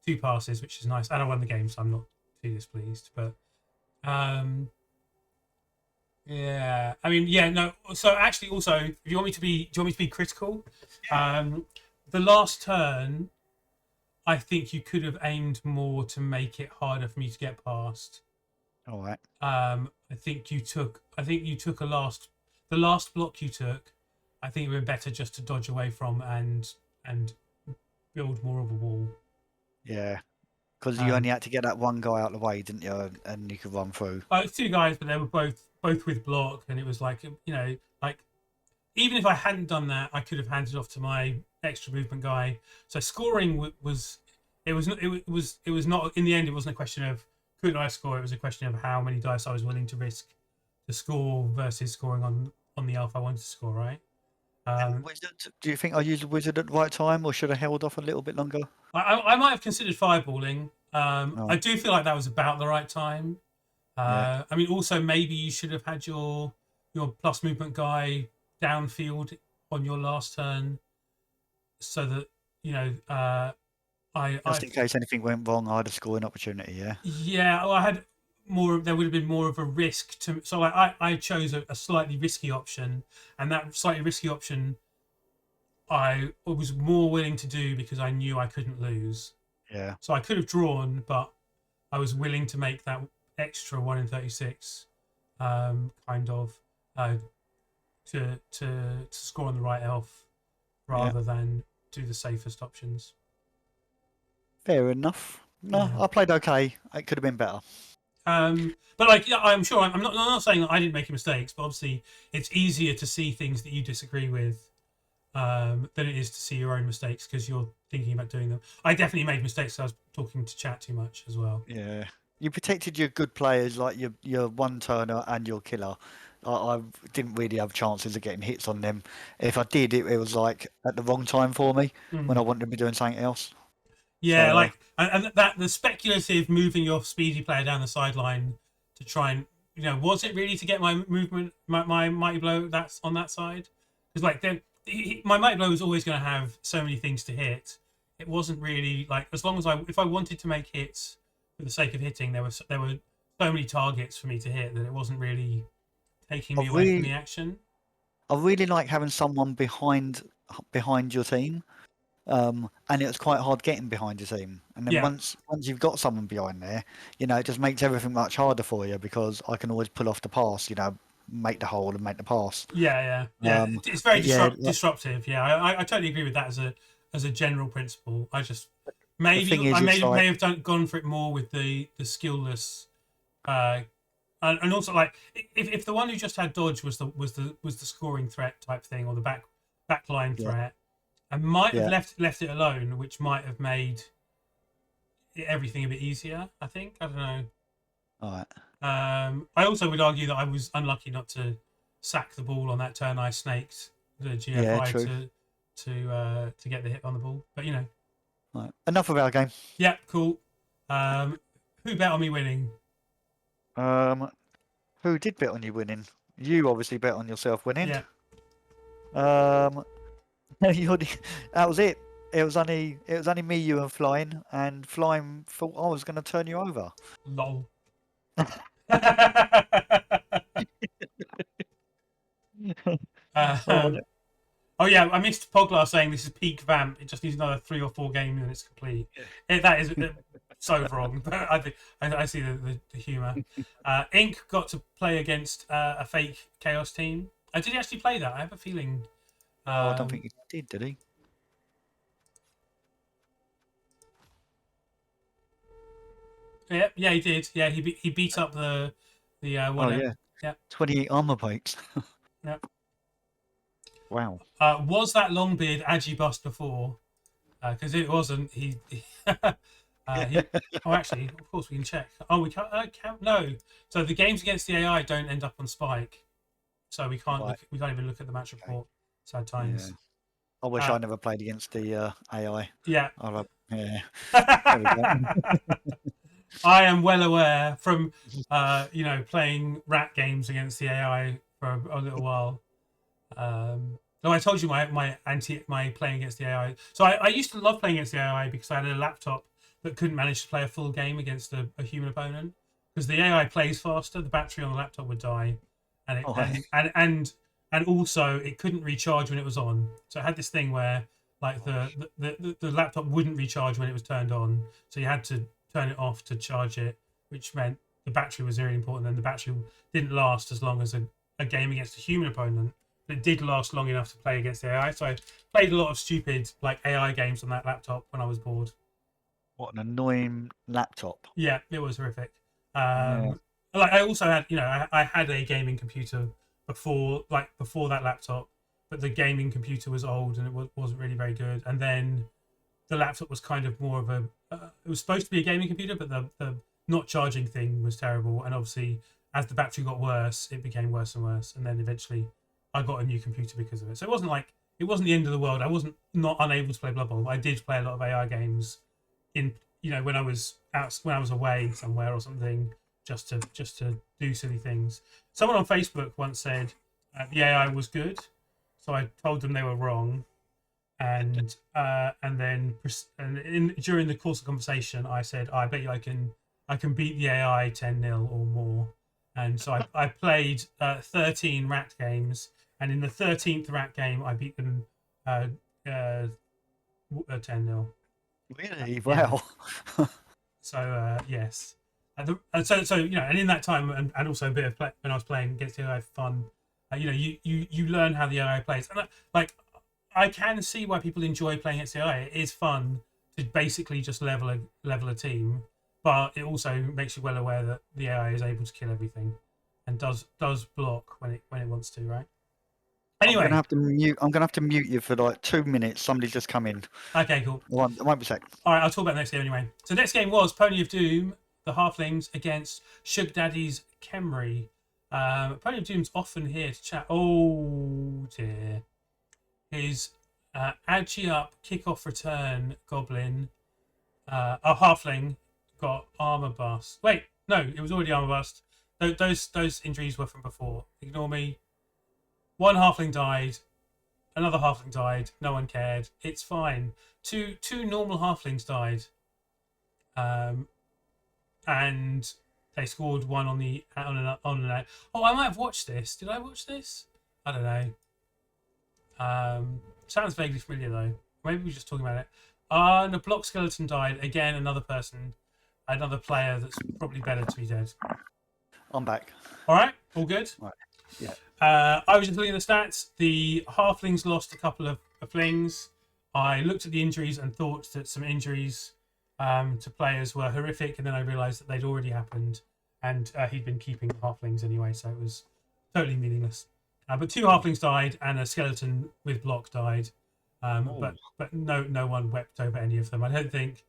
2 passes, which is nice, and I won the game, so I'm not too displeased. But yeah, I mean, yeah, no. So actually, also, if do you want me to be critical? The last turn, I think you could have aimed more to make it harder for me to get past. All right. I think you took the last block you took. I think it would be better just to dodge away from and build more of a wall. Yeah, because you only had to get that one guy out of the way, didn't you? And you could run through. 2 guys, but they were both with block, and it was even if I hadn't done that, I could have handed off to my extra movement guy. So scoring was not in the end. It wasn't a question of could I score. It was a question of how many dice I was willing to risk to score versus scoring on the elf I wanted to score. Right. Wizard, do you think I used a wizard at the right time, or should I held off a little bit longer? I might have considered fireballing. I do feel like that was about the right time. I mean, also maybe you should have had your plus movement guy downfield on your last turn, so that just in case anything went wrong, I had a scoring opportunity. Yeah. Yeah, well, I had more. There would have been more of a risk to. So I chose a slightly risky option, and that slightly risky option, I was more willing to do because I knew I couldn't lose. Yeah. So I could have drawn, but I was willing to make that extra 1 in 36, kind of, to score on the right elf, rather than do the safest options. Fair enough. No, I played okay. It could have been better. But I'm sure I'm not saying that I didn't make mistakes, but obviously it's easier to see things that you disagree with than it is to see your own mistakes because you're thinking about doing them. I definitely made mistakes. I was talking to chat too much as well. Yeah, you protected your good players like your one turner and your killer. I didn't really have chances of getting hits on them. If I did, it was like at the wrong time for me when I wanted to be doing something else. Yeah, so, and that the speculative moving your speedy player down the sideline to try and was it really to get my movement, my mighty blow that's on that side? Because my mighty blow was always going to have so many things to hit. It wasn't really as long as if I wanted to make hits for the sake of hitting, there were so many targets for me to hit that it wasn't really taking me away from the action. I really like having someone behind your team. And it was quite hard getting behind your team. And then once you've got someone behind there, it just makes everything much harder for you because I can always pull off the pass, make the hole and make the pass. Yeah. It's very disruptive. Yeah, I totally agree with that as a general principle. I just may have gone for it more with the skillless, and also if the one who just had dodge was the scoring threat type thing or the backline threat. I might have left it alone, which might have made everything a bit easier. I think. I don't know. All right. I also would argue that I was unlucky not to sack the ball on that turn. I snaked the GFI to get the hit on the ball. But Right. Enough of our game. Yeah, cool. Who bet on me winning? Who did bet on you winning? You obviously bet on yourself winning. Yeah. That was it. It was only me, you, and Flying, and Flying thought I was going to turn you over. Lol. Oh, Oh yeah, I missed Poglar saying this is peak vamp. It just needs another 3 or 4 games and it's complete. That is so wrong, but I see the humour. Ink got to play against a fake Chaos team. Did he actually play that? I have a feeling. I don't think he did he? Yeah, he did. Yeah, he beat up the one. Oh yeah. Yeah. 28 armor breaks. Yeah. Wow. Was that Longbeard Agi bust before? Because it wasn't. Oh, actually, of course we can check. Oh, we can't. No. So the games against the AI don't end up on Spike, so we can't. Right. We can't even look at the match report. Sad times. Yeah. I wish I never played against the AI. Yeah. Yeah. There we go. I am well aware from playing rat games against the AI for a little while. No, I told you my playing against the AI. So I used to love playing against the AI because I had a laptop that couldn't manage to play a full game against a human opponent because the AI plays faster. The battery on the laptop would die, and also it couldn't recharge when it was on. So it had this thing where like the laptop wouldn't recharge when it was turned on. So you had to turn it off to charge it, which meant the battery was really important. And the battery didn't last as long as a game against a human opponent. But it did last long enough to play against AI. So I played a lot of stupid like AI games on that laptop when I was bored. What an annoying laptop. Yeah, it was horrific. Yeah. Like I also had, I had a gaming computer before that laptop, but the gaming computer was old and it wasn't really very good. And then the laptop was kind of more of a, it was supposed to be a gaming computer, but the not charging thing was terrible. And obviously, as the battery got worse, it became worse and worse. And then eventually, I got a new computer because of it. So it wasn't the end of the world. I wasn't not unable to play Blood Bowl. I did play a lot of AI games in when I was away somewhere or something, just to do silly things. Someone on Facebook once said the AI was good, so I told them they were wrong, and then during the course of the conversation, I said, I bet you I can beat the AI 10-0 or more, and so I played 13 rat games, and in the 13th rat game, I beat them 10-0. Really? Wow. So yes, and in that time, and also a bit of when I was playing against the AI for fun, you learn how the AI plays, and I can see why people enjoy playing against the AI. It is fun to basically just level a team, but it also makes you well aware that the AI is able to kill everything, and does block when it wants to, right? Anyway, I'm gonna have to mute you for like 2 minutes. Somebody's just come in. Okay, cool. It won't be a sec. All right, I'll talk about the next game anyway. So the next game was Pony of Doom, the Halflings against Sugar Daddy's Khemri. Pony of Doom's often here to chat. Oh dear. His Agi up kickoff return goblin, a halfling got armor bust. Wait, no, it was already armor bust. Those injuries were from before. Ignore me. One halfling died, another halfling died. No one cared. It's fine. Two normal halflings died, and they scored one on an. Oh, I might have watched this. Did I watch this? I don't know. Sounds vaguely familiar though. Maybe we're just talking about it. And a block skeleton died again. Another player that's probably better to be dead. I'm back. All right, all good. Right. Yeah. I was just looking at the stats. The halflings lost a couple of flings. I looked at the injuries and thought that some injuries to players were horrific, and then I realised that they'd already happened, and he'd been keeping halflings anyway, so it was totally meaningless. But 2 halflings died, and a skeleton with block died. But no one wept over any of them. I don't think.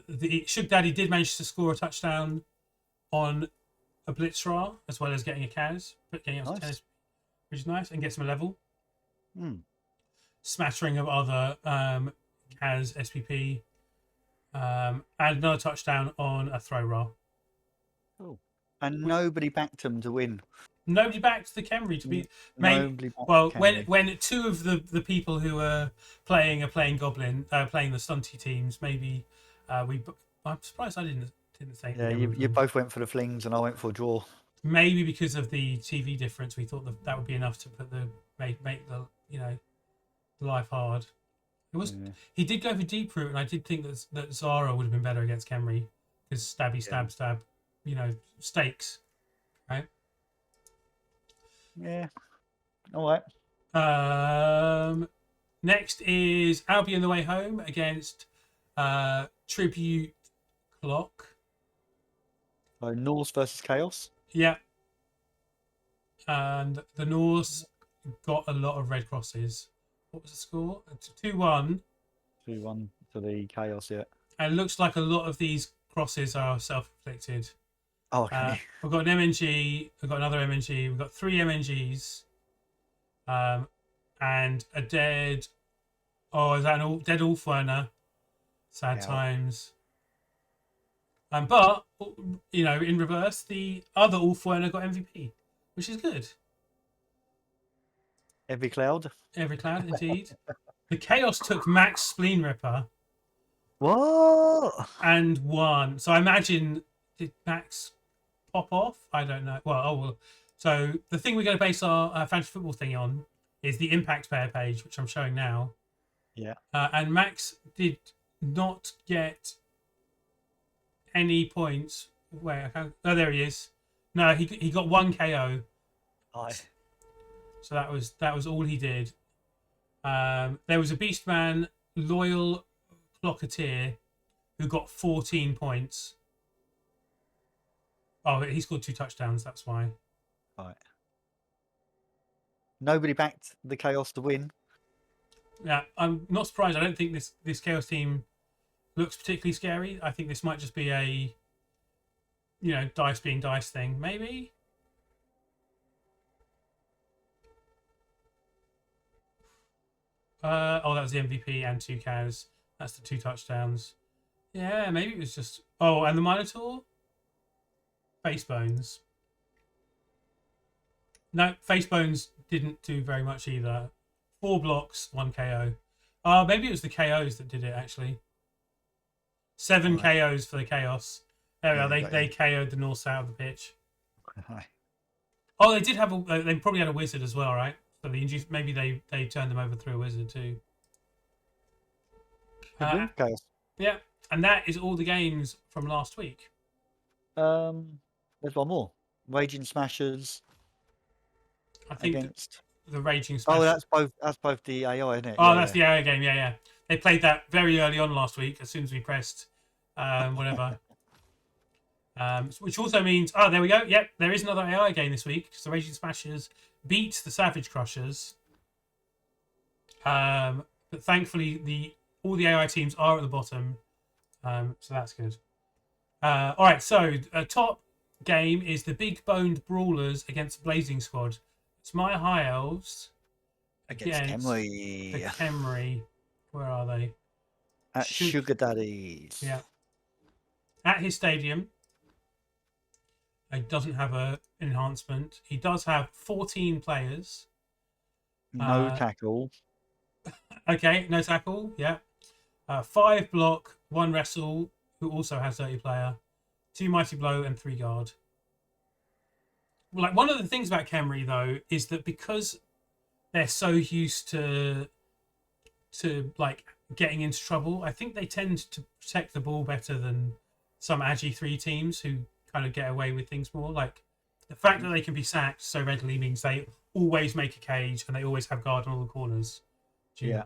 The Shug Daddy did manage to score a touchdown on a Blitzra, as well as getting a Kaz, getting up to tennis, which is nice, and gets him a level. Smattering of other Kaz SPP, and another touchdown on a throw roll. And nobody backed them to win. Nobody backed the Khemri to be maybe. Nobody backed Well, Khemri. when two of the people who are playing Goblin, playing the stunty teams, maybe we. I'm surprised I didn't say. Yeah, you both went for the flings, and I went for a draw. Maybe because of the TV difference, we thought that would be enough to put make the the life hard. It was. Yeah. He did go for deep root, and I did think that Zara would have been better against Khemri because stabby stab stab, stakes, right? Yeah. All right. Next is Albion the way home against Tribute Clock. So Norse versus Chaos. Yeah. And the Norse got a lot of red crosses. What was the score? 2-1. 2-1 to the Chaos, yeah. And it looks like a lot of these crosses are self-inflicted. Oh, okay. We've got an MNG, we've got another MNG, we've got 3 MNGs, and a dead. Oh, is that dead Ulfwerner? Sad times. But in reverse, the other Ulfwerner got MVP, which is good. Every cloud, indeed. The Chaos took Max Spleen Ripper. What? And won. So I imagine, did Max pop off? I don't know. Well. So the thing we're going to base our fantasy football thing on is the impact player page, which I'm showing now. Yeah. And Max did not get any points. Wait, oh, there he is. No, he got 1 KO. Nice. So that was all he did. There was a Beastman, Loyal Clocketeer, who got 14 points. Oh, he scored 2 touchdowns. That's why. Right. Nobody backed the Chaos to win. Yeah, I'm not surprised. I don't think this Chaos team looks particularly scary. I think this might just be a, dice being dice thing. Maybe. That was the MVP and 2 cows. That's the 2 touchdowns. Yeah, maybe it was just. Oh, and the Minotaur? Facebones. No, Facebones didn't do very much either. 4 blocks, 1 KO. Maybe it was the KOs that did it, actually. 7 KOs for the Chaos. There we are. They KO'd the North out of the pitch. Oh, they did have they probably had a wizard as well, right? So maybe they turned them over through a wizard too. Chaos. Yeah, and that is all the games from last week. There's one more. Raging Smashers. I think against the Raging Smashers. Oh, that's both the AI, isn't it? Oh, that's the AI game. Yeah. They played that very early on last week. As soon as we pressed whatever. Which also means, there we go. Yep, there is another AI game this week because the Raging Smashers beat the Savage Crushers. But thankfully, all the AI teams are at the bottom, so that's good. All right, so top game is the Big Boned Brawlers against Blazing Squad. It's my High Elves against Khemri. The Khemri. Where are they? At Sugar Daddies. Yeah. At his stadium. He doesn't have an enhancement. He does have 14 players. No tackle. Okay, no tackle. Yeah. 5 block, 1 wrestle, who also has 30 player, 2 mighty blow, and 3 guard. Like, one of the things about Khemri though is that because they're so used to like getting into trouble, I think they tend to protect the ball better than some Agi 3 teams who kind of get away with things more. Like, the fact that they can be sacked so readily means they always make a cage and they always have guard on all the corners. Yeah.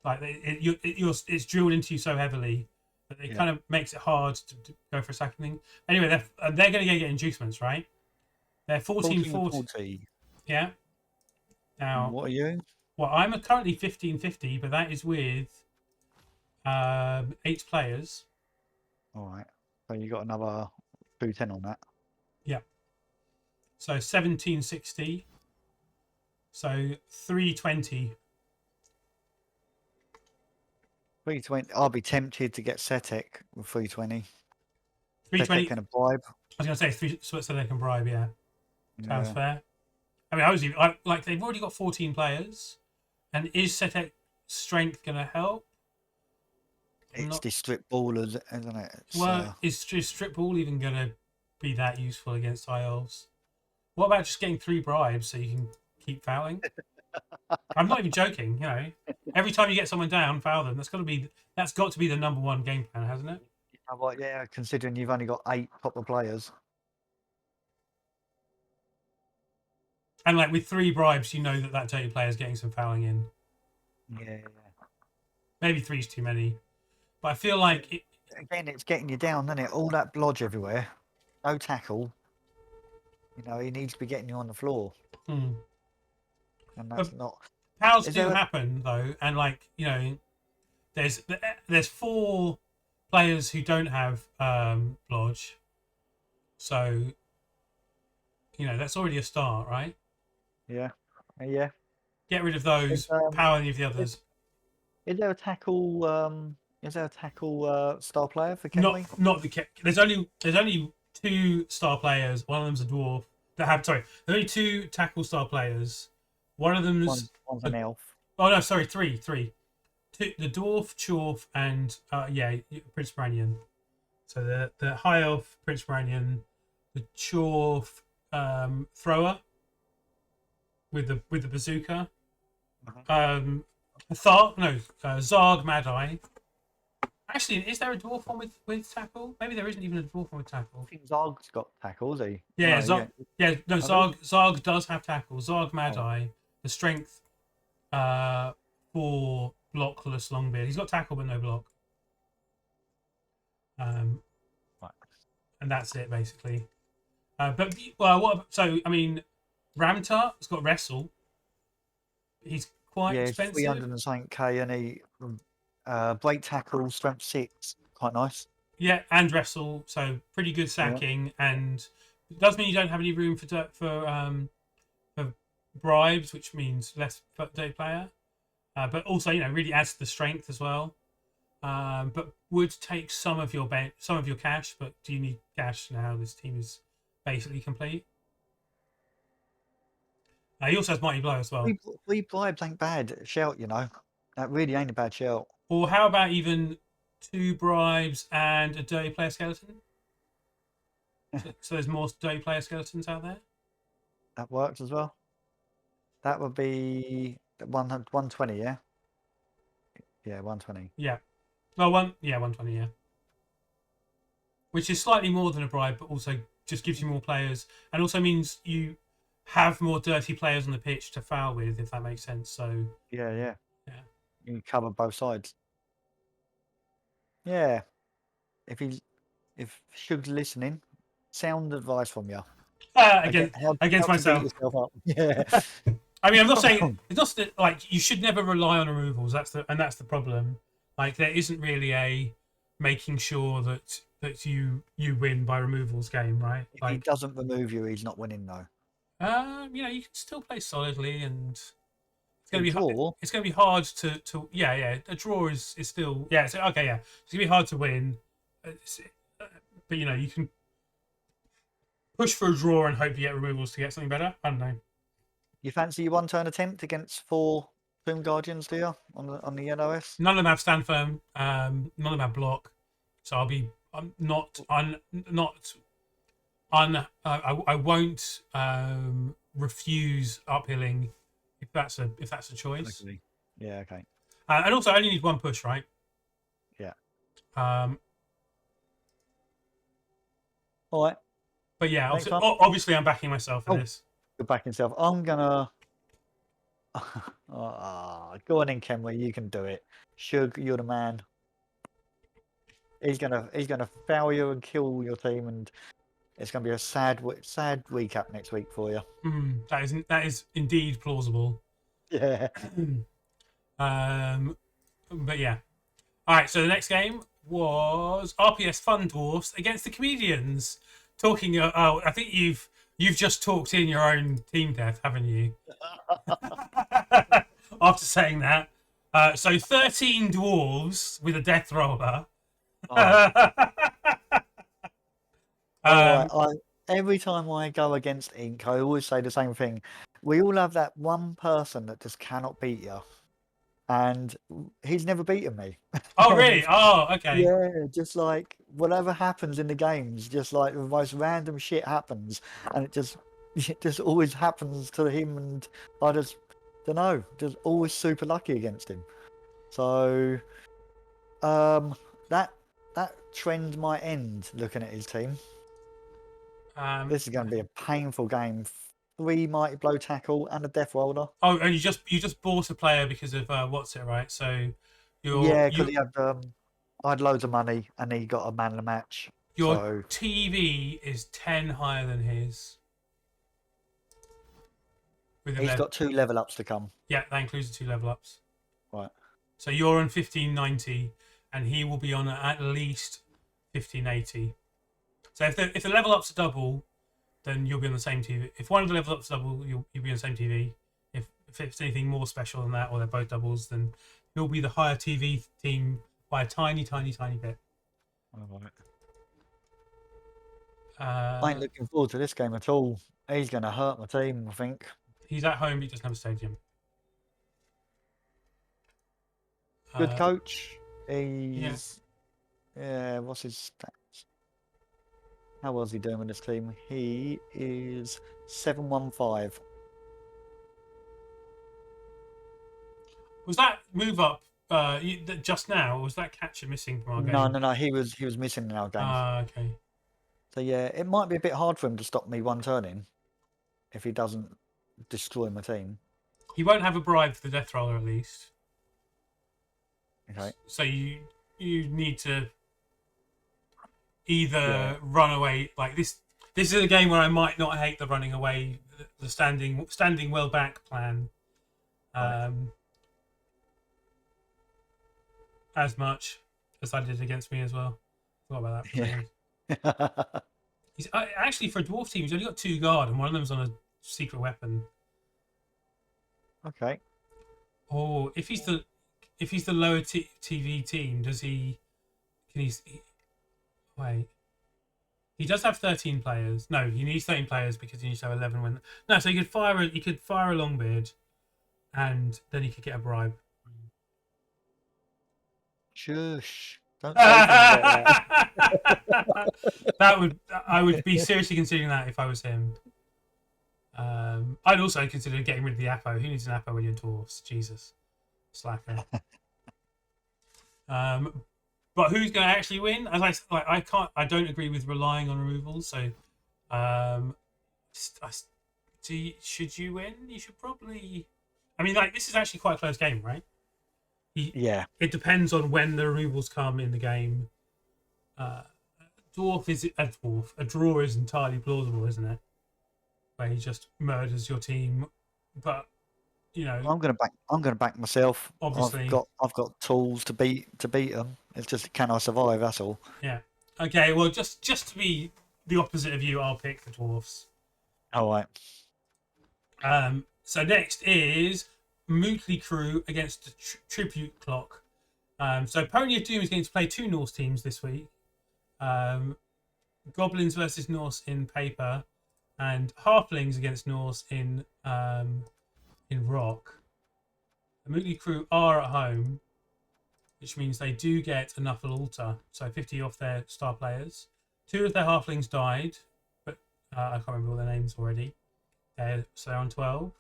Like, it's drilled into you so heavily that it kind of makes it hard to go for a sacking thing. Anyway, they're going to get inducements, right? They're 14-40. Yeah. Now, what are you? Well, I'm currently 15-50, but that is with 8 players. All right. So you got another 210 on that. Yeah. So 17-60. So 320. 320. I'll be tempted to get Setek with 320. 320. Setek and a bribe. was going to say three, so they can bribe. Yeah, sounds Yeah. fair. I mean, like they've already got 14 players, and is Setek strength going to help? It's the strip ballers, isn't it? Well, is strip ball even going to be that useful against high elves? What about just getting 3 bribes so you can keep fouling? I'm not even joking. You know, every time you get someone down, foul them. That's got to be the number one game plan, hasn't it? Yeah, considering you've only got 8 proper players. And like with 3 bribes, you know that dirty player is getting some fouling in. Yeah. Maybe 3's too many, but I feel like Again, it's getting you down, isn't it? All that blodge everywhere, no tackle. You know, he needs to be getting you on the floor, and that's not. Fouls do happen though, and like you know, there's 4 players who don't have blodge, so you know that's already a start, right? Yeah. Get rid of those, power any of the others. Is there a tackle? Star player for Kenley? Not the there's only 2 star players. One of them's a dwarf. There's only 2 tackle star players. One of them's one's an elf. Oh no, sorry, 3. 2, the dwarf, Chorf, and Prince Maranian. So the high elf Prince Maranian, the Chorf thrower with the bazooka. Zarg Mad-Eye. Actually, is there a dwarf one with tackle? Maybe there isn't even a dwarf one with tackle. I think Zarg's got tackle, has he? Yeah, Zarg does have tackle. Zarg Mad-Eye, the strength 4 blockless Longbeard. He's got tackle but no block. And that's it basically. So I mean, Ramtar's got wrestle. He's quite expensive. 300 and something K, and he break tackle, strength 6, quite nice. Yeah, and wrestle, so pretty good sacking, and it does mean you don't have any room for bribes, which means less day player. But also, you know, really adds to the strength as well. But would take some of your cash. But do you need cash now? This team is basically complete. He also has Mighty Blow as well. 3 bribes ain't bad. Shout, you know, that really ain't a bad shout. Or how about even 2 bribes and a dirty player skeleton? So there's more dirty player skeletons out there. That works as well. That would be 120, yeah. Yeah, 120. Yeah. Well, 120, yeah. Which is slightly more than a bribe, but also just gives you more players, and also means you have more dirty players on the pitch to foul with, if that makes sense. So yeah. You can cover both sides. Yeah. If Shug's listening, sound advice from you. Against myself. Yeah. I mean, I'm not saying it's not like you should never rely on removals. That's the problem. Like there isn't really a making sure that you win by removals game, right? If he doesn't remove you, he's not winning though. You know, you can still play solidly, and it's going to be hard. It's going to be hard to a draw is still it's going to be hard to win, but you know you can push for a draw and hope you get removals to get something better. I don't know. You fancy your 1 turn attempt against 4 Tomb Guardians, do you, on the NOS? None of them have stand firm. None of them have block. So I won't refuse uphilling if that's a choice. Okay. Yeah, okay. And also, I only need 1 push, right? Yeah. All right. But yeah, obviously, I'm backing myself in this. You're backing yourself. I'm gonna. Go on in, Kenway. You can do it. Shug, you're the man. He's gonna foul you and kill your team, and it's gonna be a sad recap next week for you. That is indeed plausible. Yeah. But yeah. All right. So the next game was RPS Fun Dwarfs against the Comedians. Talking. I think you've just talked in your own team death, haven't you? After saying that, so 13 dwarves with a death roller. All Um, right. Every time I go against Ink, I always say the same thing. We all have that one person that just cannot beat you, and he's never beaten me. oh, really? Oh, okay. Yeah, just like whatever happens in the games, just like the most random shit happens, and it just always happens to him, and I just don't know, just always super lucky against him. So, um, that that trend might end looking at his team. This is going to be a painful game. 3 mighty blow tackle and a death roller. oh, and you just bought a player because of what's it, right? So Yeah, because I had loads of money and he got a man of the match. your So TV is 10 higher than his. With he's 11. got 2 level ups to come. Yeah, that includes the 2 level ups. Right. So you're on 1590, and he will be on at least 1580. So if the level ups are double, then you'll be on the same TV. If one of the level ups double, you'll be on the same TV. If it's anything more special than that, or they're both doubles, then you'll be the higher TV team by a tiny, tiny, tiny bit. All right. Uh, I ain't looking forward to this game at all. He's going to hurt my team, I think. He's at home, he doesn't have a stadium. Good coach. He's Yeah. What's his stats? How was he doing with this team? He is 715. Was that move up just now, or was that catcher missing from our game? No. He was missing in our game. Okay. So yeah, it might be a bit hard for him to stop me one turning if he doesn't destroy my team. He won't have a bribe for the death roller, at least. Okay. So you need to either run away like this. This is a game where I might not hate the running away, the standing well back plan, as much as I did against me as well. Forgot about that. Yeah. He's actually, for a dwarf team, he's only got 2 guard, and one of them's on a secret weapon. Okay. Oh, if he's the lower TV team, does he? Can he? Wait. He does have 13 players. No, he needs 13 players because he needs to have 11 when. No, so he could fire a Longbeard, and then he could get a bribe. Shush. Don't say things like that. I would be seriously considering that if I was him. I'd also consider getting rid of the Apo. Who needs an Apo when you're dwarfs? Jesus, slacker. But who's going to actually win? As I don't agree with relying on removals. So, should you win? You should probably. I mean, like, this is actually quite a close game, right? Yeah. It depends on when the removals come in the game. A draw is entirely plausible, isn't it? Where he just murders your team, but you know, I'm gonna back myself. Obviously, I've got tools to beat them. It's just, can I survive? That's all. Yeah. Okay. Well, just to be the opposite of you, I'll pick the dwarfs. All right. So next is Mootley Crew against the Tribute Clock. So Pony of Doom is going to play 2 Norse teams this week. Goblins versus Norse in paper, and Halflings against Norse in rock. The Mootley Crew are at home, which means they do get a Knuffle Altar, so 50 off their star players. 2 of their Halflings died, but I can't remember all their names already. So they're on 12.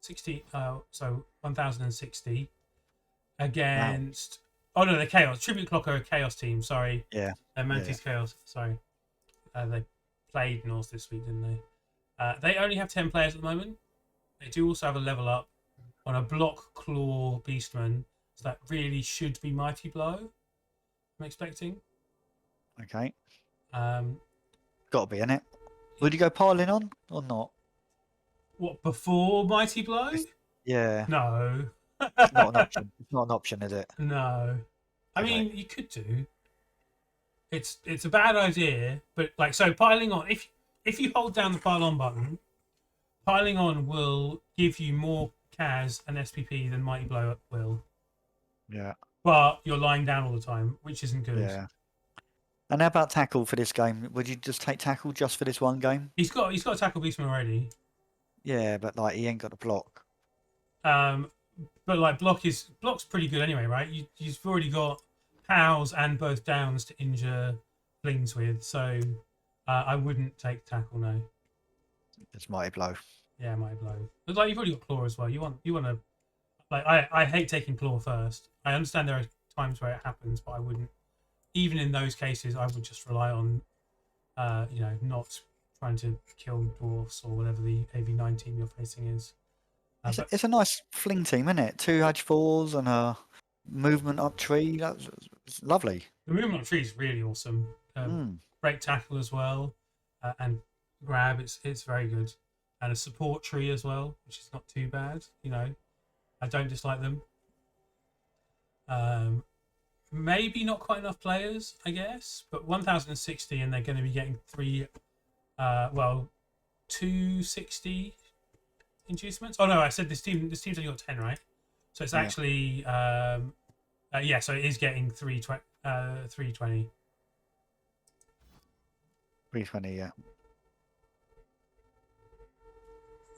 60, so 1060 against. Wow. Oh no, they're Chaos. Tribute Clock are a Chaos team. Sorry. Yeah. They're Mantis Chaos. Sorry. They played North this week, didn't they? They only have 10 players at the moment. They do also have a level up on a Block Claw Beastman, so that really should be Mighty Blow. I'm expecting. Okay. Got to be in it. Would you go piling on or not? What, before Mighty Blow? Yeah. No. It's not an option. It's not an option, is it? No. I mean, you could do. It's a bad idea, but like, so piling on. If you hold down the pile on button, piling on will give you more CAS and SPP than Mighty Blow will. Yeah. But you're lying down all the time, which isn't good. Yeah. And how about tackle for this game? Would you just take tackle just for this one game? He's got a tackle beastman already. Yeah, but like he ain't got the block. But like block's pretty good anyway, right? You've already got pals and both downs to injure flings with, so I wouldn't take tackle, no. It's mighty blow. Yeah, mighty blow. But like you've already got claw as well. You want to like I hate taking claw first. I understand there are times where it happens, but I wouldn't. Even in those cases, I would just rely on not trying to kill dwarfs or whatever the AV9 team you're facing is. It's a nice fling team, isn't it? 2 H4s and a movement up tree. That's lovely. The movement on tree is really awesome. Break tackle as well, and grab. It's very good, and a support tree as well, which is not too bad. I don't dislike them. Maybe not quite enough players, I guess, but 1,060, and they're going to be getting 260 inducements. Oh no, I said this team's only got 10, right? So it's actually so it is getting 320. 320, yeah.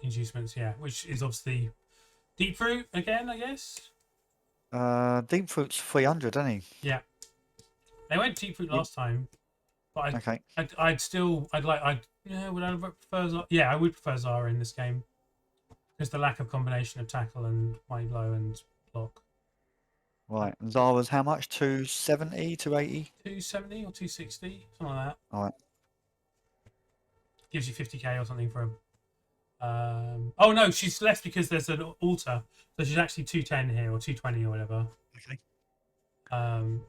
Inducements, yeah, which is obviously deep fruit again, I guess. Deep fruit's 300, isn't he? Yeah, they went deep fruit last time, but Okay. would I prefer Zara? Yeah, I would prefer Zara in this game because the lack of combination of tackle and mighty blow and block. Right. And Zara's how much? 270, 280? 270 or 260, something like that. All right. Gives you 50k or something for a. Oh no, she's less because there's an altar, so she's actually 210 here or 220 or whatever. Okay. And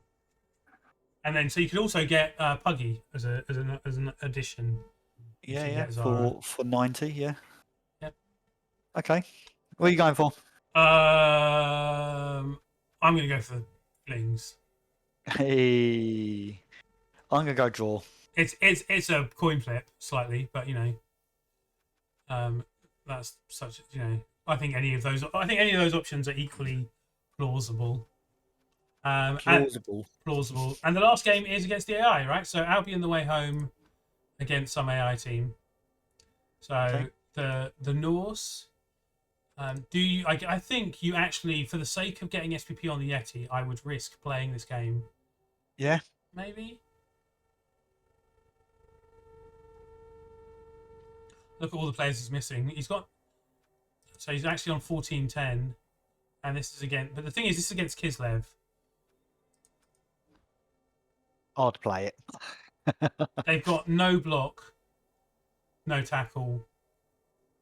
then so you could also get Puggy as an addition. Yeah, for 90, yeah. Yep. Okay. What are you going for? I'm gonna go for flings. Hey, I'm gonna go draw. It's a coin flip slightly, but that's such I think any of those options are equally plausible. Plausible. And the last game is against the AI, right? So Albion the way home against some AI team. So Okay. the Norse. I think you actually, for the sake of getting SPP on the Yeti, I would risk playing this game. Yeah. Maybe. Look at all the players he's missing. He's actually on 14-10, and this is but the thing is, this is against Kislev. I'd play it. They've got no block, no tackle.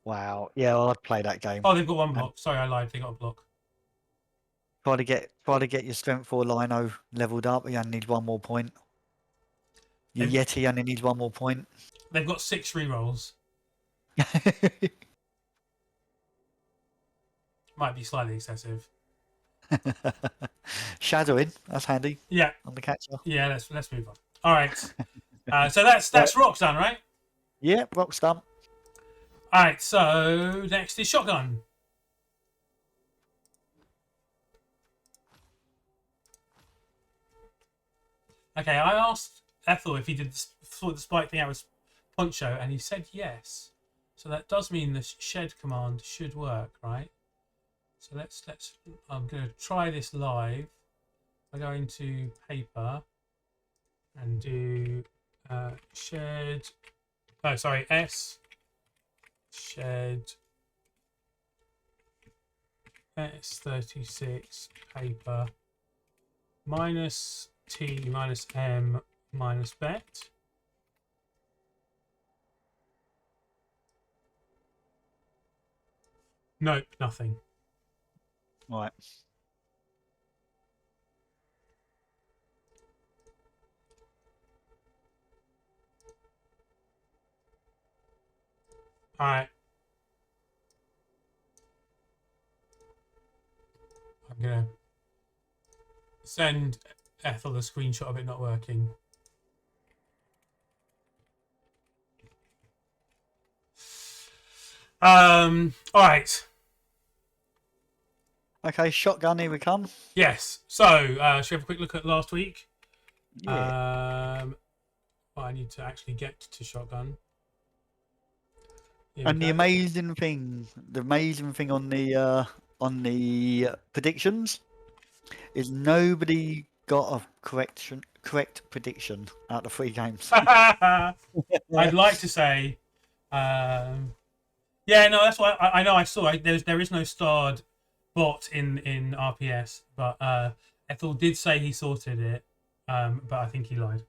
Wow. Yeah, I'd play that game. Oh, they've got one block. Sorry, I lied. They got a block. Try to get your strength 4 Lino leveled up. You only need 1 more point. Your Yeti only needs 1 more point. They've got 6 rerolls. Might be slightly excessive. Shadowing, that's handy. Yeah. On the catcher. Yeah, let's move on. All right. So that's rocks done, right? Yeah, rock's done. All right. So next is shotgun. Okay, I asked Ethel if he did the spike thing out with Poncho, and he said yes. So that does mean the shed command should work, right? So let's. I'm going to try this live. I go into paper and do shed. Oh, sorry, S shed S36 paper minus T minus M minus bet. Nope, nothing. Right. All right. I'm gonna send Ethel a screenshot of it not working. All right. Okay, shotgun, here we come. Yes. So, should we have a quick look at last week? Yeah. Well, I need to actually get to shotgun. And the amazing thing on the predictions is nobody got a correct prediction out of 3 games. I'd like to say, yeah, no, that's why I know I saw. There is no starred bot in RPS, but Ethel did say he sorted it, but I think he lied.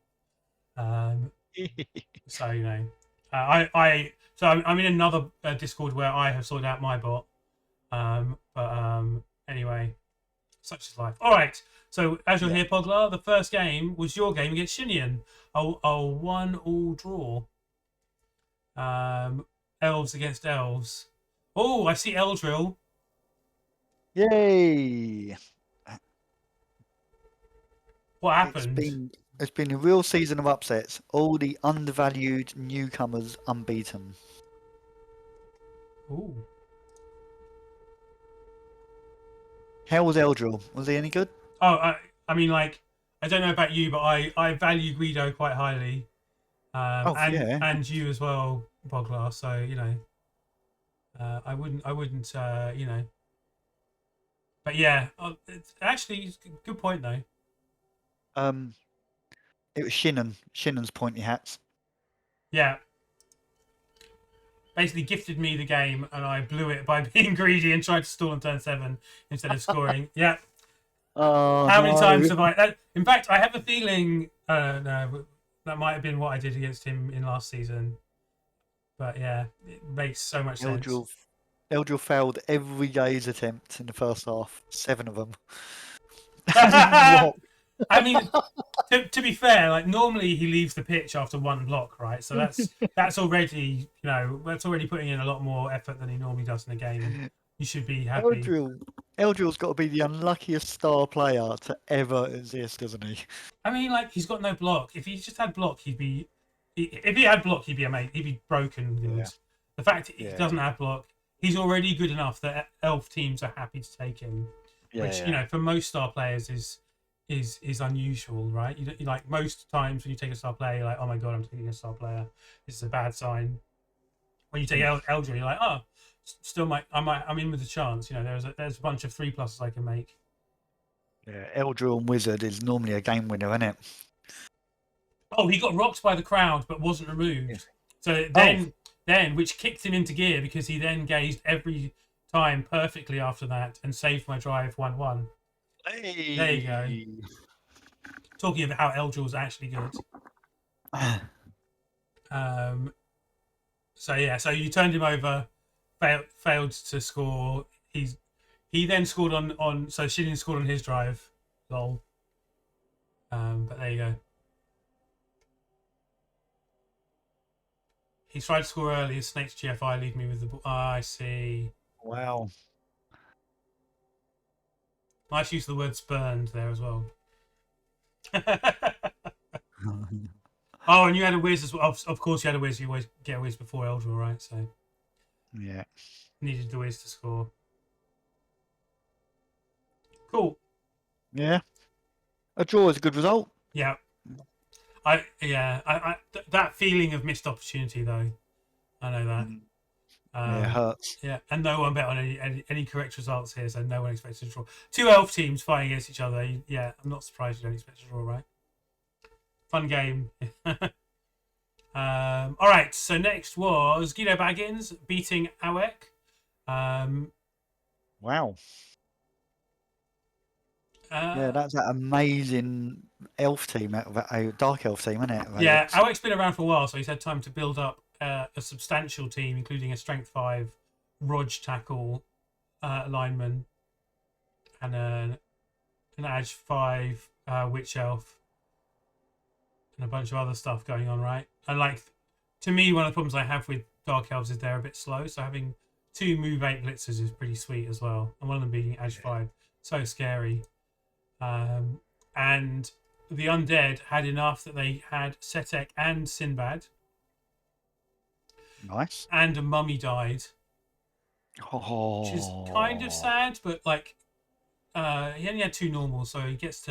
So you know, I'm in another Discord where I have sorted out my bot. Anyway, such is life. All right. So as you're here, Poglar, the first game was your game against Shinian. A 1-1 draw. Elves against elves. Oh, I see Eldril. Yay! What happened? It's been a real season of upsets. All the undervalued newcomers unbeaten. Ooh. How was Eldril? Was he any good? Oh, I mean, like, I don't know about you, but I value Guido quite highly. And you as well, Boglar. So you know, I wouldn't, you know. But yeah, it's actually good point though. It was Shinnan's pointy hats. Yeah. Basically gifted me the game, and I blew it by being greedy and trying to stall on turn 7 instead of scoring. Yeah. Oh, How many times have I? In fact, I have a feeling. No, that might have been what I did against him in last season. But yeah, it makes so much sense. Eldril failed every gaze attempt in the first half. 7 of them. I mean, to be fair, like normally he leaves the pitch after 1 block, right? So that's already, you know, that's already putting in a lot more effort than he normally does in a game. And you should be happy. Eldril's got to be the unluckiest star player to ever exist, doesn't he? I mean, like he's got no block. If he just had block, he'd be. If he had block, he'd be amazing. He'd be broken good. Yeah. The fact he doesn't have block, he's already good enough that elf teams are happy to take him. Which you know, for most star players is unusual, right? You like most times when you take a star player, you're like, oh my god, I'm taking a star player. This is a bad sign. When you take Eldril, you're like, oh, still I'm in with a chance. You know, there's a bunch of 3+s I can make. Yeah, Eldril and Wizard is normally a game winner, isn't it? Oh, he got rocked by the crowd, but wasn't removed. Yeah. So then, which kicked him into gear because he then gazed every time perfectly after that and saved my drive 1-1. Hey. There you go. Talking about how Eldril's actually good. So yeah, so you turned him over, failed to score. He then scored on so Shinian scored on his drive. Lol. But there you go. He tried to score early. Snake's GFI leave me with the ball. I see. Wow. Nice use of the word spurned there as well. Oh, and you had a whiz as well. Of course you had a whiz. You always get a whiz before Eldril, right? So yeah. Needed the whiz to score. Cool. Yeah. A draw is a good result. Yeah. That feeling of missed opportunity though. I know that. Yeah, it hurts. Yeah, and no one bet on any correct results here, so no one expects a draw. 2 elf teams fighting against each other. Yeah, I'm not surprised you don't expect a draw, right? Fun game. All right, so next was Guido Baggins beating Awek. Wow. Yeah, that's that amazing elf team, a dark elf team, isn't it? Yeah, Awek's been around for a while, so he's had time to build up a substantial team, including a strength 5 Rog tackle lineman and an Edge 5 witch elf and a bunch of other stuff going on, right? And like, to me, one of the problems I have with dark elves is they're a bit slow, so having 2 move 8 blitzers is pretty sweet as well, and one of them being Edge 5, so scary. And the undead had enough that they had Setek and Sinbad. Nice. And a mummy died. Oh. Which is kind of sad, but like he only had 2 normals, so he gets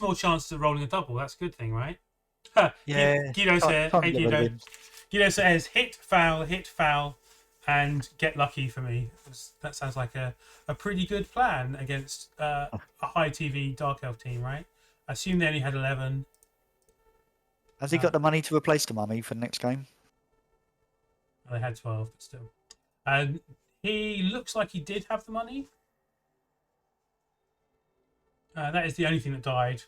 more chances of rolling a double. That's a good thing, right? Yeah, Guido said, can't hey get rid of Guido. him. Guido says, hit, foul, and get lucky for me. That sounds like a pretty good plan against a high TV Dark Elf team, right? I assume they only had 11. Has he got the money to replace the mummy for the next game? They had 12, but still. And he looks like he did have the money. That is the only thing that died.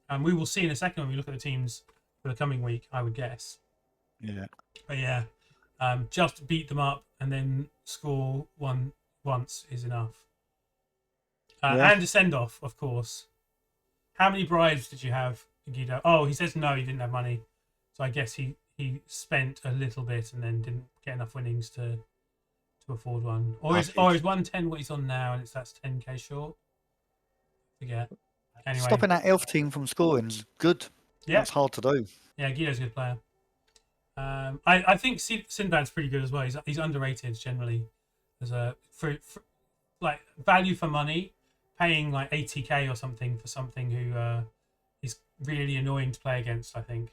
And we will see in a second when we look at the teams for the coming week, I would guess. Yeah. But yeah, just beat them up and then score one once is enough. Yeah. And a send-off, of course. How many bribes did you have, Guido? Oh, he says no, he didn't have money. So I guess he spent a little bit and then didn't get enough winnings to afford one. Or is 110 what he's on now and that's 10k short? Forget. Anyway. Stopping that elf team from scoring is good. Yeah. That's hard to do. Yeah, Guido's a good player. I think Sinbad's pretty good as well. He's underrated generally as for like value for money, paying like 80k or something for something who is really annoying to play against. I think.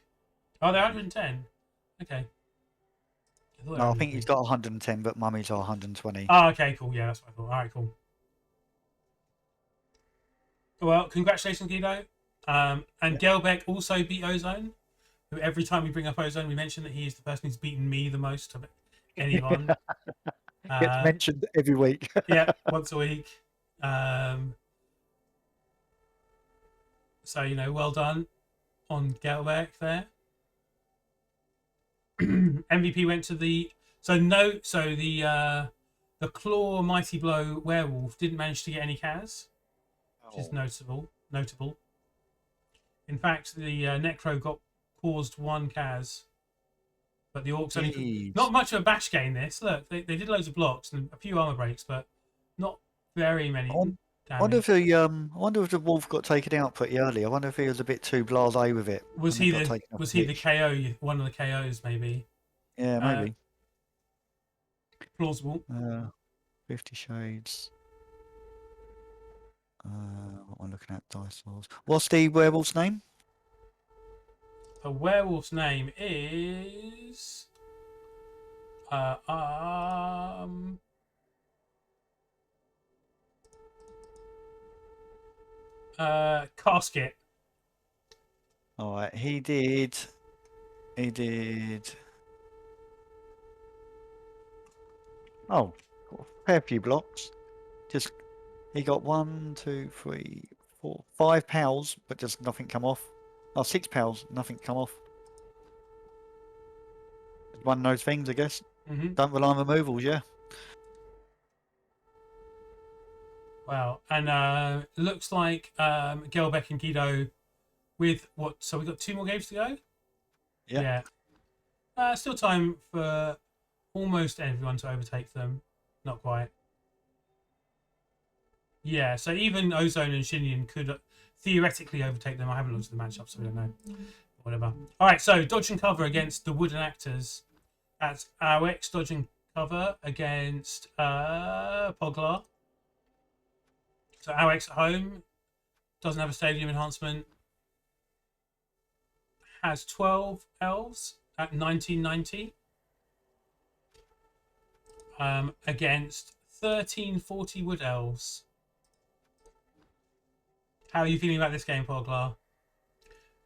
Oh, they're 110. Okay. I think he's got 110, but mummies are 120. Oh, okay, cool. Yeah, that's what I thought. All right, cool. Well, congratulations, Guido. And Gelbeck also beat Ozone. Who every time we bring up Ozone, we mention that he is the person who's beaten me the most of anyone. Gets mentioned every week. Yeah, once a week. So well done on Gelbeck there. MVP went to the the Claw Mighty Blow Werewolf didn't manage to get any Kaz, which is notable. In fact, the Necro caused one Kaz, but the Orcs only not much of a bash game. This look, they did loads of blocks and a few armor breaks, but not very many. I wonder if the wolf got taken out pretty early. I wonder if he was a bit too blasé with it. Was he the KO? One of the KOs, maybe. Yeah, maybe. Plausible. 50 Shades. What am I looking at? Dice Rolls. What's the werewolf's name? The werewolf's name is Casket. All right, he did. Oh, got a fair few blocks. He got 1, 2, 3, 4, 5 pals, but just nothing come off. Oh, 6 pals, nothing come off. One of those things, I guess. Mm-hmm. Don't rely on removals, yeah. Wow, and looks like Gelbeck and Guido with what? So we've got 2 more games to go. Yeah. Still time for almost everyone to overtake them. Not quite. Yeah, so even Ozone and Shinyan could theoretically overtake them. I haven't looked at the matchup, so we don't know. Whatever. All right, so dodge and cover against the Wooden Actors. That's Alex dodge and cover against Poglar. So Alex at home doesn't have a stadium enhancement. Has 12 elves at 1990 against 1340 wood elves. How are you feeling about this game, Poglar?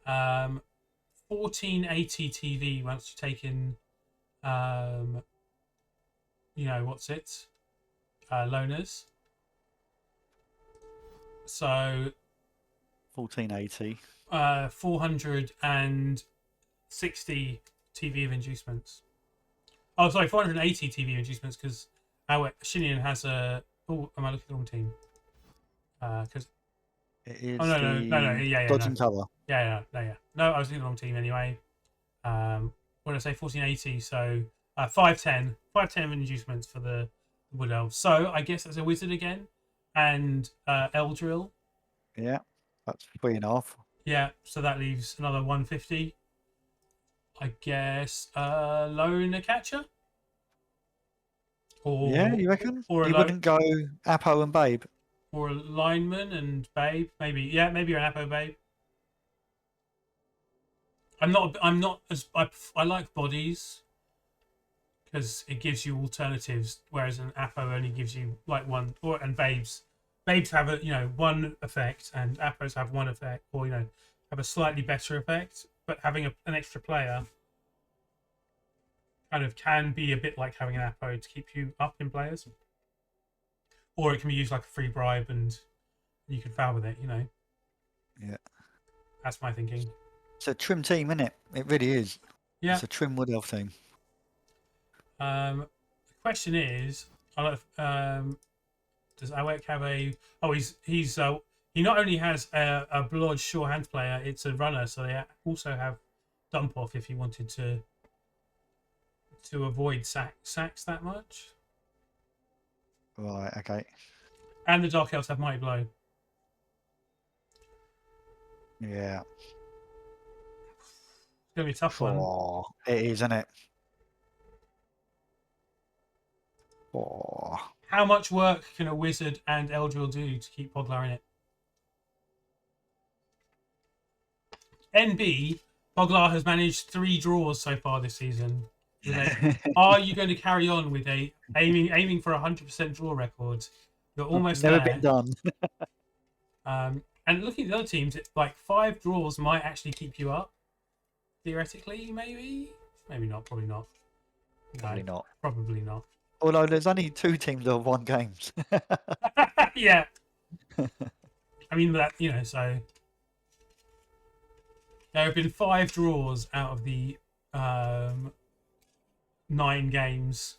1480 TV once you take in, what's it? Loners. So 1480. 460 TV of inducements. Oh, sorry, 480 TV inducements because Shinian has a. Oh, am I looking at the wrong team? Because. It is no, yeah, dodge and cover. Yeah. No, I was looking at the wrong team anyway. What did I say? 1480. So 510 of inducements for the Wood Elves. So I guess that's a wizard again, and Eldril. Yeah, that's 3.5. Yeah, so that leaves another 150. I guess Loner Catcher? Yeah, you reckon? Or you wouldn't go Apo and Babe? Or a lineman and Babe? Maybe. Yeah, maybe an Apo Babe. I'm not as I like bodies because it gives you alternatives, whereas an Apo only gives you like one. And babes have a one effect, and Apos have one effect, or have a slightly better effect. But having an extra player kind of can be a bit like having an Apo to keep you up in players, or it can be used like a free bribe and you can foul with it. Yeah. That's my thinking. It's a trim team, isn't it? It really is. Yeah. It's a trim Wood Elf team. The question is, does Awek have a? Oh, he not only has a Blodge sure hand player, it's a runner, so they also have dump off if he wanted to avoid sacks that much. Right. Okay. And the Dark Elves have Mighty Blow. Yeah. It's gonna be a tough one. Oh, it is, isn't it? Oh. How much work can a Wizard and Eldril do to keep Poglar in it? NB, Poglar has managed 3 draws so far this season. Are you going to carry on with aiming for 100% draw record? You're almost never there. been done. And looking at the other teams, it's like 5 draws might actually keep you up. Theoretically, maybe not. Probably not. Probably not. Probably not. Although there's only 2 teams that have won games. Yeah. I mean that so there have been 5 draws out of the 9 games.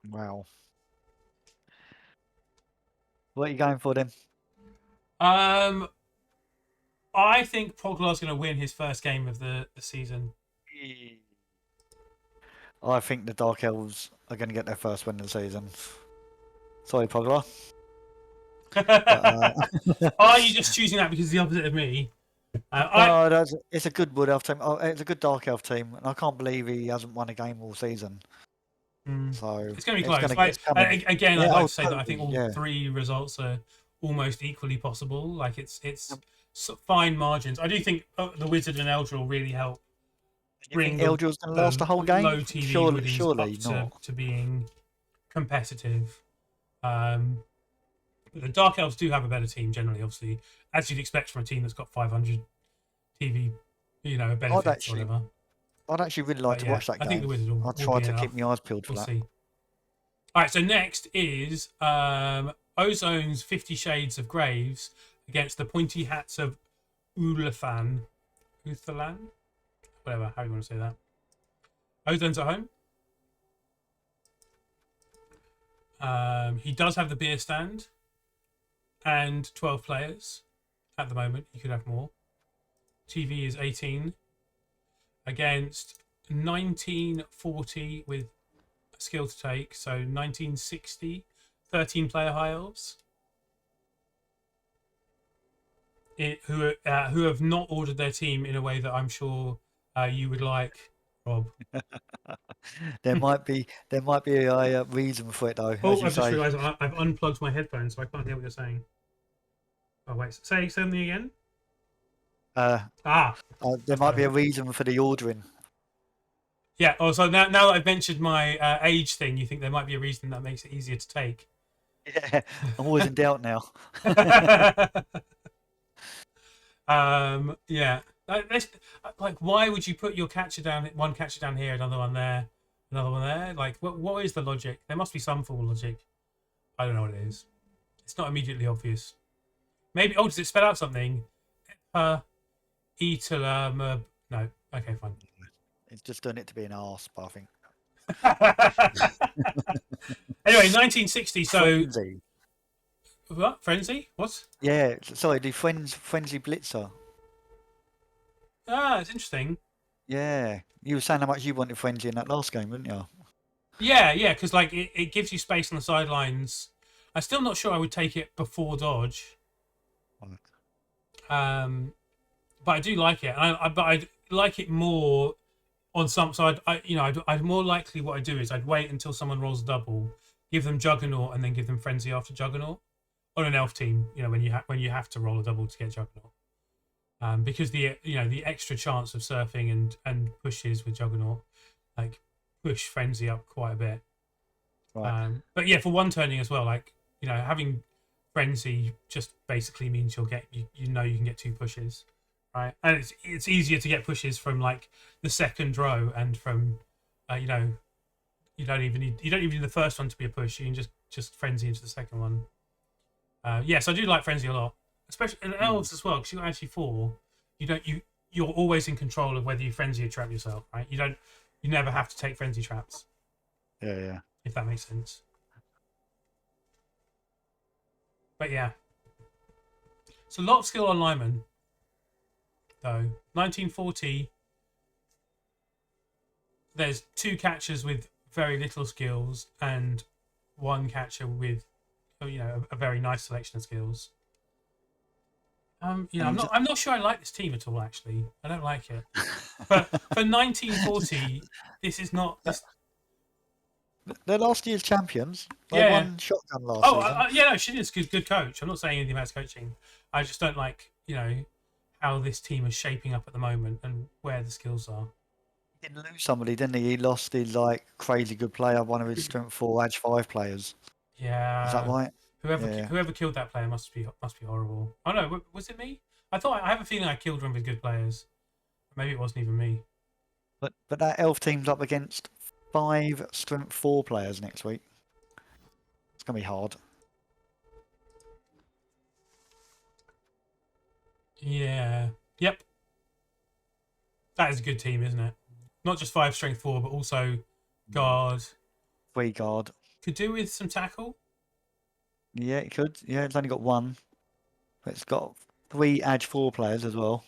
Wow. What are you going for then? I think Poglar's going to win his first game of the season. I think the Dark Elves are going to get their first win of the season. Sorry, Poglar. Are you just choosing that because it's the opposite of me? It's a good Wood Elf team. Oh, it's a good Dark Elf team, and I can't believe he hasn't won a game all season. So it's going to be close. Again, I'd like to say that I think all 3 results are almost equally possible. Like it's fine margins. I do think the Wizard and Eldril really help bring Eldril's going to last the whole game. Low TV surely not to being competitive. The Dark Elves do have a better team generally, obviously, as you'd expect from a team that's got 500 TV, benefits or whatever. I'd actually really like to watch that game. I think the Wizard will. I'll try to keep my eyes peeled for that. See. All right, so next is Ozone's 50 Shades of Graves against the Pointy Hats of Uthalan, whatever, how you want to say that. Ozone's at home. He does have the beer stand and 12 players at the moment. You could have more. TV is 18 against 1940 with a skill to take. So 1960, 13 player high elves. Who have not ordered their team in a way that I'm sure you would like, Rob. There might be a reason for it though. Oh, I've just realised I've unplugged my headphones, so I can't hear what you're saying. Oh wait, say something again. There might be a reason for the ordering. Yeah. Oh, so now that I've mentioned my age thing, you think there might be a reason that makes it easier to take? Yeah, I'm always in doubt now. Yeah. Like, why would you put your catcher down? One catcher down here, another one there, another one there. Like, what is the logic? There must be some full logic. I don't know what it is. It's not immediately obvious. Maybe. Oh, does it spell out something? No. Okay, fine. It's just done it to be an arse, but I think. Anyway, 1960. So. Frenzy. What? Frenzy? What? Yeah, sorry, the Frenzy Blitzer. Ah, it's interesting. Yeah, you were saying how much you wanted Frenzy in that last game, weren't you? Yeah, because like it gives you space on the sidelines. I'm still not sure I would take it before dodge. But I do like it. But I'd like it more on some side. I'd more likely what I do is I'd wait until someone rolls a double, give them Juggernaut, and then give them Frenzy after Juggernaut on an elf team. When you have to roll a double to get Juggernaut. because the extra chance of surfing and pushes with Juggernaut like push Frenzy up quite a bit. Right. But yeah, for one turning as well, like having Frenzy just basically means you'll get you can get 2 pushes, right? And it's easier to get pushes from like the second row and from you don't even need the first one to be a push. You can just Frenzy into the second one. Yes, I do like Frenzy a lot, especially in elves as well, because you got actually 4. You're always in control of whether you Frenzy or trap yourself, right? You never have to take Frenzy traps. Yeah. If that makes sense. But yeah. So a lot of skill on linemen, though. 1940, there's 2 catchers with very little skills and 1 catcher with a very nice selection of skills. I'm not sure I like this team at all, actually. I don't like it. But for 1940, this is not this. They're last year's champions. They Yeah. won shotgun last season. Yeah, no, she is good coach. I'm not saying anything about his coaching. I just don't like, how this team is shaping up at the moment and where the skills are. He did lose somebody, didn't he? He lost his crazy good player, one of his strength 4 edge 5 players. Yeah. Is that right? Whoever killed that player must be horrible. Oh no, was it me? I have a feeling I killed one of his good players. Maybe it wasn't even me. But that elf team's up against 5 strength 4 players next week. It's gonna be hard. Yeah. Yep. That is a good team, isn't it? Not just 5 strength 4, but also guard. 3 guard. Could do with some tackle. Yeah, it could. Yeah, it's only got 1. But it's got 3 edge 4 players as well.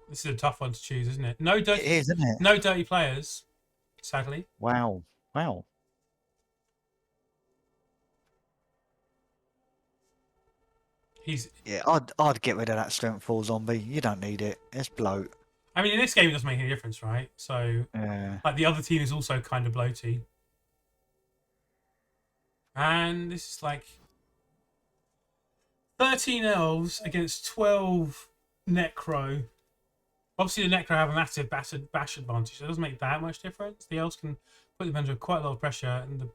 This is a tough one to choose, isn't it? No dirty, It is, isn't it? No dirty players, sadly. Wow. Yeah, I'd get rid of that strength 4 zombie. You don't need it. It's bloat. I mean, in this game, it doesn't make any difference, right? So, like, the other team is also kind of bloaty. And this is like 13 elves against 12 necro. Obviously, the necro have a massive bash advantage, so it doesn't make that much difference. The elves can put them under quite a lot of pressure, and the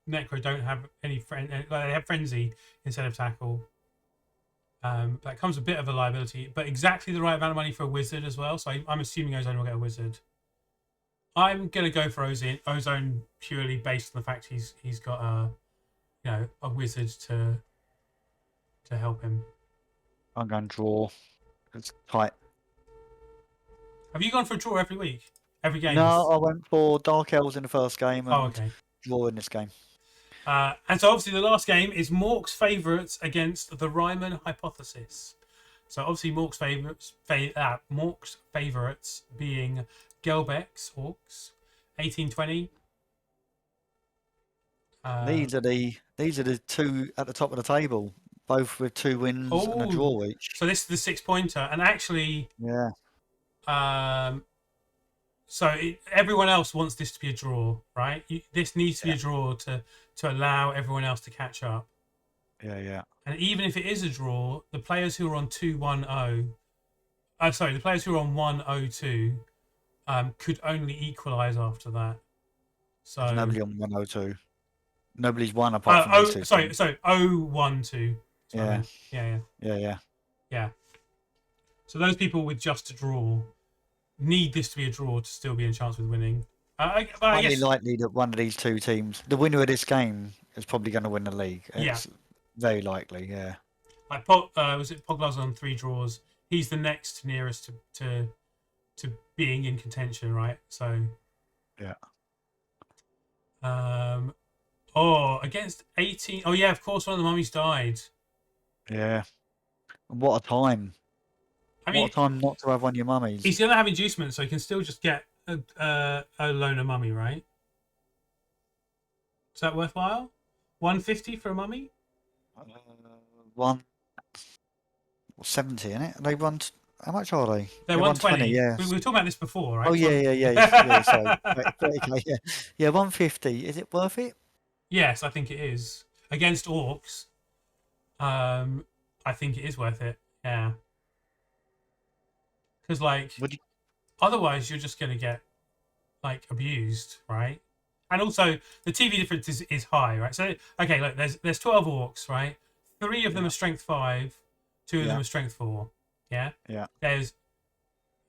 necro don't have any they have frenzy instead of tackle. That comes a bit of a liability, but exactly the right amount of money for a wizard as well. So I'm assuming Ozone will get a wizard. I'm gonna go for Ozone purely based on the fact he's got a wizard to help him. I'm going to draw. It's tight. Have you gone for a draw every week? Every game? No, I went for Dark Elves in the first game and okay. draw in this game. And so obviously the last game is Mork's favourites against the Ryman Hypothesis. So obviously Mork's favourites being Gelbeck's Orcs, 1820. These are the 2 at the top of the table, both with 2 wins and a draw each. So this is the 6-pointer, and actually, yeah. Everyone else wants this to be a draw, right? This needs to be a draw to allow everyone else to catch up. Yeah. And even if it is a draw, the players who are on 2-1-0, the players who are on 1-0-2, could only equalise after that. So there's nobody on 102. Nobody's won apart from these 2. Sorry, 0-1-2. Yeah. Yeah. So those people with just a draw need this to be a draw to still be in chance with winning. I guess likely that one of these 2 teams, the winner of this game, is probably going to win the league. It's very likely, yeah. Like was it Pogla's on 3 draws? He's the next nearest to being in contention, right? So yeah. Against 18. Oh yeah, of course, one of the mummies died. Yeah. What a time. What a time not to have one of your mummies. He's going to have inducement, so he can still just get a loner mummy, right? Is that worthwhile? 150 for a mummy? 170, isn't it? They run. How much are they? They're 120. Yeah. We were talking about this before, right? Oh yeah. Sorry. 30K, yeah, 150. Is it worth it? Yes, I think it is. Against orcs, I think it is worth it. Yeah, because like Would you, otherwise you're just gonna get like abused, right? And also the TV difference is high, right? So okay, look, there's 12 orcs, right? 3 of them yeah, are strength 5, 2 of them yeah, are strength 4. Yeah. yeah. There's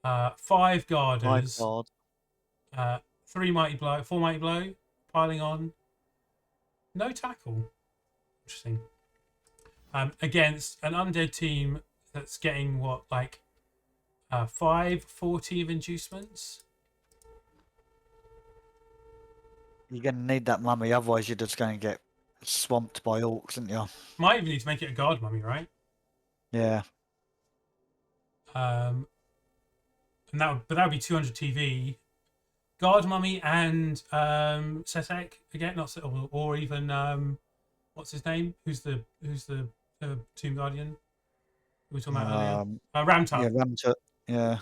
5 Five guarders, guard. 3 mighty blow, 4 mighty blow, piling on, no tackle. Interesting. Against an undead team that's getting what, like 540 of inducements. You're going to need that mummy, otherwise you're just going to get swamped by orcs, aren't you? Might even need to make it a guard mummy, right? Yeah. And that would be 200 TV. Guard mummy and Sesek again, not or even what's his name? Who's the Tomb Guardian we were talking about earlier? Yeah, Ramtut. Ramtut. Yeah.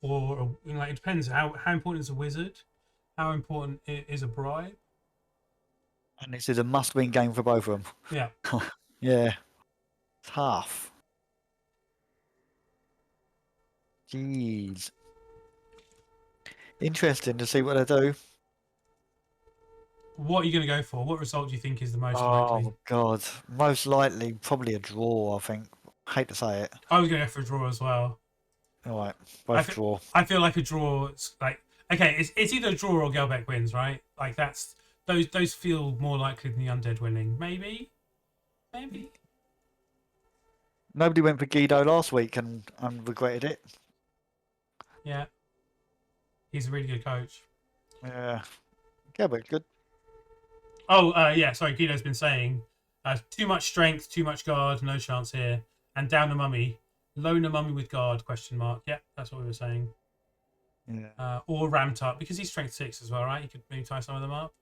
Or like it depends how important is a wizard, how important is a bribe. And this is a must-win game for both of them. Yeah. Yeah. Tough. Jeez. Interesting to see what they do. What are you going to go for? What result do you think is the most likely? Oh, God. Most likely, probably a draw, I think. Hate to say it. I was going to go for a draw as well. All right. Both draw. I feel like a draw. It's like, okay, it's either a draw or Gelbeck wins, right? Like that's those feel more likely than the undead winning. Maybe. Nobody went for Guido last week and regretted it. Yeah. He's a really good coach. Yeah. Yeah, but good. Oh, yeah. Sorry, Guido's been saying too much strength, too much guard, no chance here, and down a mummy, loan a mummy with guard? Question mark. Yeah, that's what we were saying. Yeah. Or ramped up because he's strength 6 as well, right? You could maybe tie some of them up.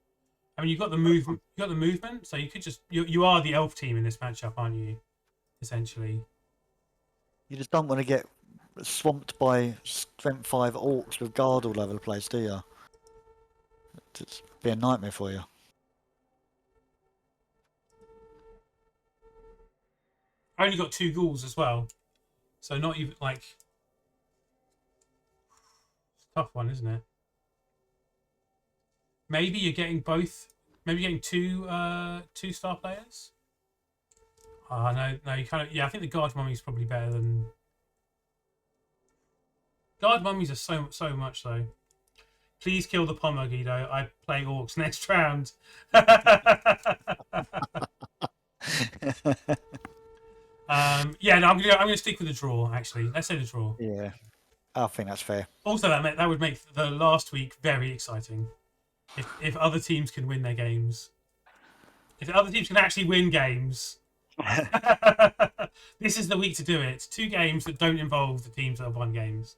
I mean, you've got the movement. You got the movement, so you could just you are the elf team in this matchup, aren't you? Essentially. You just don't want to get swamped by strength 5 orcs with guard all over the place, do you? It's be a nightmare for you. I only got 2 ghouls as well, so not even like tough one, isn't it? Maybe you're getting both. Maybe you're getting two star players. No, you kind of I think the guard mummy is probably better than guard mummies are so much though. Please kill the Pommer, Guido. I play orcs next round. Yeah, no, I'm gonna stick with the draw. Actually, let's say the draw. Yeah, I think that's fair. Also, that would make the last week very exciting. If other teams can win their games, if other teams can actually win games, this is the week to do it. 2 games that don't involve the teams that have won games.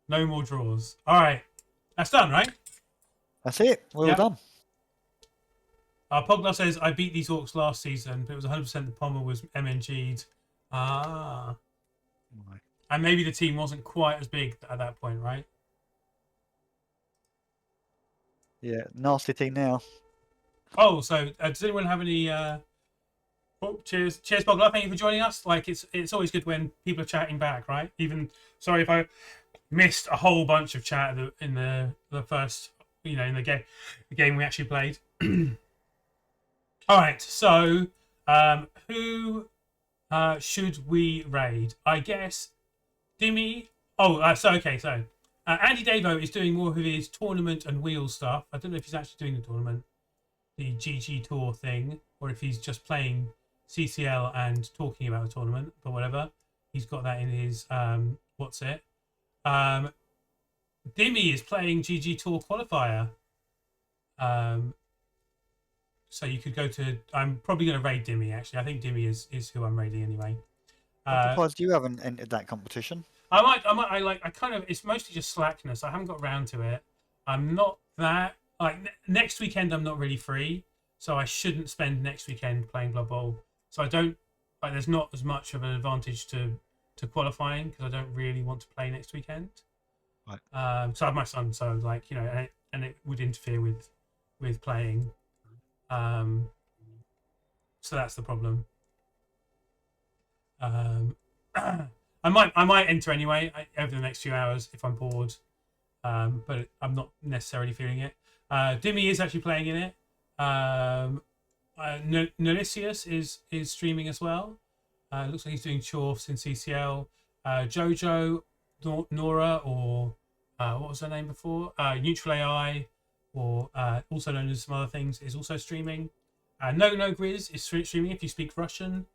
No more draws. All right, that's done, right? That's it. We're all done. Pogla says, I beat these orcs last season, but it was 100% the Pommer was MNG'd. Ah. Right. And maybe the team wasn't quite as big at that point, right? Yeah, nasty team now. Oh, so does anyone have any... Oh, cheers, Pogla. Thank you for joining us. Like, it's always good when people are chatting back, right? Even, sorry if I missed a whole bunch of chat in the first, in the game we actually played. All right, so who should we raid? I guess Dimmy. Oh, so Andy Davo is doing more of his tournament and wheel stuff. I don't know if he's actually doing the tournament, the GG Tour thing, or if he's just playing CCL and talking about the tournament, but whatever. He's got that in his what's it? Dimmy is playing GG Tour qualifier. So you could go to. I'm probably going to raid Dimmy. Actually, I think Dimmy is who I'm raiding anyway. I'm surprised you haven't entered that competition. I might. I kind of. It's mostly just slackness. I haven't got round to it. I'm not that next weekend. I'm not really free, so I shouldn't spend next weekend playing Blood Bowl. So I don't. There's not as much of an advantage to qualifying because I don't really want to play next weekend. Right. So I have my son. So and it would interfere with playing. So that's the problem. I might enter anyway over the next few hours if I'm bored, but I'm not necessarily feeling it. Dimmy is actually playing in it. Nolicius is streaming as well. Looks like he's doing Chorfs in CCL. Jojo, Nora, or what was her name before? Neutral AI, or also known as some other things, is also streaming. No Grizz is streaming if you speak Russian.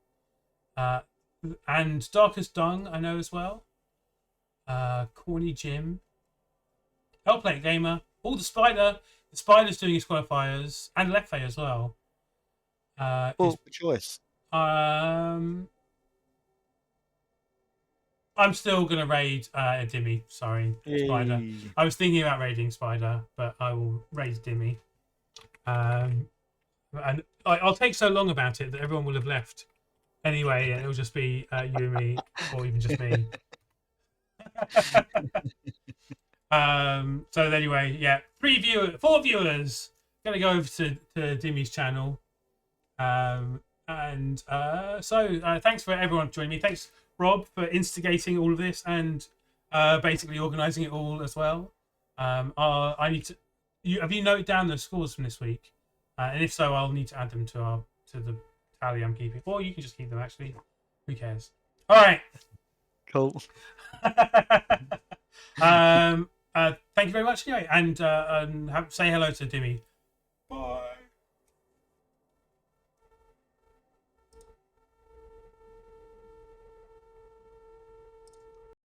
And Darkest Dung, I know as well. Corny Jim. Hellplate Gamer. Oh, the Spider's doing his qualifiers. And Lefe as well. Good choice. I'm still going to raid Dimmy. Sorry, Spider. Hey. I was thinking about raiding Spider, but I will raid Dimmy. And I'll take so long about it that everyone will have left anyway, and it'll just be you and me, or even just me. So anyway, yeah, 4 viewers. Gonna go over to Dimmy's channel. Thanks for everyone joining me. Thanks, Rob, for instigating all of this and basically organising it all as well. I need to. Have you noted down the scores from this week? And if so, I'll need to add them to the tally I'm keeping. Or you can just keep them. Actually, who cares? All right. Cool. Thank you very much anyway, and say hello to Dimmy. Bye.